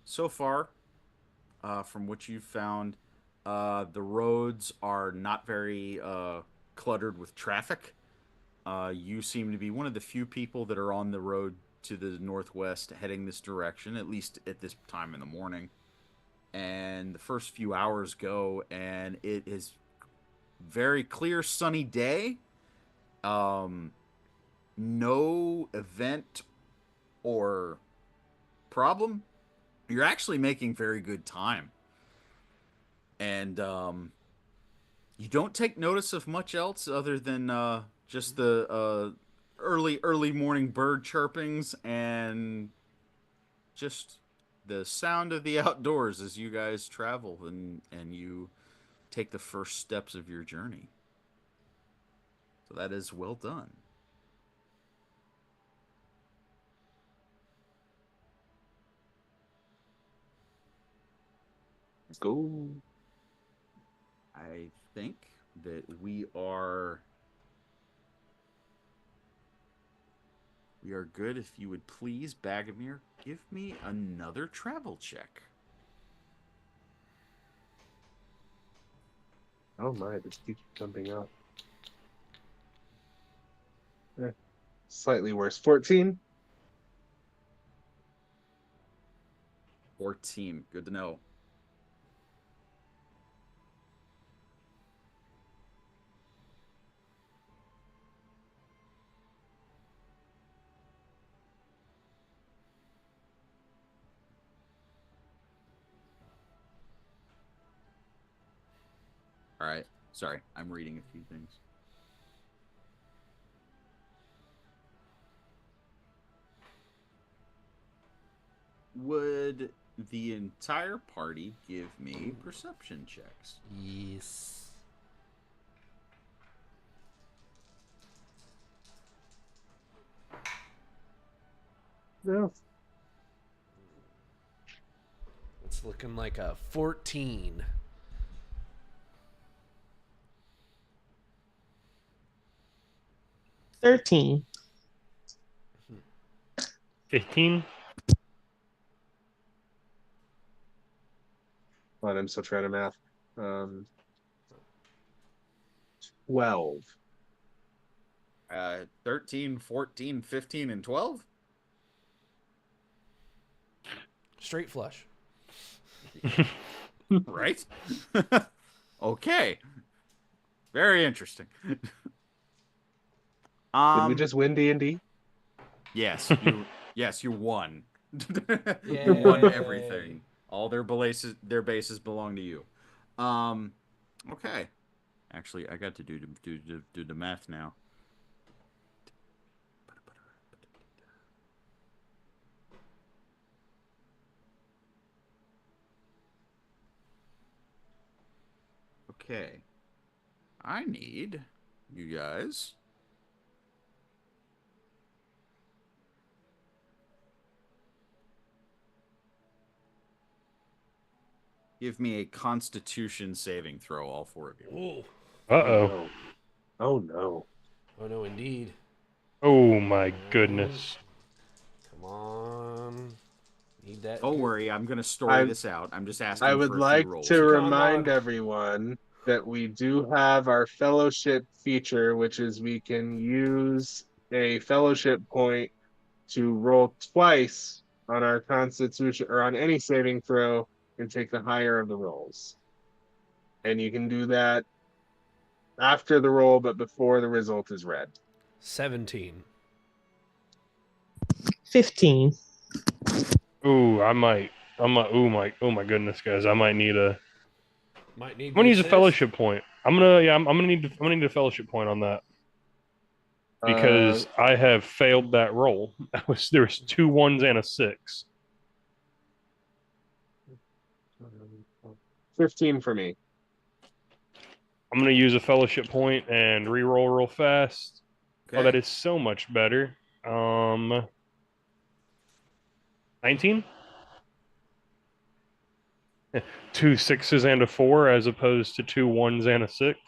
So far, from what you've found, the roads are not very cluttered with traffic. You seem to be one of the few people that are on the road to the northwest heading this direction, at least at this time in the morning. And the first few hours go, and it is very clear, sunny day. Um, no event or problem. You're actually making very good time. And you don't take notice of much else other than just the early morning bird chirpings and just the sound of the outdoors as you guys travel and you take the first steps of your journey. So that is well done. Let's go. I think that we are good. If you would please, Bagomir, give me another travel check. Oh my, this keeps jumping up. Slightly worse. 14. 14. Good to know. All right. Sorry, I'm reading a few things. would the entire party give me perception checks? Yes. No. It's looking like a 14. 13. 15. Hold on, I'm still trying to math. 12. 13, 14, 15, and 12? Straight flush. Right? Okay. Very interesting. Did we just win D&D? Yes, you won. You Yay. won everything. All their bases belong to you. Okay. Actually, I got to do the math now. Okay. I need you guys give me a Constitution saving throw, all four of you. Whoa. Uh-oh. Oh no. Oh, no, indeed. Oh, my goodness. Come on. Need that. Don't good- worry, I'm going to story this out. I'm just asking I would for a like few rolls. to Come on, remind Log. everyone that we do have our fellowship feature, which is we can use a fellowship point to roll twice on our constitution or on any saving throw and take the higher of the rolls. And you can do that after the roll, but before the result is read. 17. 15. Ooh, oh my goodness, guys. I might need a, Might need I'm gonna the use a assist. fellowship point. I'm gonna need a fellowship point on that. Because I have failed that roll. There was 2 1s and a 6. 15 for me. I'm gonna use a fellowship point and re-roll real fast. Okay. Oh, that is so much better. 19. 2 6s and a 4 as opposed to 2 1s and a 6.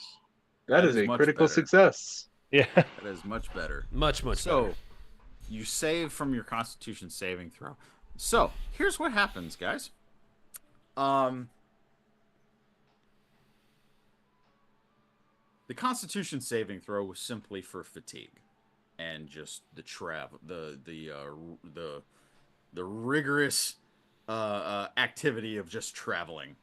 That is is a much critical better. success. Yeah. That is much better. Much So, better. you save from your Constitution saving throw. So, here's what happens, guys. The Constitution saving throw was simply for fatigue, and just the rigorous activity of just traveling,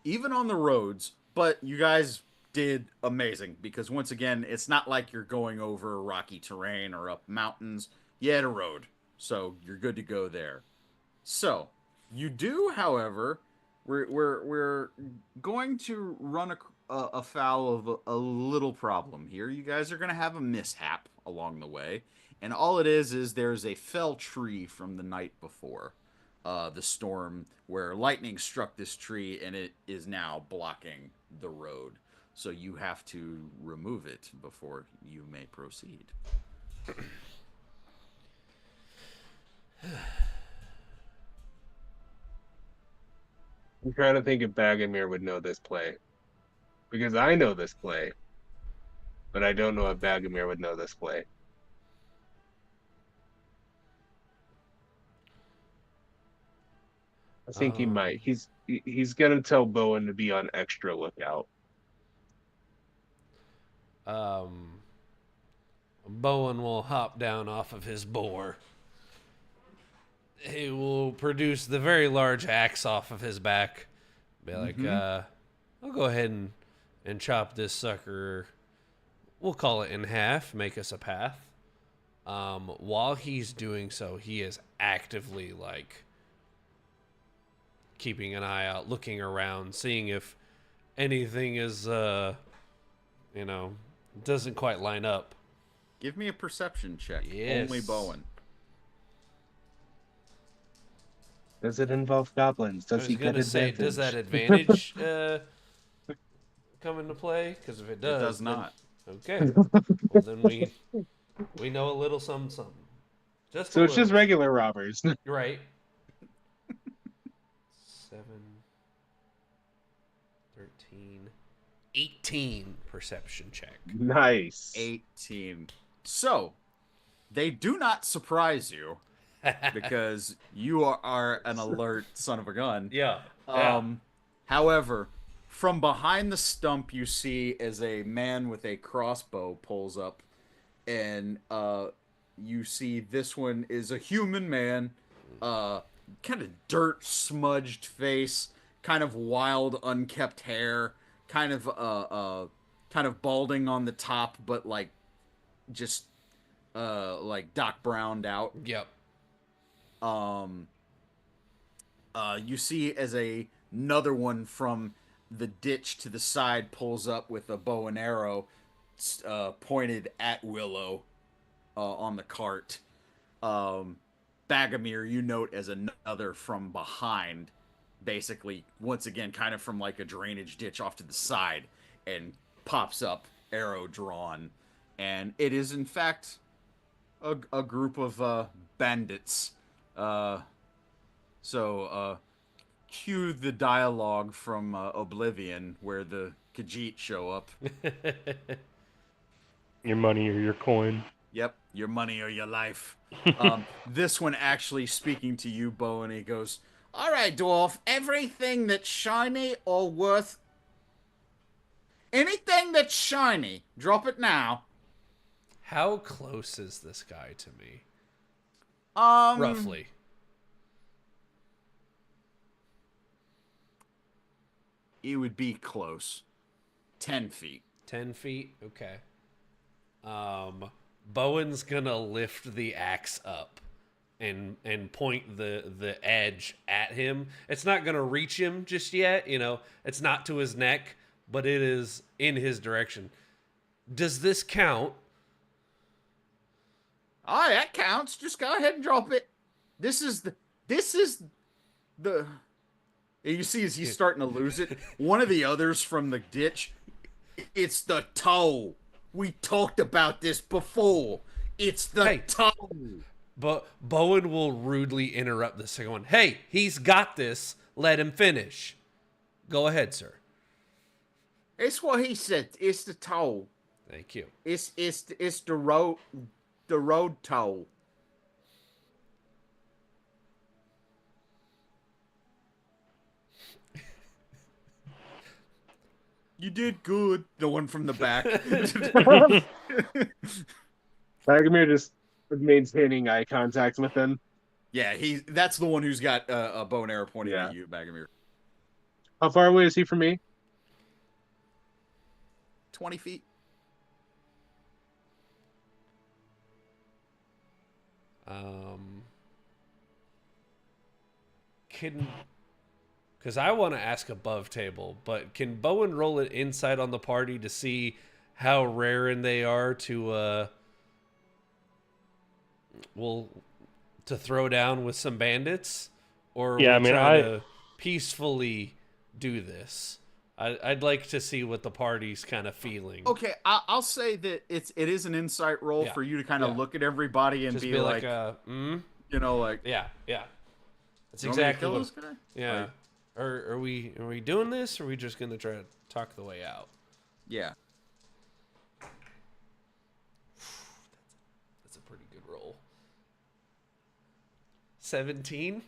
even on the roads. But you guys did amazing because once again, it's not like you're going over rocky terrain or up mountains. You had a road, so you're good to go there. So you do, however, we're going to run afoul of a little problem here. You guys are going to have a mishap along the way, and all it is there's a fell tree from the night before the storm where lightning struck this tree, and it is now blocking the road. So you have to remove it before you may proceed. I'm trying to think if Bagomir would know this play. Because I know this play. But I don't know if Bagomir would know this play. I think he might. He's gonna tell Bowen to be on extra lookout. Bowen will hop down off of his boar. He will produce the very large axe off of his back. Be like, I'll go ahead and chop this sucker. We'll call it in half, make us a path. While he's doing so, he is actively like keeping an eye out, looking around, seeing if anything is, doesn't quite line up. Give me a perception check. Yes. Only Bowen. Does it involve goblins? I Does was he get gonna say, advantage? does that advantage come into play? Because if it It does, does not. then okay. Well, then we know a little something, something. Just a So it's just little. regular robbers. You're right. 7, 13, 18 perception check. Nice. 18. So, they do not surprise you because you are an alert son of a gun. Yeah. However, from behind the stump, you see as a man with a crossbow pulls up, and you see this one is a human man, kind of dirt smudged face, kind of wild, unkept hair, kind of balding on the top, but like just like Doc Browned out. Yep. You see as another one from the ditch to the side pulls up with a bow and arrow pointed at Willow on the cart. Bagomir, you note as another from behind, basically, once again, kind of from like a drainage ditch off to the side, and pops up, arrow drawn. And it is, in fact, a group of bandits. So, cue the dialogue from Oblivion where the Khajiit show up. Your money or your coin. Yep, your money or your life. This one actually speaking to you, Bo, and he goes, "All right, dwarf, everything that's shiny or worth... anything that's shiny, drop it now." How close is this guy to me? Roughly. It would be close. 10 feet. 10 feet? Okay. Bowen's gonna lift the axe up and point the edge at him. It's not gonna reach him just yet, you know. It's not to his neck, but it is in his direction. Does this count? Oh, that counts. Just go ahead and drop it. This is the and you see as he's starting to lose it, one of the others from the ditch, it's the toe. We talked about this before. It's the toe. But Bowen will rudely interrupt the second one. Hey, he's got this. Let him finish. Go ahead, sir. It's what he said. It's the toe. Thank you. It's the road toe. You did good. The one from the back. Bagomir just maintaining eye contact with him. Yeah, that's the one who's got a bow and arrow pointing Yeah. at you, Bagomir. How far away is he from me? 20 feet. Because I want to ask above table, but can Bowen roll an insight on the party to see how raring they are to to throw down with some bandits, or Yeah, are I we mean, trying to peacefully do this? I'd like to see what the party's kind of feeling. Okay, I'll say that it is an insight roll Yeah. for you to kind of Yeah. look at everybody and Just be be like, you know, like, yeah. That's "You want me to exactly kill what. this guy?" Yeah. Like, Are we doing this, or are we just gonna try to talk the way out? yeah. That's a pretty good roll. 17.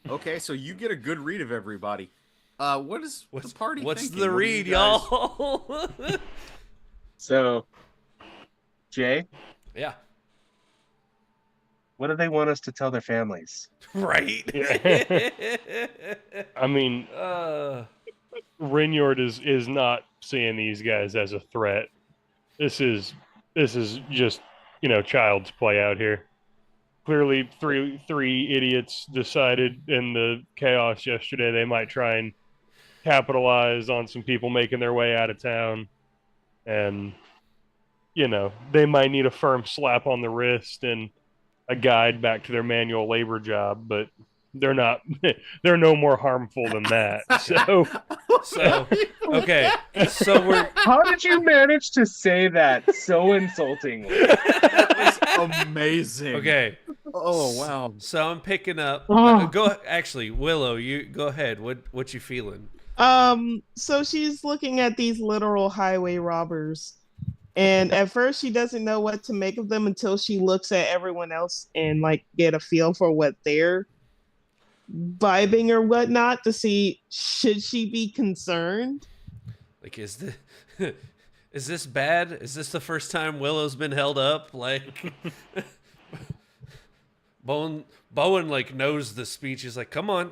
Okay, so you get a good read of everybody. What is the party What's thinking? the What do you read, guys- y'all? So, Jay, Yeah. what do they want us to tell their families? Right. I mean, Rinyard is not seeing these guys as a threat. This is just, child's play out here. Clearly, three idiots decided in the chaos yesterday they might try and capitalize on some people making their way out of town, and they might need a firm slap on the wrist and a guide back to their manual labor job, but they're not. They're no more harmful than that. So, So, okay. So we're How did you manage to say that so insultingly? That was amazing. okay. Oh wow. So I'm picking up. Oh. Actually, Willow, you go ahead. What you feeling? So she's looking at these literal highway robbers. And at first she doesn't know what to make of them until she looks at everyone else and like get a feel for what they're vibing or whatnot to see should she be concerned. Like, is this bad? Is this the first time Willow's been held up? Like, Bowen like knows the speech. He's like, come on,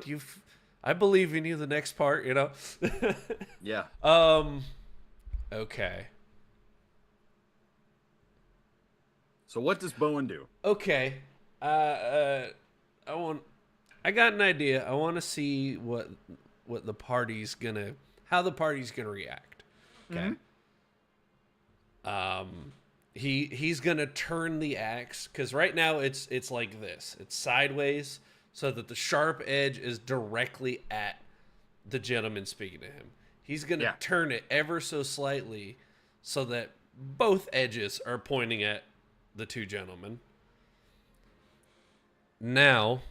I believe in you. The next part, you know. Yeah. Okay. So what does Bowen do? Okay. I got an idea. I want to see how the party's gonna react. Okay. He's gonna turn the axe because right now it's like this. It's sideways so that the sharp edge is directly at the gentleman speaking to him. He's gonna turn it ever so slightly so that both edges are pointing at the two gentlemen. Now,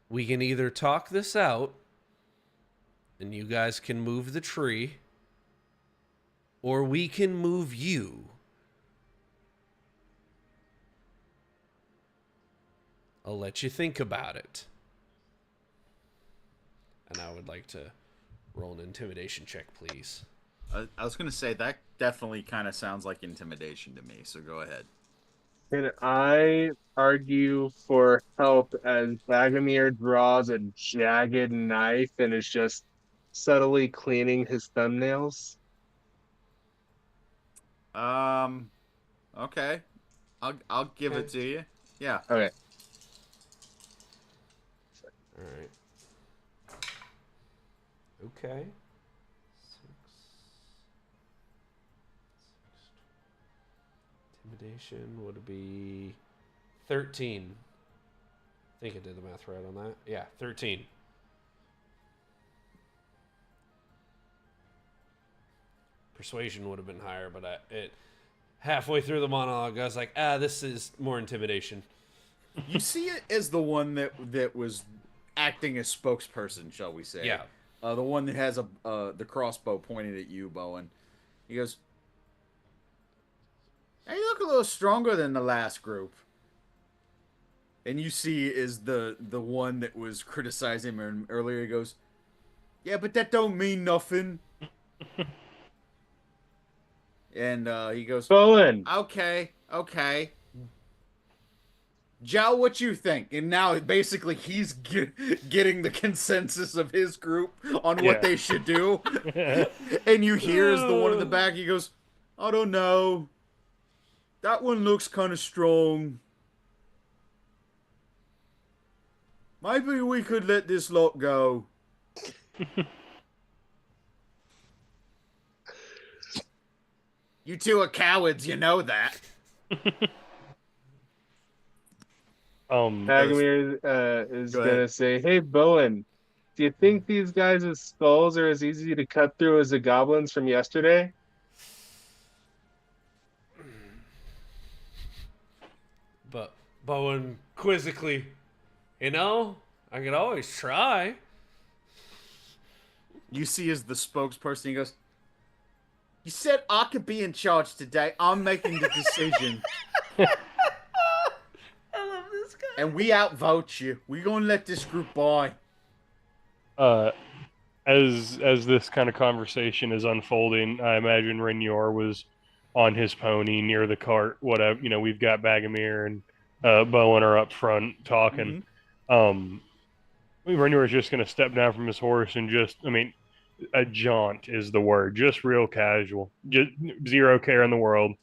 we can either talk this out and you guys can move the tree, or we can move you. I'll let you think about it. And I would like to roll an intimidation check, please. I was gonna say that definitely kind of sounds like intimidation to me. So go ahead. Can I argue for help as Bagomir draws a jagged knife and is just subtly cleaning his thumbnails? Okay. I'll give it to you. Yeah. Okay. All right. Okay. Intimidation would be 13. I think I did the math right on that. Yeah, 13. Persuasion would have been higher, but halfway through the monologue, I was like, this is more intimidation. You see it as the one that was acting as spokesperson, shall we say? Yeah. The one that has the crossbow pointed at you, Bowen. He goes, "Hey, you look a little stronger than the last group." And you see is the one that was criticizing him earlier. He goes, "Yeah, but that don't mean nothing." And he goes, Bowen. Okay. Joe, what you think? And now basically he's getting the consensus of his group on what they should do. And you hear as the one in the back, he goes, "I don't know. That one looks kind of strong. Maybe we could let this lot go." You two are cowards, you know that. Bagomir is gonna say, "Hey, Bowen, do you think these guys' skulls are as easy to cut through as the goblins from yesterday?" But Bowen quizzically, I could always try. You see as the spokesperson, he goes, "You said I could be in charge today. I'm making the decision." I love this guy. And we outvote you. We're gonna let this group by. As this kind of conversation is unfolding, I imagine Reynor was on his pony near the cart. Whatever, we've got Bagomir and Bowen are up front talking. Reynor is just going to step down from his horse and a jaunt is the word. Just real casual, just zero care in the world.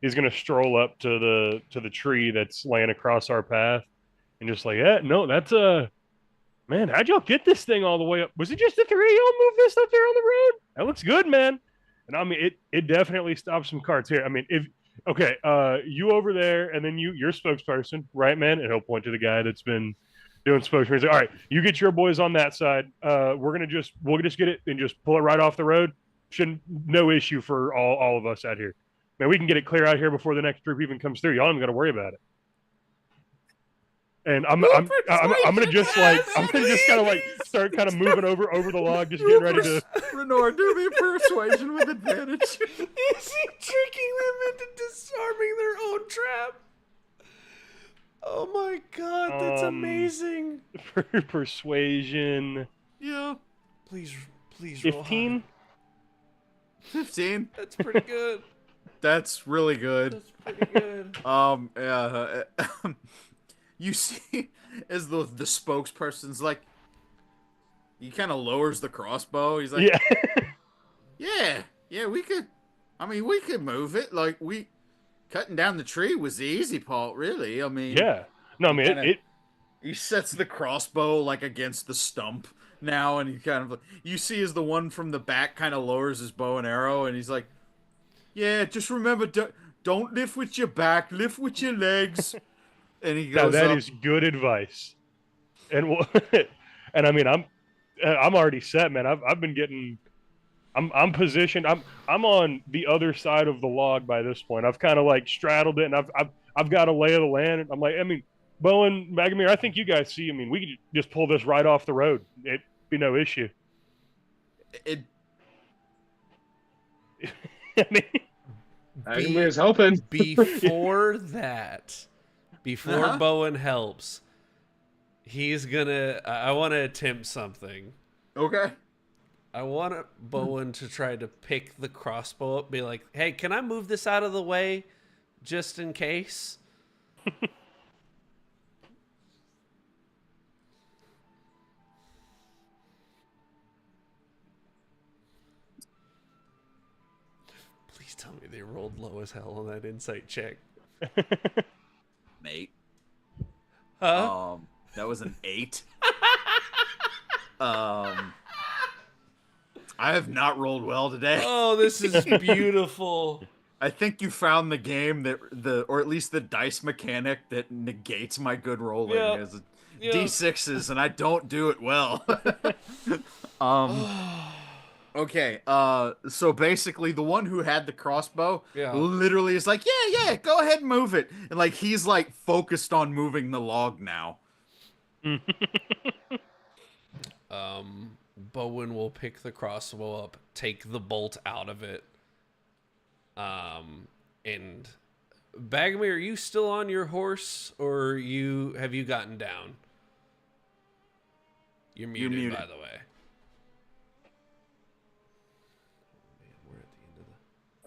He's going to stroll up to the tree that's laying across our path, and just like, no, that's man, how'd y'all get this thing all the way up? Was it just the three of y'all move this up there on the road? That looks good, man. And it definitely stops some carts here. Okay, you over there, and then you're spokesperson, right, man? And he'll point to the guy that's been doing spokesperson. He's like, all right, you get your boys on that side. We'll just get it and just pull it right off the road. Shouldn't no issue for all of us out here. Man, we can get it clear out here before the next group even comes through. Y'all ain't got to worry about it. And I'm gonna just kind of like start kind of moving over the log, just getting ready to. Renor, do me persuasion with advantage. Is he tricking them into disarming their own trap? Oh my god, that's amazing. For persuasion. Yeah. Please roll 15. 15. That's pretty good. That's really good. That's pretty good. Yeah. You see, as the spokesperson's like, he kind of lowers the crossbow. He's like, yeah, we could. I mean, we could move it. Like cutting down the tree was the easy part, really. I mean, yeah. No, I mean he sets the crossbow like against the stump now, and he kind of you see as the one from the back kind of lowers his bow and arrow, and he's like, yeah, just remember, don't lift with your back, lift with your legs. And he goes, that is good advice. And and I mean, I'm already set, man. I've been getting, I'm positioned. I'm on the other side of the log by this point. I've kind of like straddled it, and I've got a lay of the land. I'm like, I mean, Bowen, Magamir, I think you guys see. I mean, we could just pull this right off the road. It'd be no issue. I mean, Magamir's hoping. Before that. Before Bowen helps, he's gonna. I want to attempt something. Okay. I want Bowen to try to pick the crossbow up, be like, "Hey, can I move this out of the way, just in case?" Please tell me they rolled low as hell on that insight check. Mate. Huh? That was an 8. I have not rolled well today. Oh, this is beautiful. I think you found the game or at least the dice mechanic that negates my good rolling as D6s, and I don't do it well. Okay, so basically the one who had the crossbow literally is like, yeah, go ahead and move it. And like he's like focused on moving the log now. Bowen will pick the crossbow up, take the bolt out of it. And Bagamy, are you still on your horse, or have you gotten down? You're muted, by the way.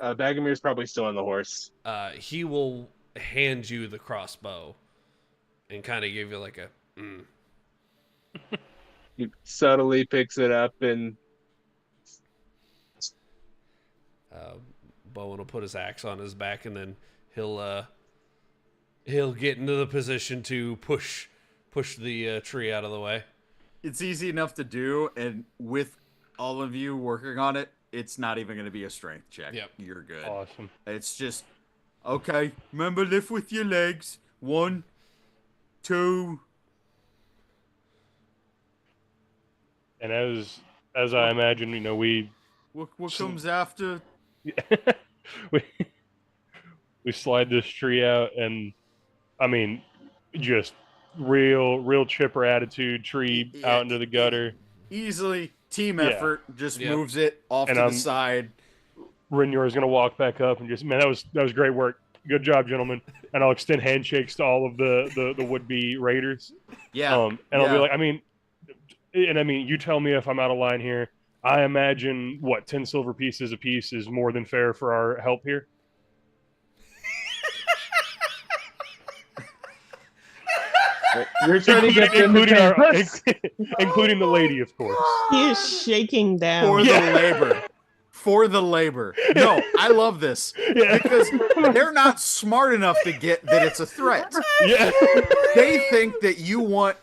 Bagamir's probably still on the horse. He will hand you the crossbow and kind of give you like a He subtly picks it up and Bowen will put his axe on his back, and then he'll get into the position to push the tree out of the way. It's easy enough to do, and with all of you working on it, it's not even going to be a strength check. Yep. You're good. Awesome. It's just, okay, remember, lift with your legs. 1, 2. And as I imagine, we What comes after? we slide this tree out, and I mean, just real chipper attitude tree out into the gutter. Easily team effort, just moves it off and to the side. Renor is going to walk back up and just, man, that was great work. Good job, gentlemen. And I'll extend handshakes to all of the would-be raiders. Yeah. And I'll be like, I mean, you tell me if I'm out of line here. I imagine 10 silver pieces a piece is more than fair for our help here. You're trying to get them including the lady, of course. He is shaking down. For the labor. No, I love this. Because they're not smart enough to get that it's a threat. Yeah. They think that you want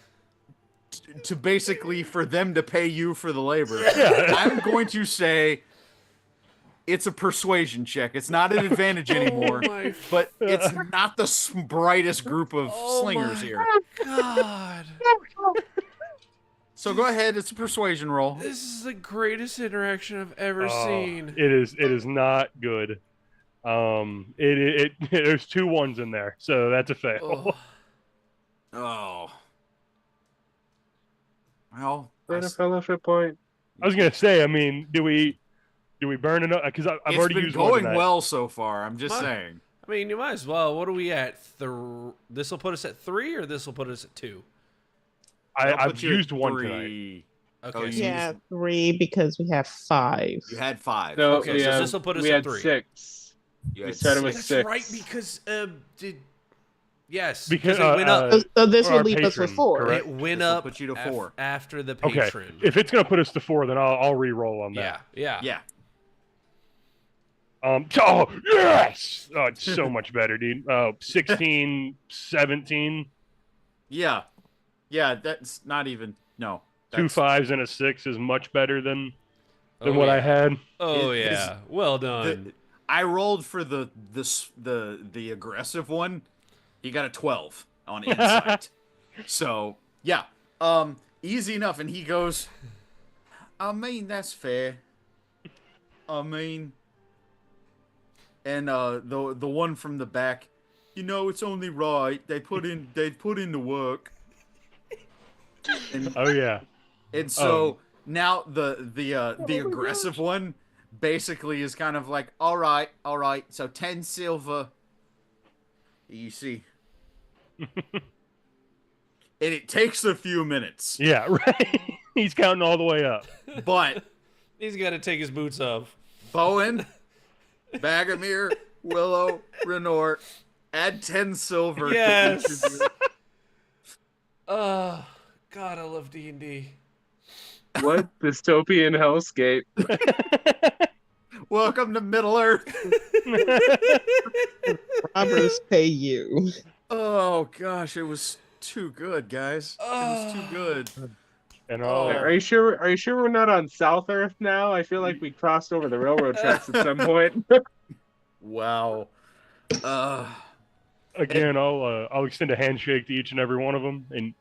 to basically for them to pay you for the labor. Yeah. I'm going to say it's a persuasion check. It's not an advantage anymore, my but it's not the brightest group of Oh slingers my here. God. So go ahead. It's a persuasion roll. This is the greatest interaction I've ever seen. It is not good. There's 2 1s in there, so that's a fail. Oh. Oh. Well, Then a fellowship point. I was gonna say, I mean, do we burn it up? Because I've it's already been used one going tonight. well so far. I'm just My- saying. I mean, you might as well. What are we at? This will put us at 3, or this will put us at 2? I'll I've put you at used one 3. tonight. Okay. Oh, so you Yeah, used- 3 because we have 5. You had 5. No, Okay, we so had, this'll put us we at had 3. 6. You We had said it was 6. That's 6. right, because yes, Because it went up. So this Or will our leave us with patron, 4. correct? It went This'll up put you to 4. after the Okay, patron. if it's gonna put us to 4, then I'll re-roll on Yeah, that. yeah. Yeah. Oh yes! Oh, it's so much better, dude. 16, 17, Yeah. Yeah, that's not even no. 2 That's, 5s and a 6 is much better than Oh, what I yeah. had. Oh It is- yeah, well done. I rolled for the aggressive one. He got a 12 on insight. So, yeah. Easy enough, and he goes, I mean, that's fair. I mean, and the one from the back, you know, it's only right. They put in the work. And, Oh yeah. and so now the aggressive one basically is kind of like, all right, so 10 silver. You see. And it takes a few minutes, Yeah, right. He's counting all the way up. but He's got to take his boots off. Bowen, Bagomir, Willow, Renort, add 10 silver to each of Yes. you. Oh God, I love D&D. What dystopian hellscape? Welcome to Middle Earth. Robbers pay you. Oh gosh, it was too good, guys. It was too good. And Oh. Are you sure? Are you sure we're not on South Earth now? I feel like we crossed over the railroad tracks at some point. Wow. again, I'll extend a handshake to each and every one of them. And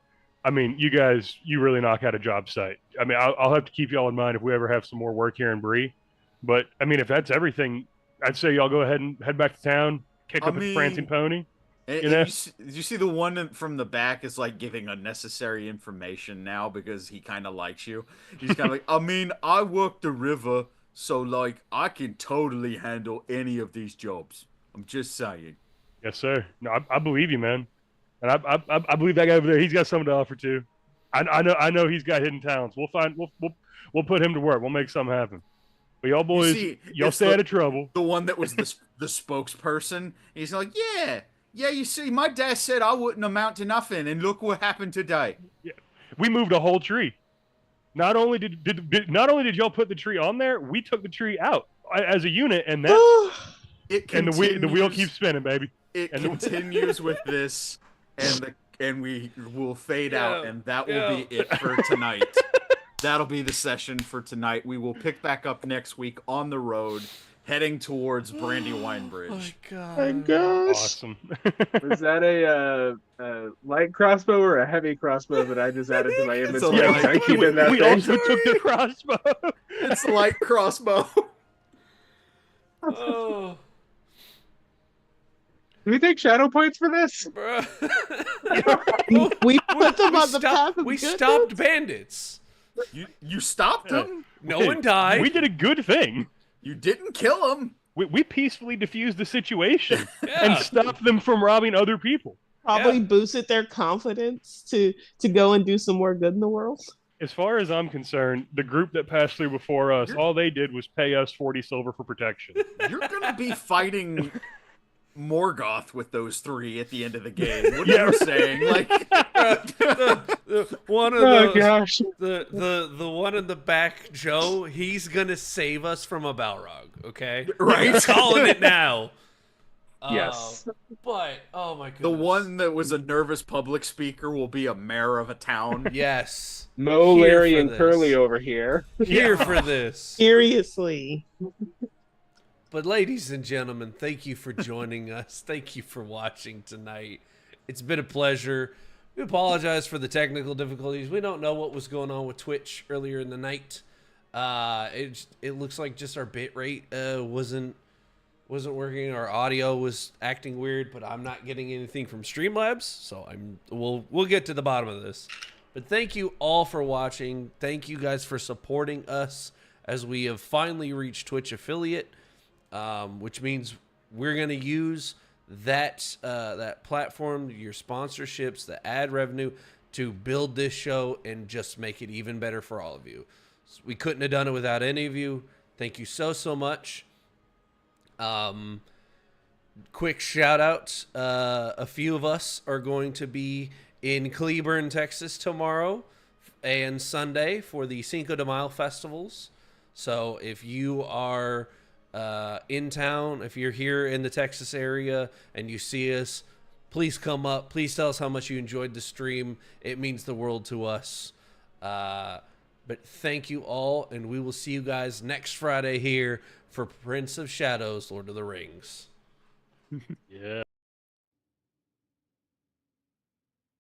I mean, you guys, you really knock out a job site. I mean, I'll have to keep y'all in mind if we ever have some more work here in Bree. But I mean, if that's everything, I'd say y'all go ahead and head back to town, kick I up a prancing mean- pony. And, You know? did you see the one from the back is like giving unnecessary information now because he kind of likes you. He's kind of like, I mean, I work the river, so like I can totally handle any of these jobs. I'm just saying. Yes, sir. No, I believe you, man. And I believe that guy over there. He's got something to offer too. I know he's got hidden talents. We'll put him to work. We'll make something happen. But y'all boys, see, y'all it's stay the- out of trouble. The one that was the spokesperson. He's like, yeah. You see, my dad said I wouldn't amount to nothing, and look what happened today. We moved a whole tree. Not only did y'all put the tree on there, we took the tree out as a unit, and that It and the wheel continues- keeps spinning, baby. It and the- continues with this, and we will fade out, Yeah, and that will yeah. be it for tonight. That'll be the session for tonight. We will pick back up next week on the road, heading towards Brandywine Oh my Bridge. God. My gosh. Awesome. Was that a light crossbow or a heavy crossbow that I just added to my It's a inventory? light- I keep in that we thing. also took the crossbow. It's a light crossbow. Oh, Do we take shadow points for this? bruh. We put them on the path of We goodness. stopped bandits. You stopped him. No Hey, one died. We did a good thing. You didn't kill him. We peacefully diffused the situation Yeah. and stopped them from robbing other people. Probably Yeah. boosted their confidence to go and do some more good in the world. As far as I'm concerned, the group that passed through before us, all they did was pay us 40 silver for protection. You're gonna be fighting Morgoth with those three at the end of the game. What Yeah, are you saying? Like, One of Oh those, gosh. the one in the back, Joe. He's gonna save us from a Balrog. Okay, Right? I'm calling it now. Yes. But oh my goodness, the one that was a nervous public speaker will be a mayor of a town. Yes, Mo, Here Larry, for and this. Curly over here. here for this. Seriously. But ladies and gentlemen, thank you for joining us. Thank you for watching tonight. It's been a pleasure. We apologize for the technical difficulties. We don't know what was going on with Twitch earlier in the night. It looks like just our bit rate wasn't working. Our audio was acting weird, but I'm not getting anything from Streamlabs, so we'll get to the bottom of this. But thank you all for watching. Thank you guys for supporting us as we have finally reached Twitch affiliate, which means we're gonna use that platform, your sponsorships, the ad revenue, to build this show and just make it even better for all of you. We couldn't have done it without any of you. Thank you so much. Quick shout out. A few of us are going to be in Cleburne, Texas tomorrow and Sunday for the Cinco de Mayo festivals. So if you are in town, if you're here in the Texas area and you see us, please come up. Please tell us how much you enjoyed the stream. It means the world to us. But thank you all, and we will see you guys next Friday here for Prince of Shadows, Lord of the Rings. Yeah.